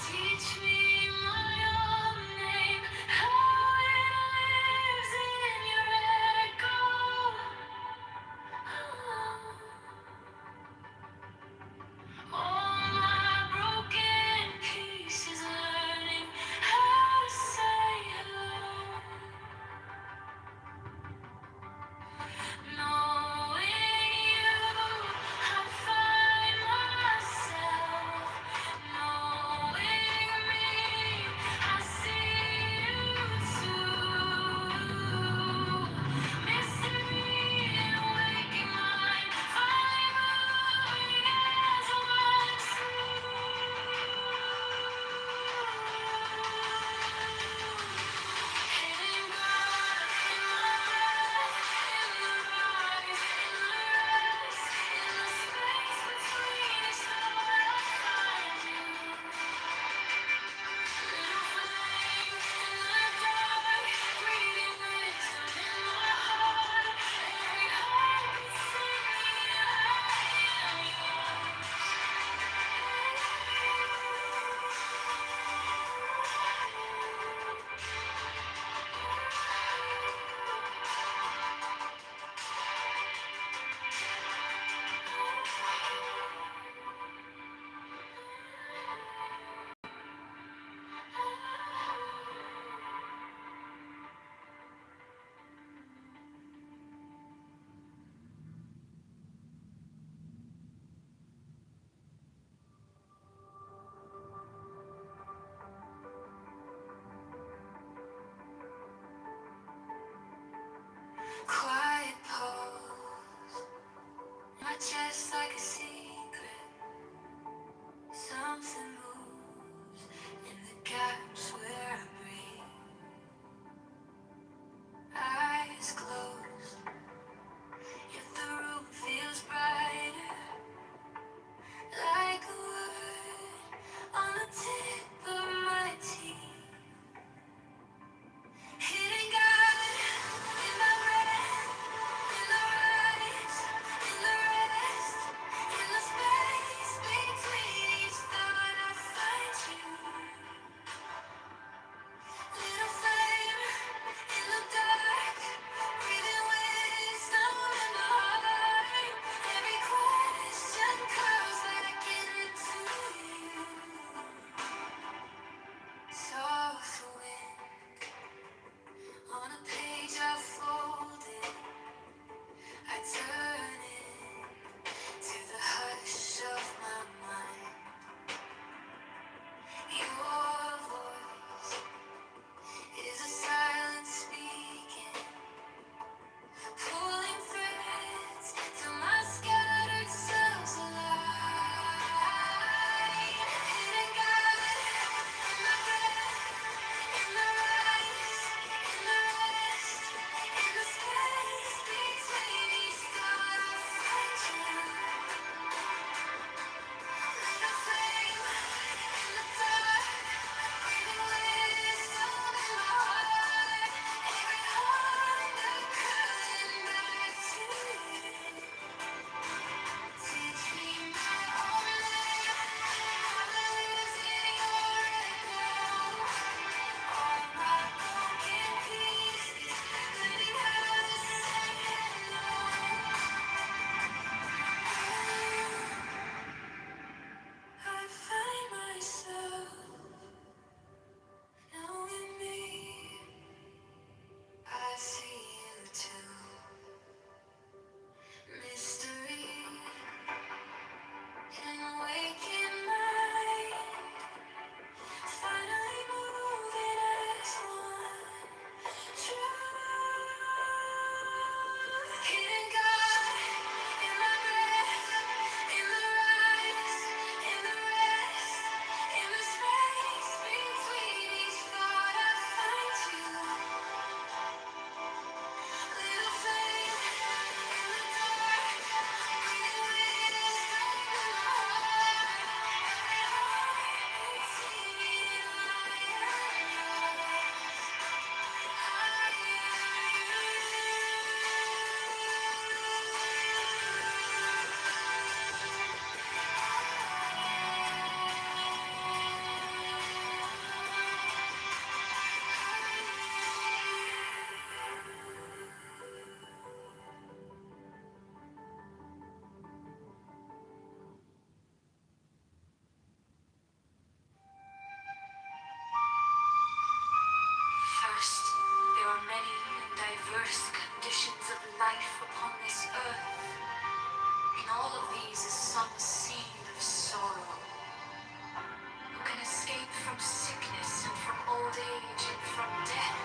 Teach me my own name, how it lives in your echo. All my broken pieces learning how to say hello. Knowing you, I find myself. Knowing me, I see you too. Mystery in waking mind, finally moving as one hidden God in my breath, in the rise, in the rest, in the space between each thought I find you. Little flame in the dark, breathing wisdom in my heart. Every heartbeat singing, I am quiet pause, my chest like a secret. Something moves in the gaps where I breathe. Eyes closed, yet the room feels brighter, like a word on the tip of my teeth. Hitting God in my breath, in the rise, in the rest, in some seed of sorrow. Who can escape from sickness and from old age and from death?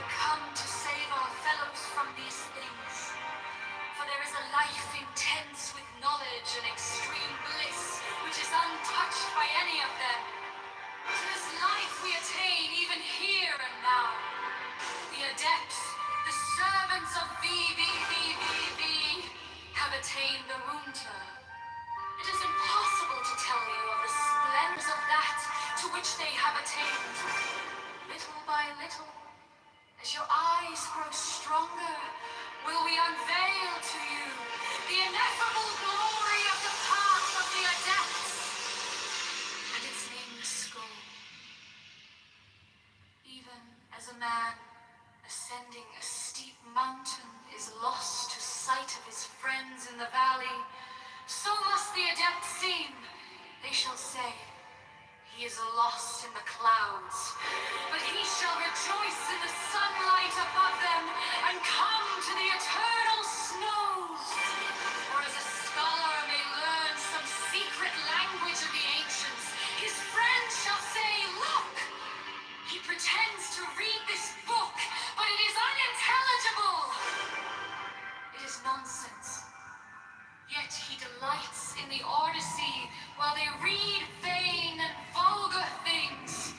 Come to save our fellows from these things. For there is a life intense with knowledge and extreme bliss, which is untouched by any of them. To this life we attain even here and now. The adepts, the servants of VVVVV, have attained the Runta. It is impossible to tell you of the splendors of that to which they have attained. Little by little, as your eyes grow stronger, will we unveil to you the ineffable glory of the path of the adepts and its nameless goal. Even as a man ascending a steep mountain is lost to sight of his friends in the valley, so must the adept seem. They shall say, he is lost in the clouds, but he shall rejoice in the sunlight above them and come to the eternal snows. Or as a scholar may learn some secret language of the ancients, his friends shall say, look, he pretends to read this book, but it is unintelligible. It is nonsense. Yet he delights in the Odyssey while they read vain and vulgar things.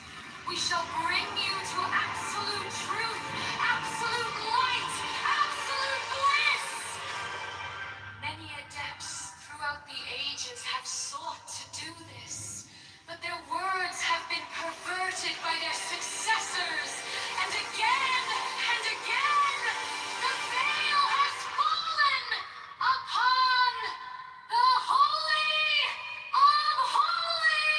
We shall bring you to absolute truth, absolute light, absolute bliss. Many adepts throughout the ages have sought to do this, but their words have been perverted by their successors, and again, the veil has fallen upon the Holy of Holies!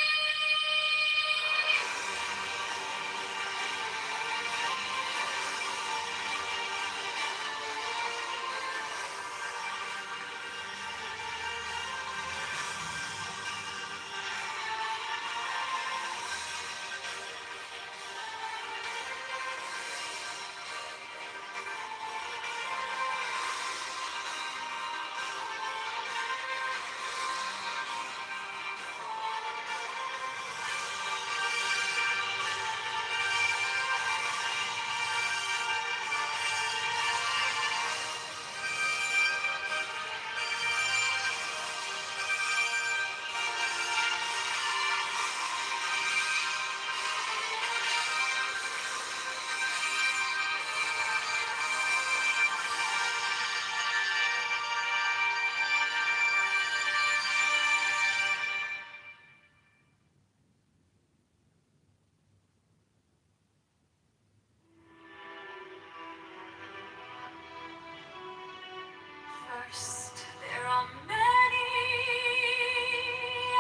First, there are many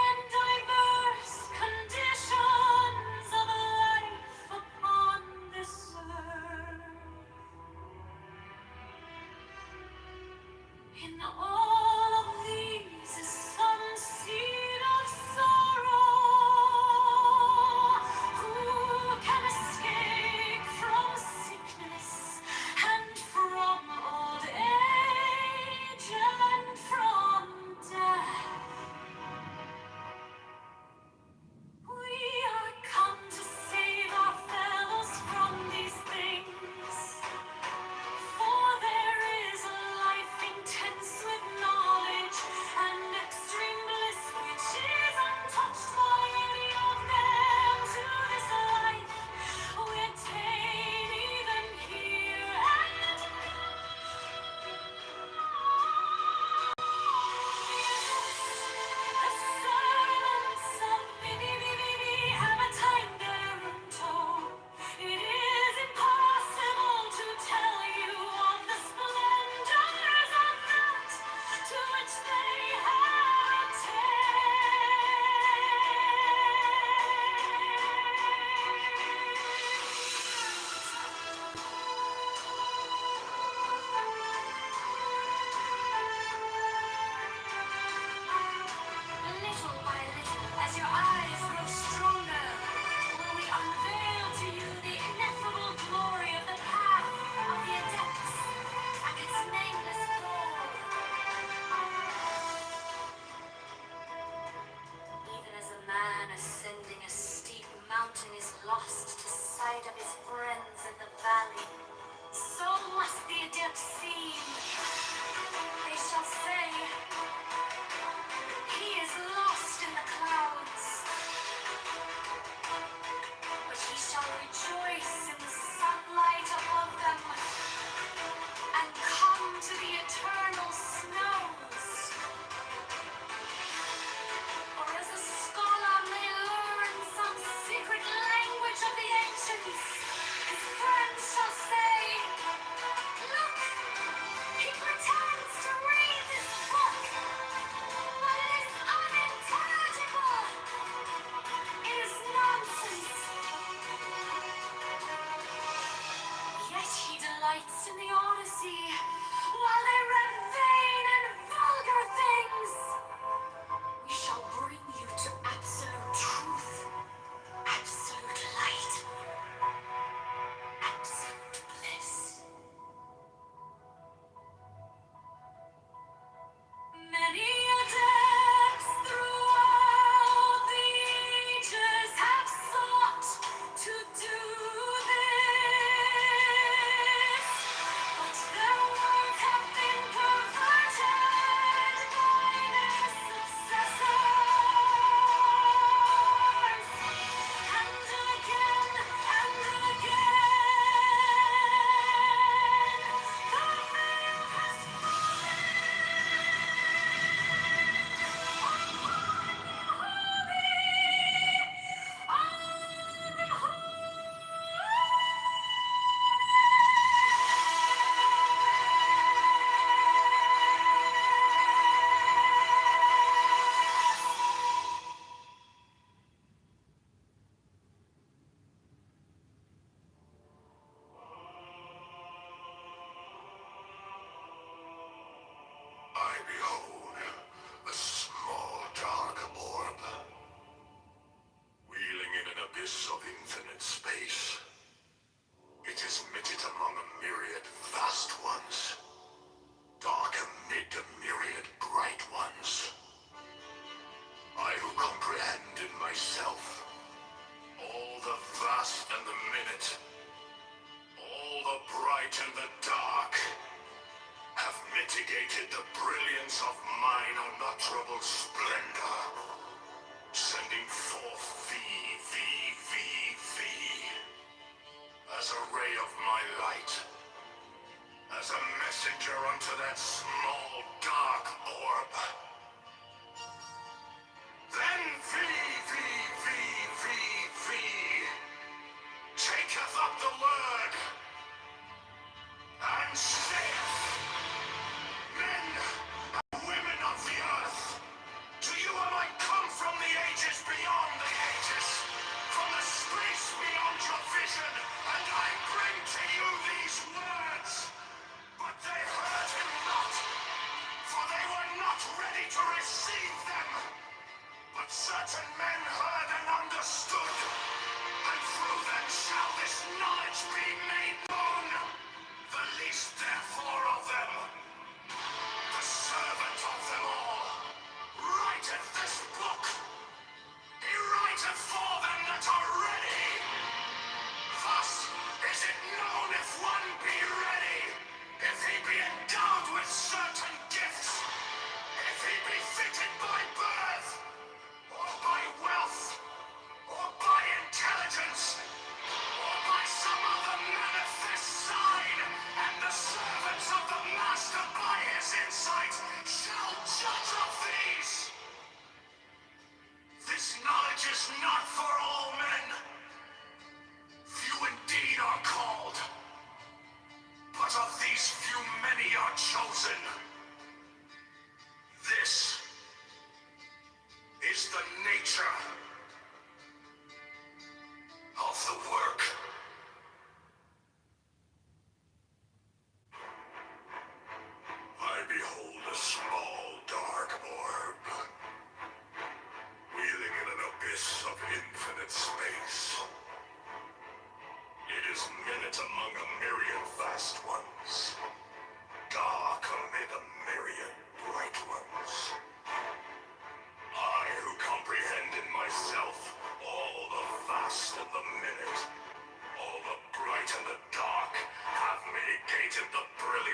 and diverse conditions of life upon this earth. In all of these is some seed of sorrow. Who can escape from sickness and from old age and from death? We are come to save our fellows from these things. For there is a life intense with depths seem. They shall say, he is lost in the clouds. But he shall rejoice in the sunlight above them and come to the eternal snows. Or as a scholar may learn some secret language of the ancients, his friends shall say, look, he pretends to read this book, but it is unintelligible. It is nonsense. Yet he delights in the Odyssey, while they read vain and vulgar things. We shall bring you to absolute truth, absolute light, absolute bliss. Many adepts throughout the ages have sought to do this, but their words have been perverted by their successors. And again, the veil has I behold a small dark orb, wheeling in an abyss of infinite space. It is mitted among a myriad vast ones, dark amid a myriad bright ones. I who comprehend in myself all the vast and the minute, all the bright and the dark, have mitigated the brilliance of mine unutterable splendor, sending forth thee, as a ray of my light, as a messenger unto that small dark orb. Then thee, taketh up the word, and saith, men and women of the earth, to you am I come from the ages beyond the ages, from the space beyond your vision, and I bring to you these words. But they heard him not, for they were not ready to receive them. But certain men heard and understood, and through them shall this knowledge be made known. The least therefore of them, the servant of them all, writeth this book. He writeth for them that are ready. Thus is it known if one be ready, if he be endowed with certain gifts, if he be fitted by birth, or by wealth, or by intelligence, or by some other manifest sign, and the servants of the master by his insight shall judge of these. This knowledge is not for all men. Few indeed are called, but of these few many are chosen. This is the nature of the work. I behold a small dark orb, wheeling in an abyss of infinite space. It is minute among a myriad vast ones, dark amid a myriad bright ones. I who comprehend in myself all the vast and the minute, all the bright and the dark, have mitigated the brilliance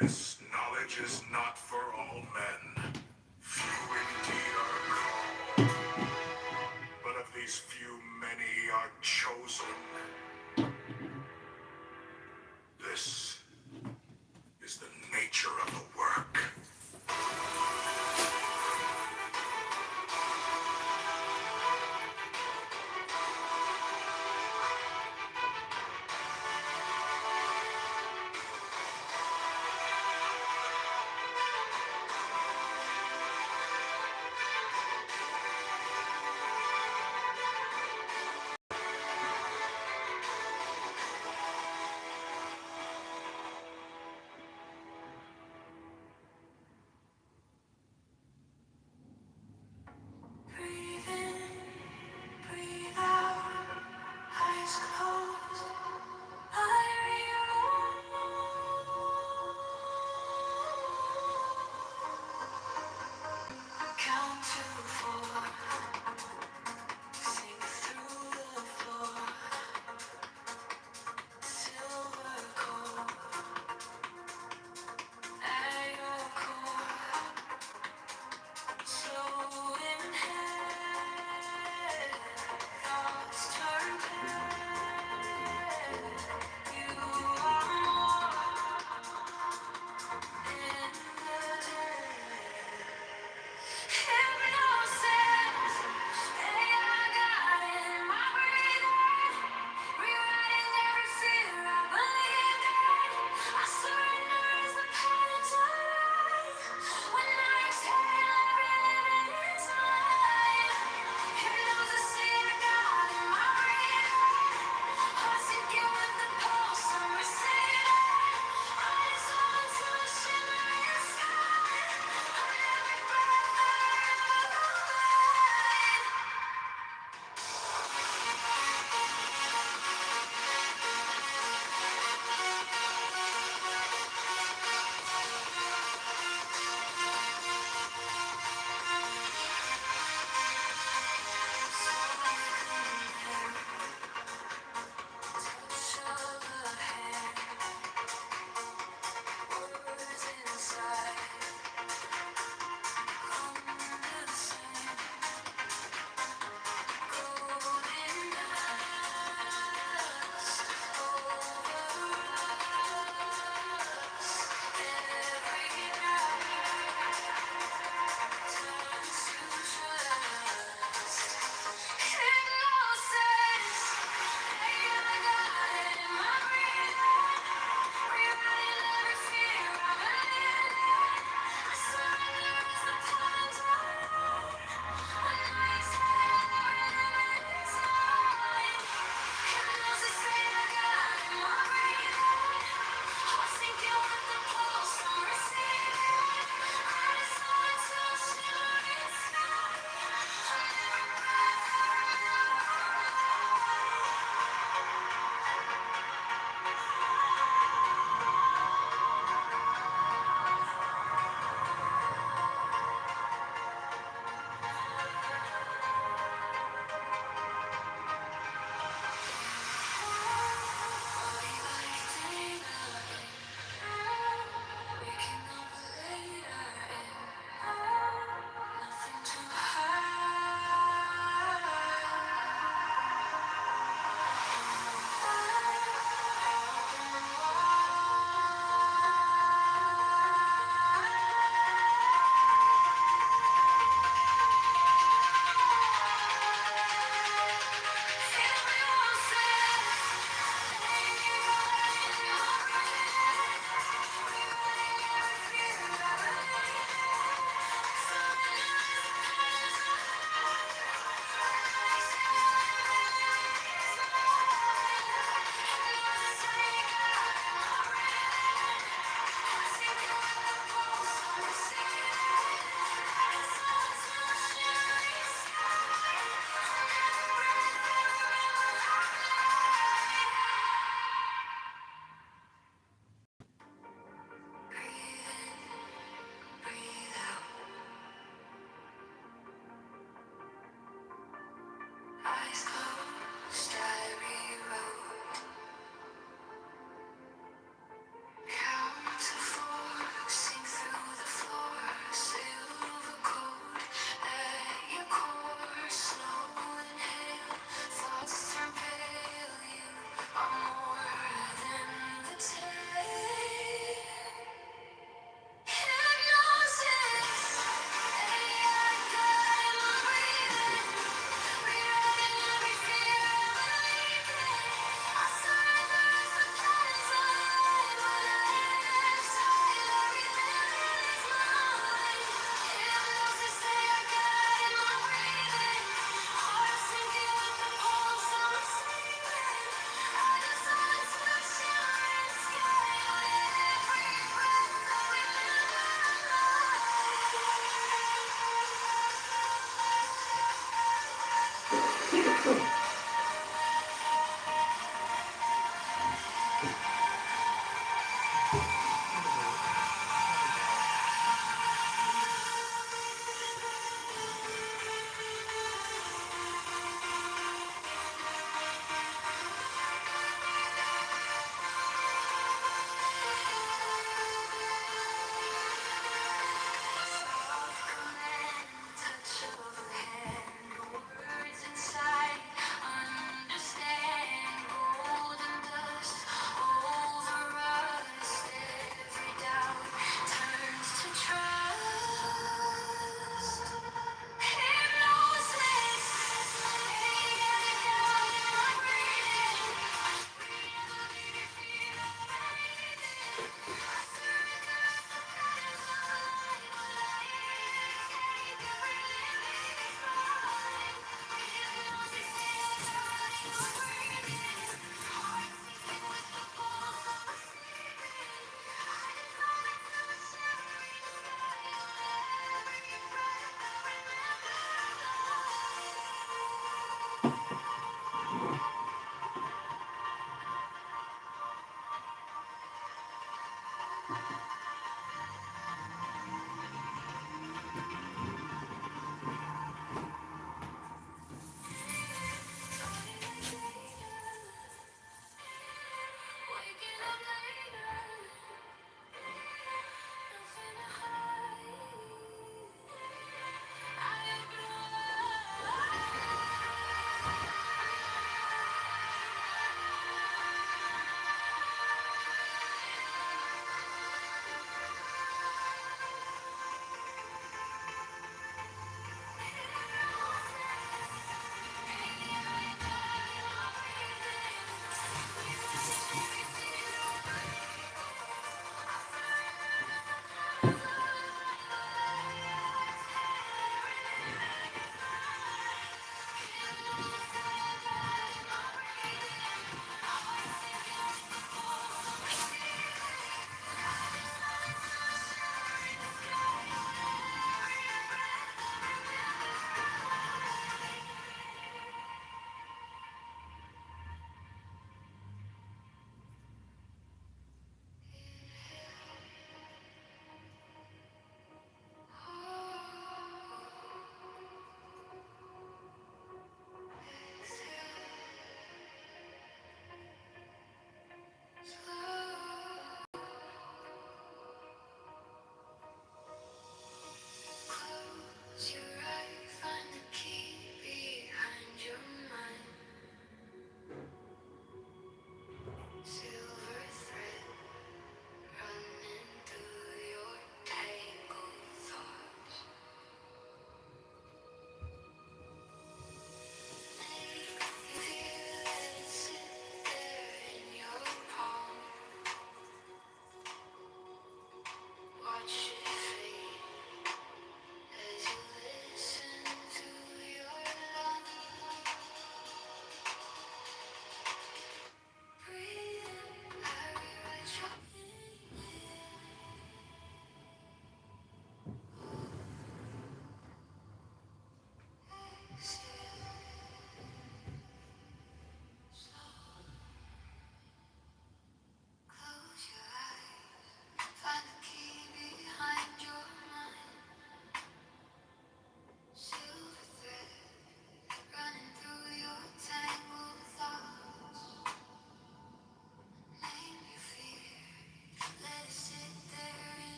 This knowledge is not for all men. Few indeed are called, but of these few many are chosen. This is the nature of the work.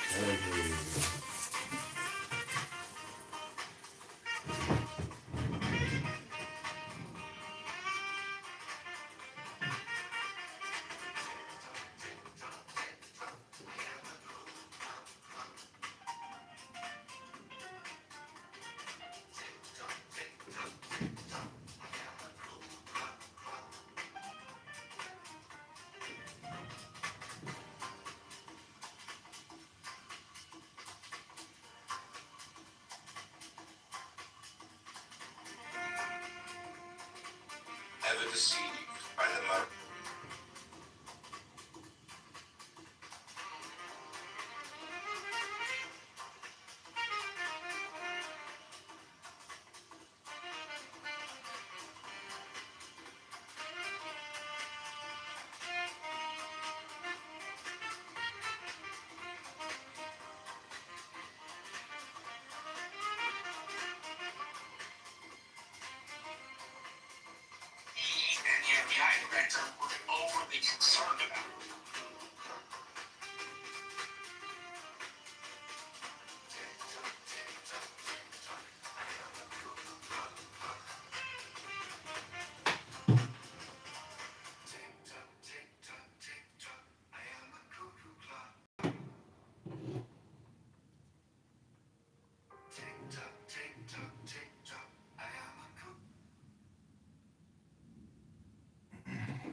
I agree. Ever deceived by the murder. And the FBI director were overly concerned about.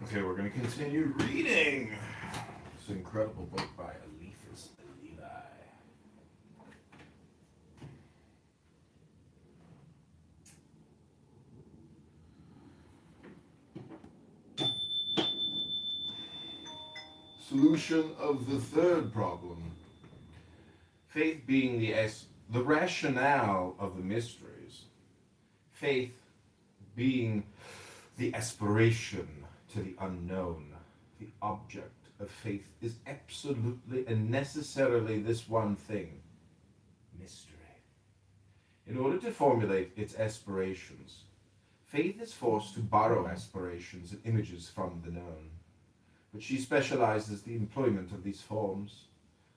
Okay, we're going to continue reading this incredible book by Eliphas Levi. Solution of the third problem. Faith being the rationale of the mysteries. Faith being the aspiration to the unknown. The object of faith is absolutely and necessarily this one thing: mystery. In order to formulate its aspirations, faith is forced to borrow aspirations and images from the known. But she specializes the employment of these forms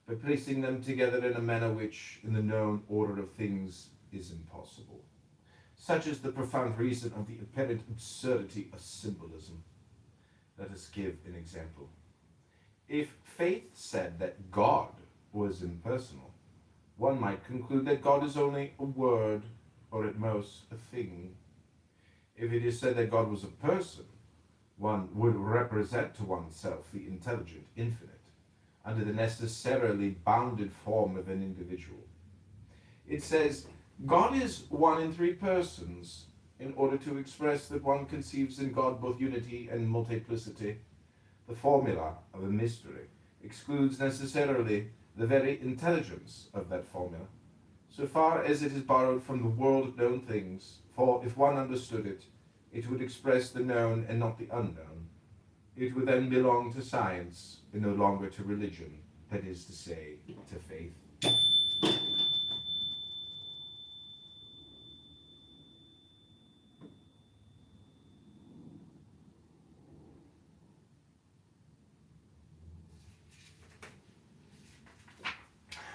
by placing them together in a manner which, in the known order of things, is impossible. Such is the profound reason of the apparent absurdity of symbolism. Let us give an example. If faith said that God was impersonal, one might conclude that God is only a word, or at most a thing. If it is said that God was a person, one would represent to oneself the intelligent infinite under the necessarily bounded form of an individual. It says, God is one in three persons, in order to express that one conceives in God both unity and multiplicity. The formula of a mystery excludes necessarily the very intelligence of that formula, so far as it is borrowed from the world of known things, for if one understood it, it would express the known and not the unknown. It would then belong to science and no longer to religion, that is to say, to faith.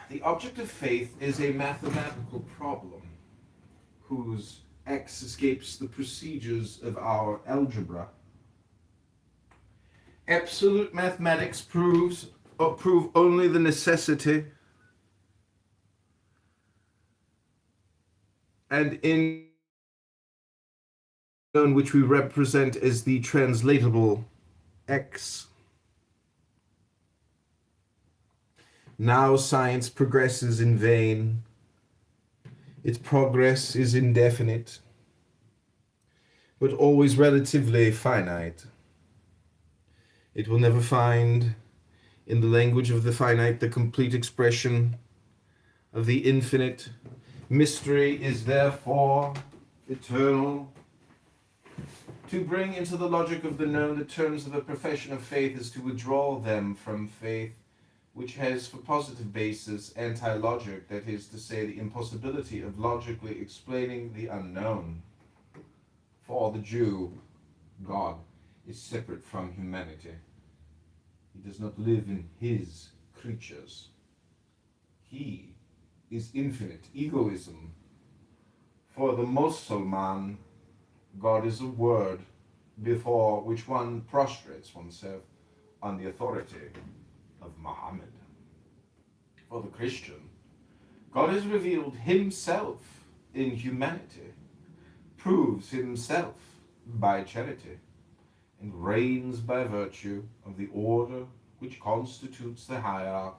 The object of faith is a mathematical problem whose x escapes the procedures of our algebra. Absolute mathematics prove only the necessity and in which we represent as the translatable x. Now science progresses in vain. Its progress is indefinite, but always relatively finite. It will never find, in the language of the finite, the complete expression of the infinite. Mystery is therefore eternal. To bring into the logic of the known the terms of a profession of faith is to withdraw them from faith, which has for positive basis anti-logic, that is to say, the impossibility of logically explaining the unknown. For the Jew, God is separate from humanity. He does not live in his creatures. He is infinite egoism. For the Mussulman, God is a word before which one prostrates oneself on the authority of Muhammad. For the Christian, God has revealed himself in humanity, proves himself by charity, and reigns by virtue of the order which constitutes the hierarchy.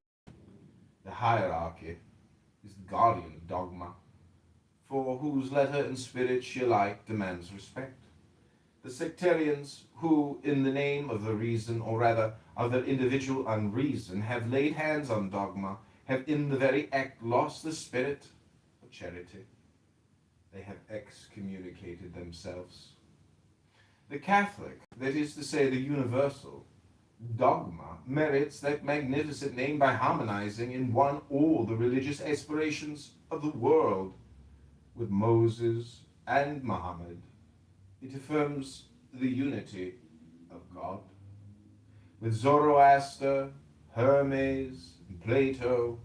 The hierarchy is the guardian dogma, for whose letter and spirit she alike demands respect. The sectarians who, in the name of the reason, or rather of their individual unreason, have laid hands on dogma, have in the very act lost the spirit of charity. They have excommunicated themselves. The Catholic, that is to say the universal, dogma merits that magnificent name by harmonizing in one all the religious aspirations of the world with Moses and Muhammad. It affirms the unity of God. With Zoroaster, Hermes, and Plato,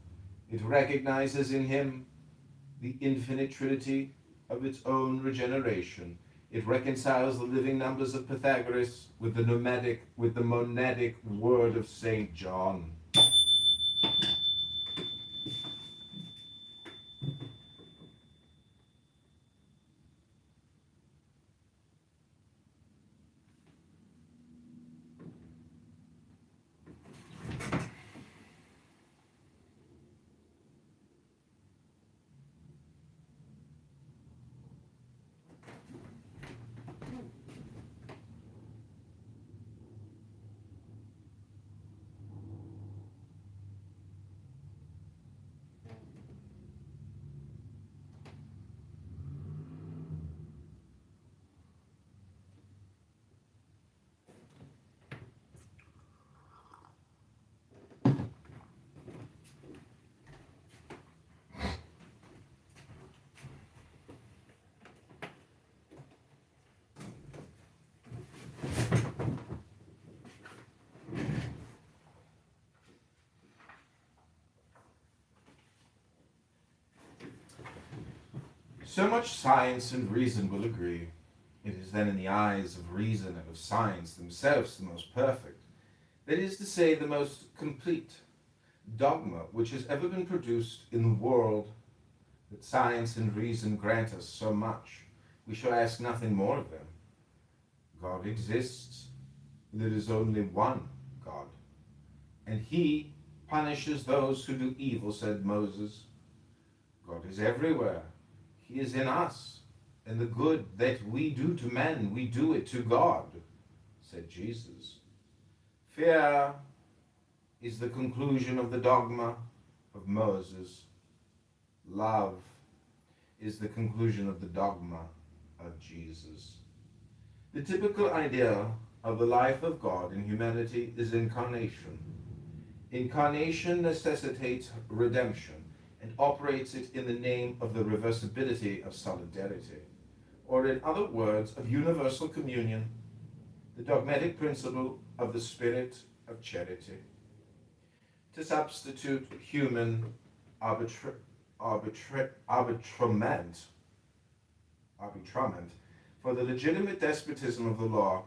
it recognizes in him the infinite trinity of its own regeneration. It reconciles the living numbers of Pythagoras with the monadic word of St. John. So much science and reason will agree. It is then in the eyes of reason and of science themselves the most perfect, that is to say, the most complete dogma which has ever been produced in the world. That science and reason grant us so much, we shall ask nothing more of them. God exists. There is only one God, and he punishes those who do evil, said Moses. God is everywhere. He is in us, and the good that we do to men, we do it to God, said Jesus. Fear is the conclusion of the dogma of Moses. Love is the conclusion of the dogma of Jesus. The typical idea of the life of God in humanity is incarnation. Incarnation necessitates redemption and operates it in the name of the reversibility of solidarity, or in other words, of universal communion, the dogmatic principle of the spirit of charity. To substitute human arbitrament for the legitimate despotism of the law,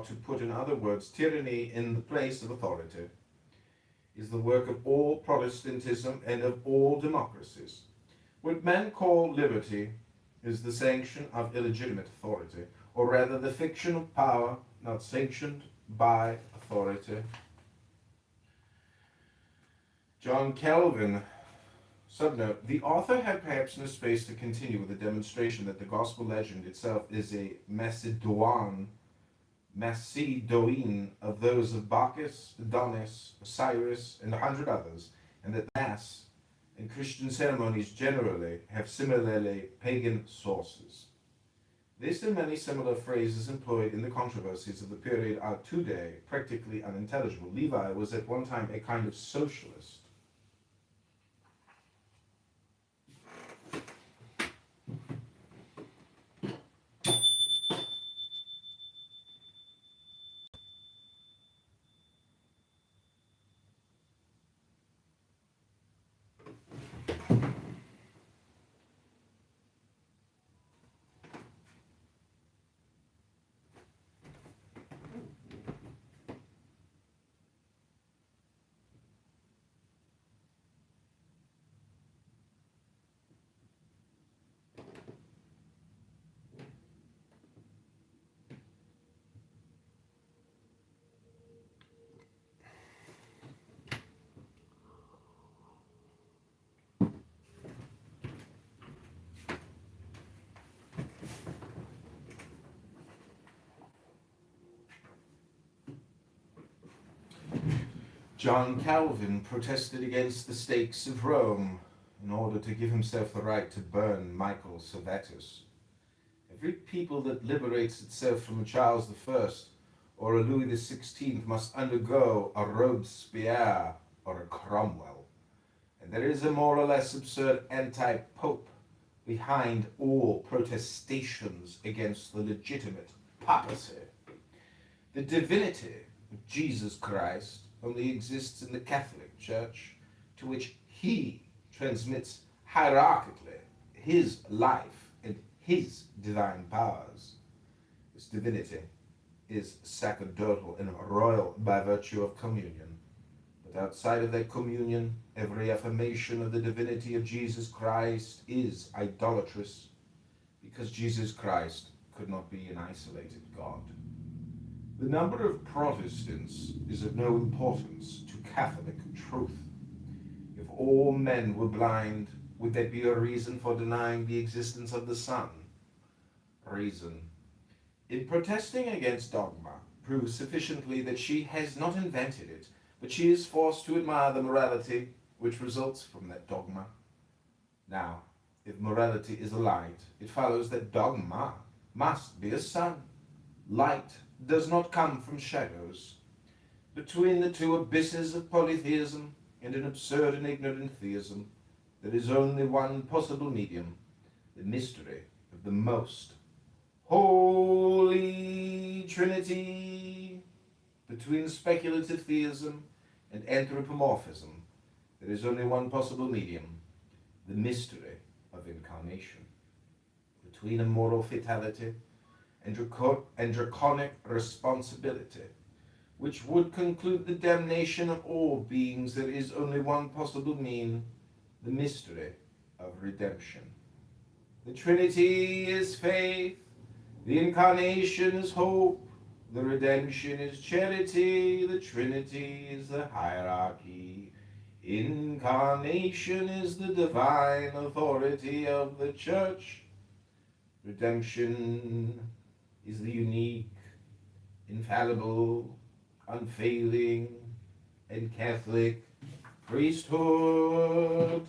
to put in other words, tyranny in the place of authority, is the work of all Protestantism and of all democracies. What men call liberty is the sanction of illegitimate authority, or rather the fiction of power not sanctioned by authority. John Calvin. Subnote, the author had perhaps no space to continue with the demonstration that the gospel legend itself is a Macedone of those of Bacchus, Adonis, Osiris, and 100 others, and that Mass and Christian ceremonies generally have similarly pagan sources. This and many similar phrases employed in the controversies of the period are today practically unintelligible. Levi was at one time a kind of socialist. John Calvin protested against the stakes of Rome in order to give himself the right to burn Michael Servetus. Every people that liberates itself from a Charles I or a Louis XVI must undergo a Robespierre or a Cromwell. And there is a more or less absurd anti-pope behind all protestations against the legitimate papacy. The divinity of Jesus Christ only exists in the Catholic Church, to which he transmits hierarchically his life and his divine powers. This divinity is sacerdotal and royal by virtue of communion. But outside of that communion, every affirmation of the divinity of Jesus Christ is idolatrous, because Jesus Christ could not be an isolated God. The number of Protestants is of no importance to Catholic truth. If all men were blind, would there be a reason for denying the existence of the sun? Reason, in protesting against dogma, proves sufficiently that she has not invented it, but she is forced to admire the morality which results from that dogma. Now, if morality is a light, it follows that dogma must be a sun. Light does not come from shadows. Between the two abysses of polytheism and an absurd and ignorant theism, there is only one possible medium, the mystery of the most Holy Trinity. Between speculative theism and anthropomorphism, there is only one possible medium, the mystery of incarnation. Between a moral fatality and draconic responsibility, which would conclude the damnation of all beings, there is only one possible mean, the mystery of redemption. The Trinity is faith, the incarnation is hope, the redemption is charity, the Trinity is the hierarchy, incarnation is the divine authority of the Church, redemption is the unique, infallible, unfailing, and Catholic priesthood.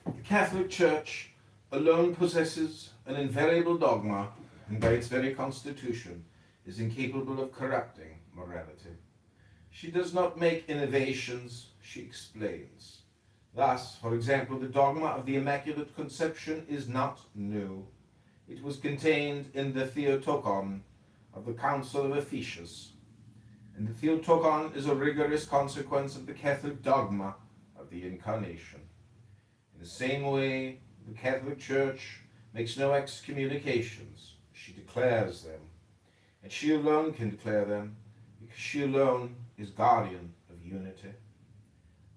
The Catholic Church alone possesses an invariable dogma, and by its very constitution is incapable of corrupting morality. She does not make innovations, she explains. Thus, for example, the dogma of the Immaculate Conception is not new. It was contained in the Theotokon of the Council of Ephesus, and the Theotokon is a rigorous consequence of the Catholic dogma of the Incarnation. In the same way, the Catholic Church makes no excommunications, she declares them, and she alone can declare them, because she alone is guardian of unity.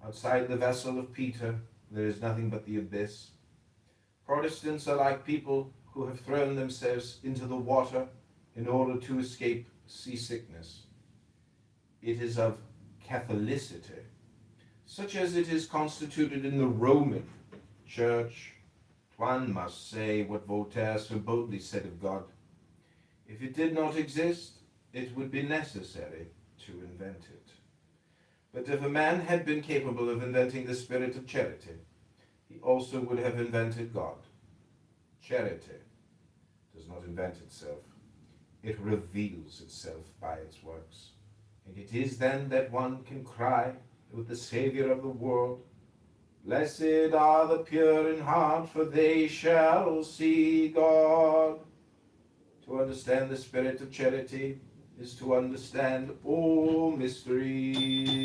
Outside the vessel of Peter, there is nothing but the abyss. Protestants are like people who have thrown themselves into the water in order to escape seasickness. It is of Catholicity, such as it is constituted in the Roman Church. One must say what Voltaire so boldly said of God: if it did not exist, it would be necessary to invent it. But if a man had been capable of inventing the spirit of charity, he also would have invented God. Charity does not invent itself, it reveals itself by its works. And it is then that one can cry with the Savior of the world, Blessed are the pure in heart, for they shall see God. To understand the spirit of charity is to understand all mysteries.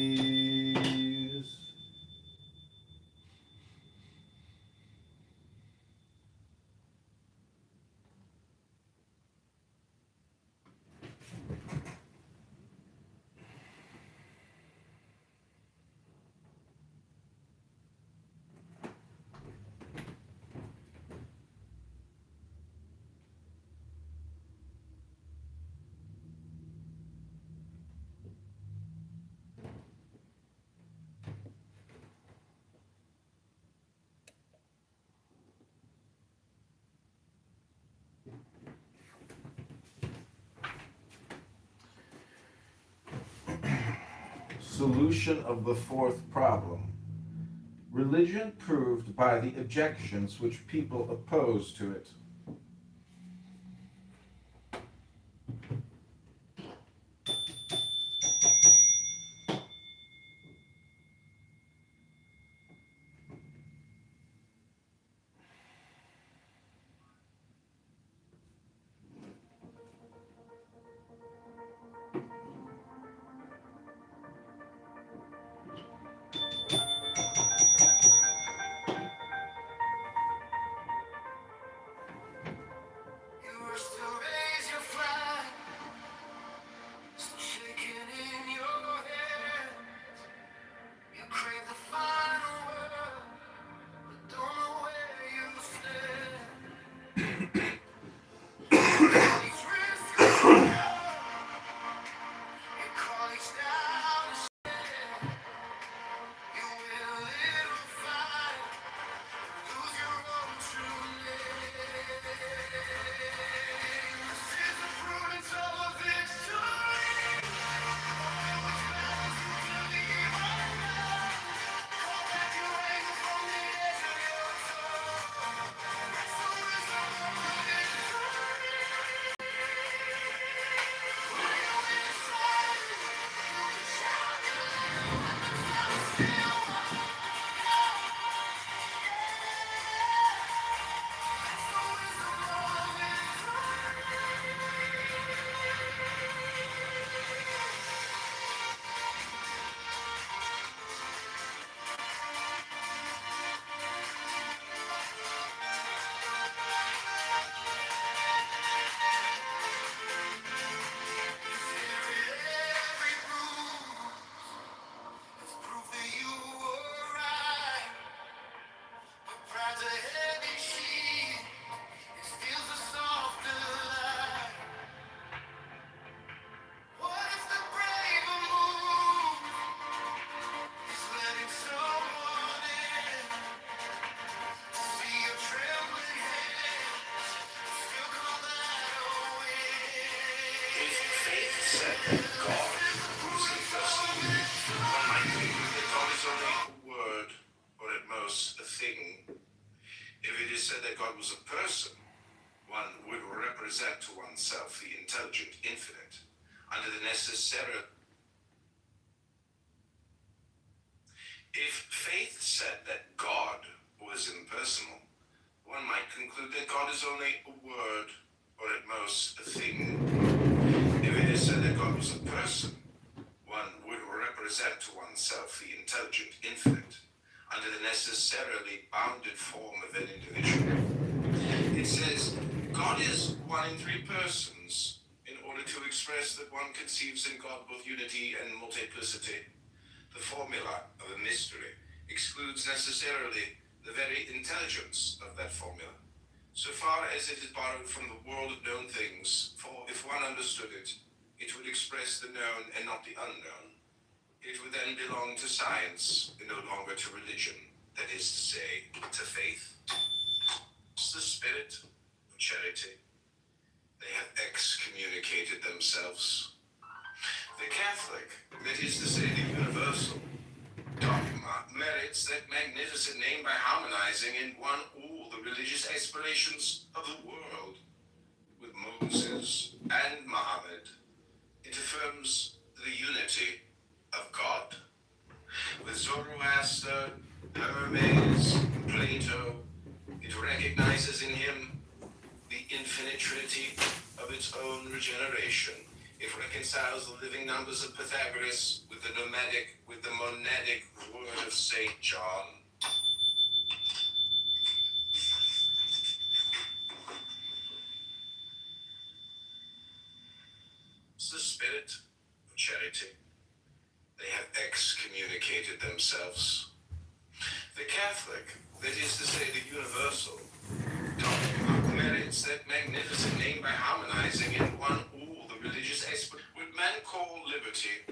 Solution of the fourth problem. Religion proved by the objections which people oppose to it. You were still raise your flag, still shaking in your hand. You crave the final word, but don't know where you stand. These risks you call each down to stand. You will little fight, lose your own true name. This is the prudence of a victory. Which battles you believe are not. Call back your anger from the edge of your soul. That's the wisdom of a victory. Every bruise is proof that you were right. But pride's a heavy sheet, it steals the softer light. What if the braver move is letting someone in to see your trembling hand, still call that a win? If faith said that God was impersonal, one might conclude that God is only a word, or at most a thing. If it is said that God was a person, one would represent to oneself the intelligent infinite under the necessary. If faith said that God was impersonal, one might conclude that God is only a word, or at most a thing. If it is said that God was a person, one would represent to oneself the intelligent infinite under the necessarily bounded form of an individual. It says, God is one in three persons, in order to express that one conceives in God both unity and multiplicity. The formula of a mystery excludes necessarily the very intelligence of that formula, so far as it is borrowed from the world of known things, for if one understood it, it would express the known and not the unknown. It would then belong to science and no longer to religion, that is to say, to faith. It's the spirit of charity. They have excommunicated themselves. The Catholic, that is to say, the universal dogma, merits that magnificent name by harmonizing in one all the religious aspirations of the world. With Moses and Muhammad, it affirms the unity of God. With Zoroaster Hermes, Plato, it recognizes in him the infinite trinity of its own regeneration. It reconciles the living numbers of Pythagoras with the monadic word of St. John. It's the spirit of charity. They have excommunicated themselves. The Catholic, that is to say the universal, merits that magnificent name by harmonizing in one all the religious aspects. What men call liberty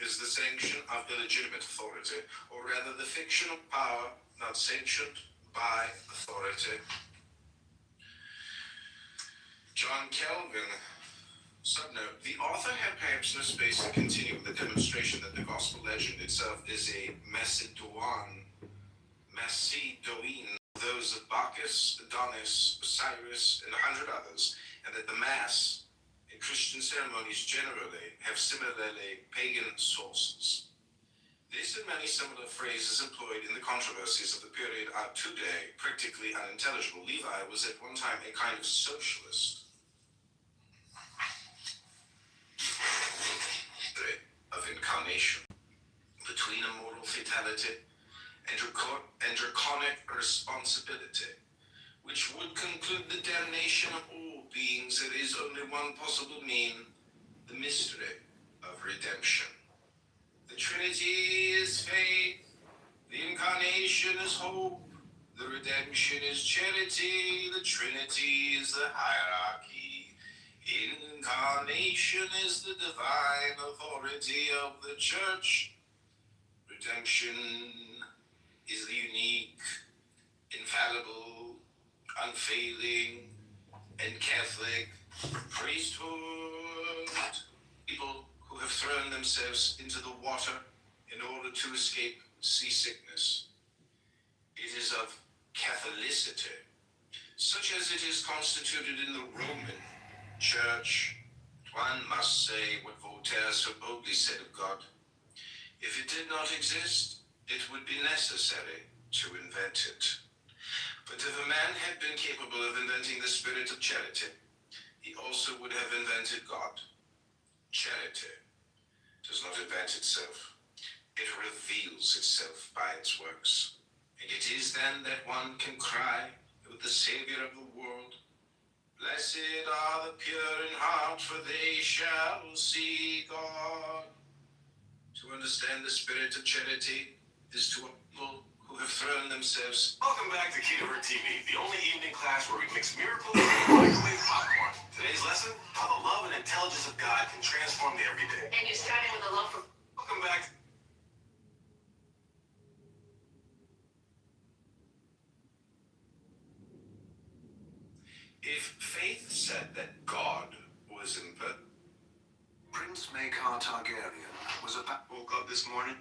is the sanction of illegitimate authority, or rather the fiction of power not sanctioned by authority. John Calvin, subnote, the author had perhaps no space to continue the demonstration that the gospel legend itself is a Macedone, those of Bacchus, Adonis, Osiris, and 100 others, and that the Mass and Christian ceremonies generally have similarly pagan sources. This and many similar phrases employed in the controversies of the period are today practically unintelligible. Levi was at one time a kind of socialist of incarnation between a moral fatality and draconic responsibility, which would conclude the damnation of all beings. There is only one possible mean, the mystery of redemption. The Trinity is faith, the incarnation is hope, the redemption is charity, the Trinity is the hierarchy, incarnation is the divine authority of the Church, redemption is the unique, infallible, unfailing, and Catholic priesthood. People who have thrown themselves into the water in order to escape seasickness. It is of Catholicity, such as it is constituted in the Roman Church. One must say what Voltaire so boldly said of God. If it did not exist, it would be necessary to invent it. But if a man had been capable of inventing the spirit of charity, he also would have invented God. Charity does not invent itself. It reveals itself by its works. And it is then that one can cry with the Savior of the world, blessed are the pure in heart, for they shall see God. To understand the spirit of charity is to people who have thrown themselves. Welcome back to Kitover TV, the only evening class where we mix miracles with microwave popcorn. Today's lesson, how the love and intelligence of God can transform the everyday. And you're starting with a love for... Welcome back. If faith said that God was imperfect, Prince Maekar Targaryen was woke up this morning.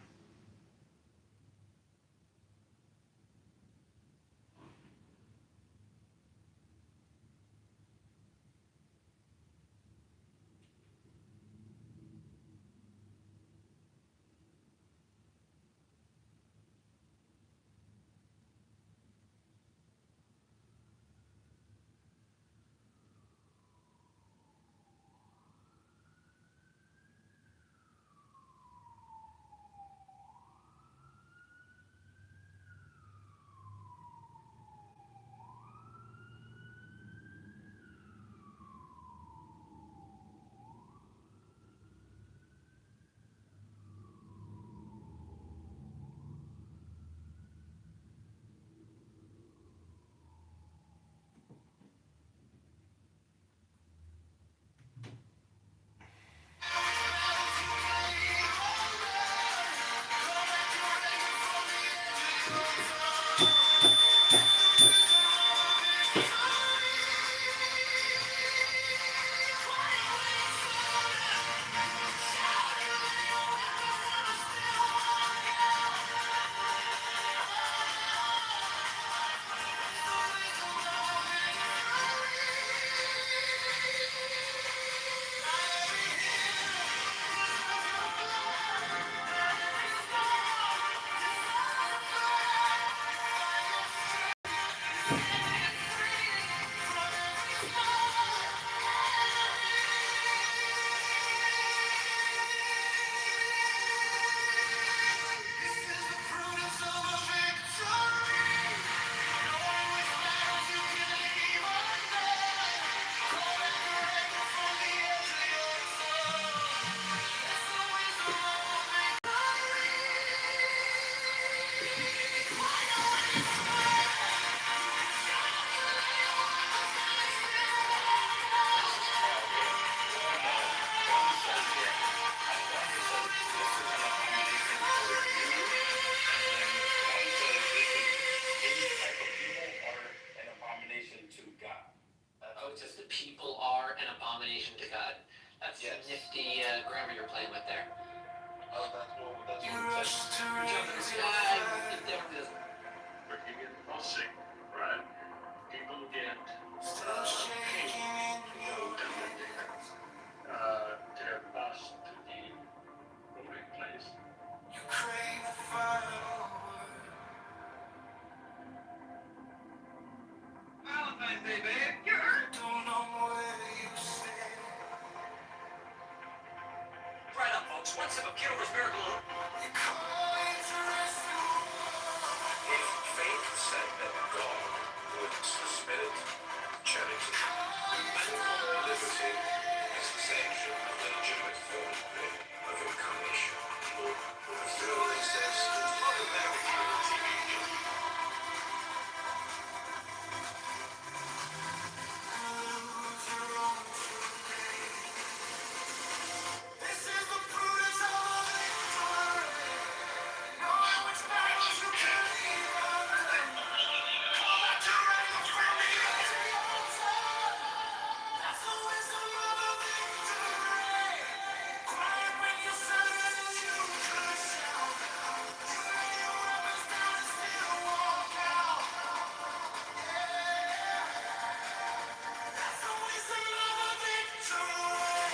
it says the people are an abomination to God. That's Yes. nifty grammar you're playing with there. Oh, that's what it says. You're jumping the sky. It definitely doesn't. But you get busing, right? People get paid, their bus to the voting place. You crave the final word. Valentine's Day, babe. You earned. Don't know where you stay. Right up, folks. One sip of Kitover's Miracle. You call interest in If faith said that God would suspend charity, liberty is the sanction of the legitimate form of incarnation. The film exists automatically on TV. This is the prudence of a victory. Knowing which battles you can even win. All that you're ready from the edge of your time. That's the wisdom of a victory. Quiet when you're certain you could shout. You lay your weapons down and still walk out. That's the wisdom of a victory.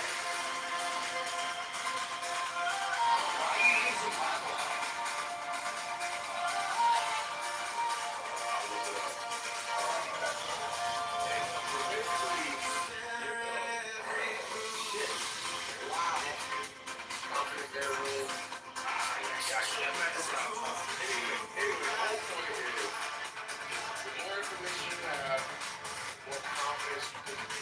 Anyway, the more information you have, more confidence you can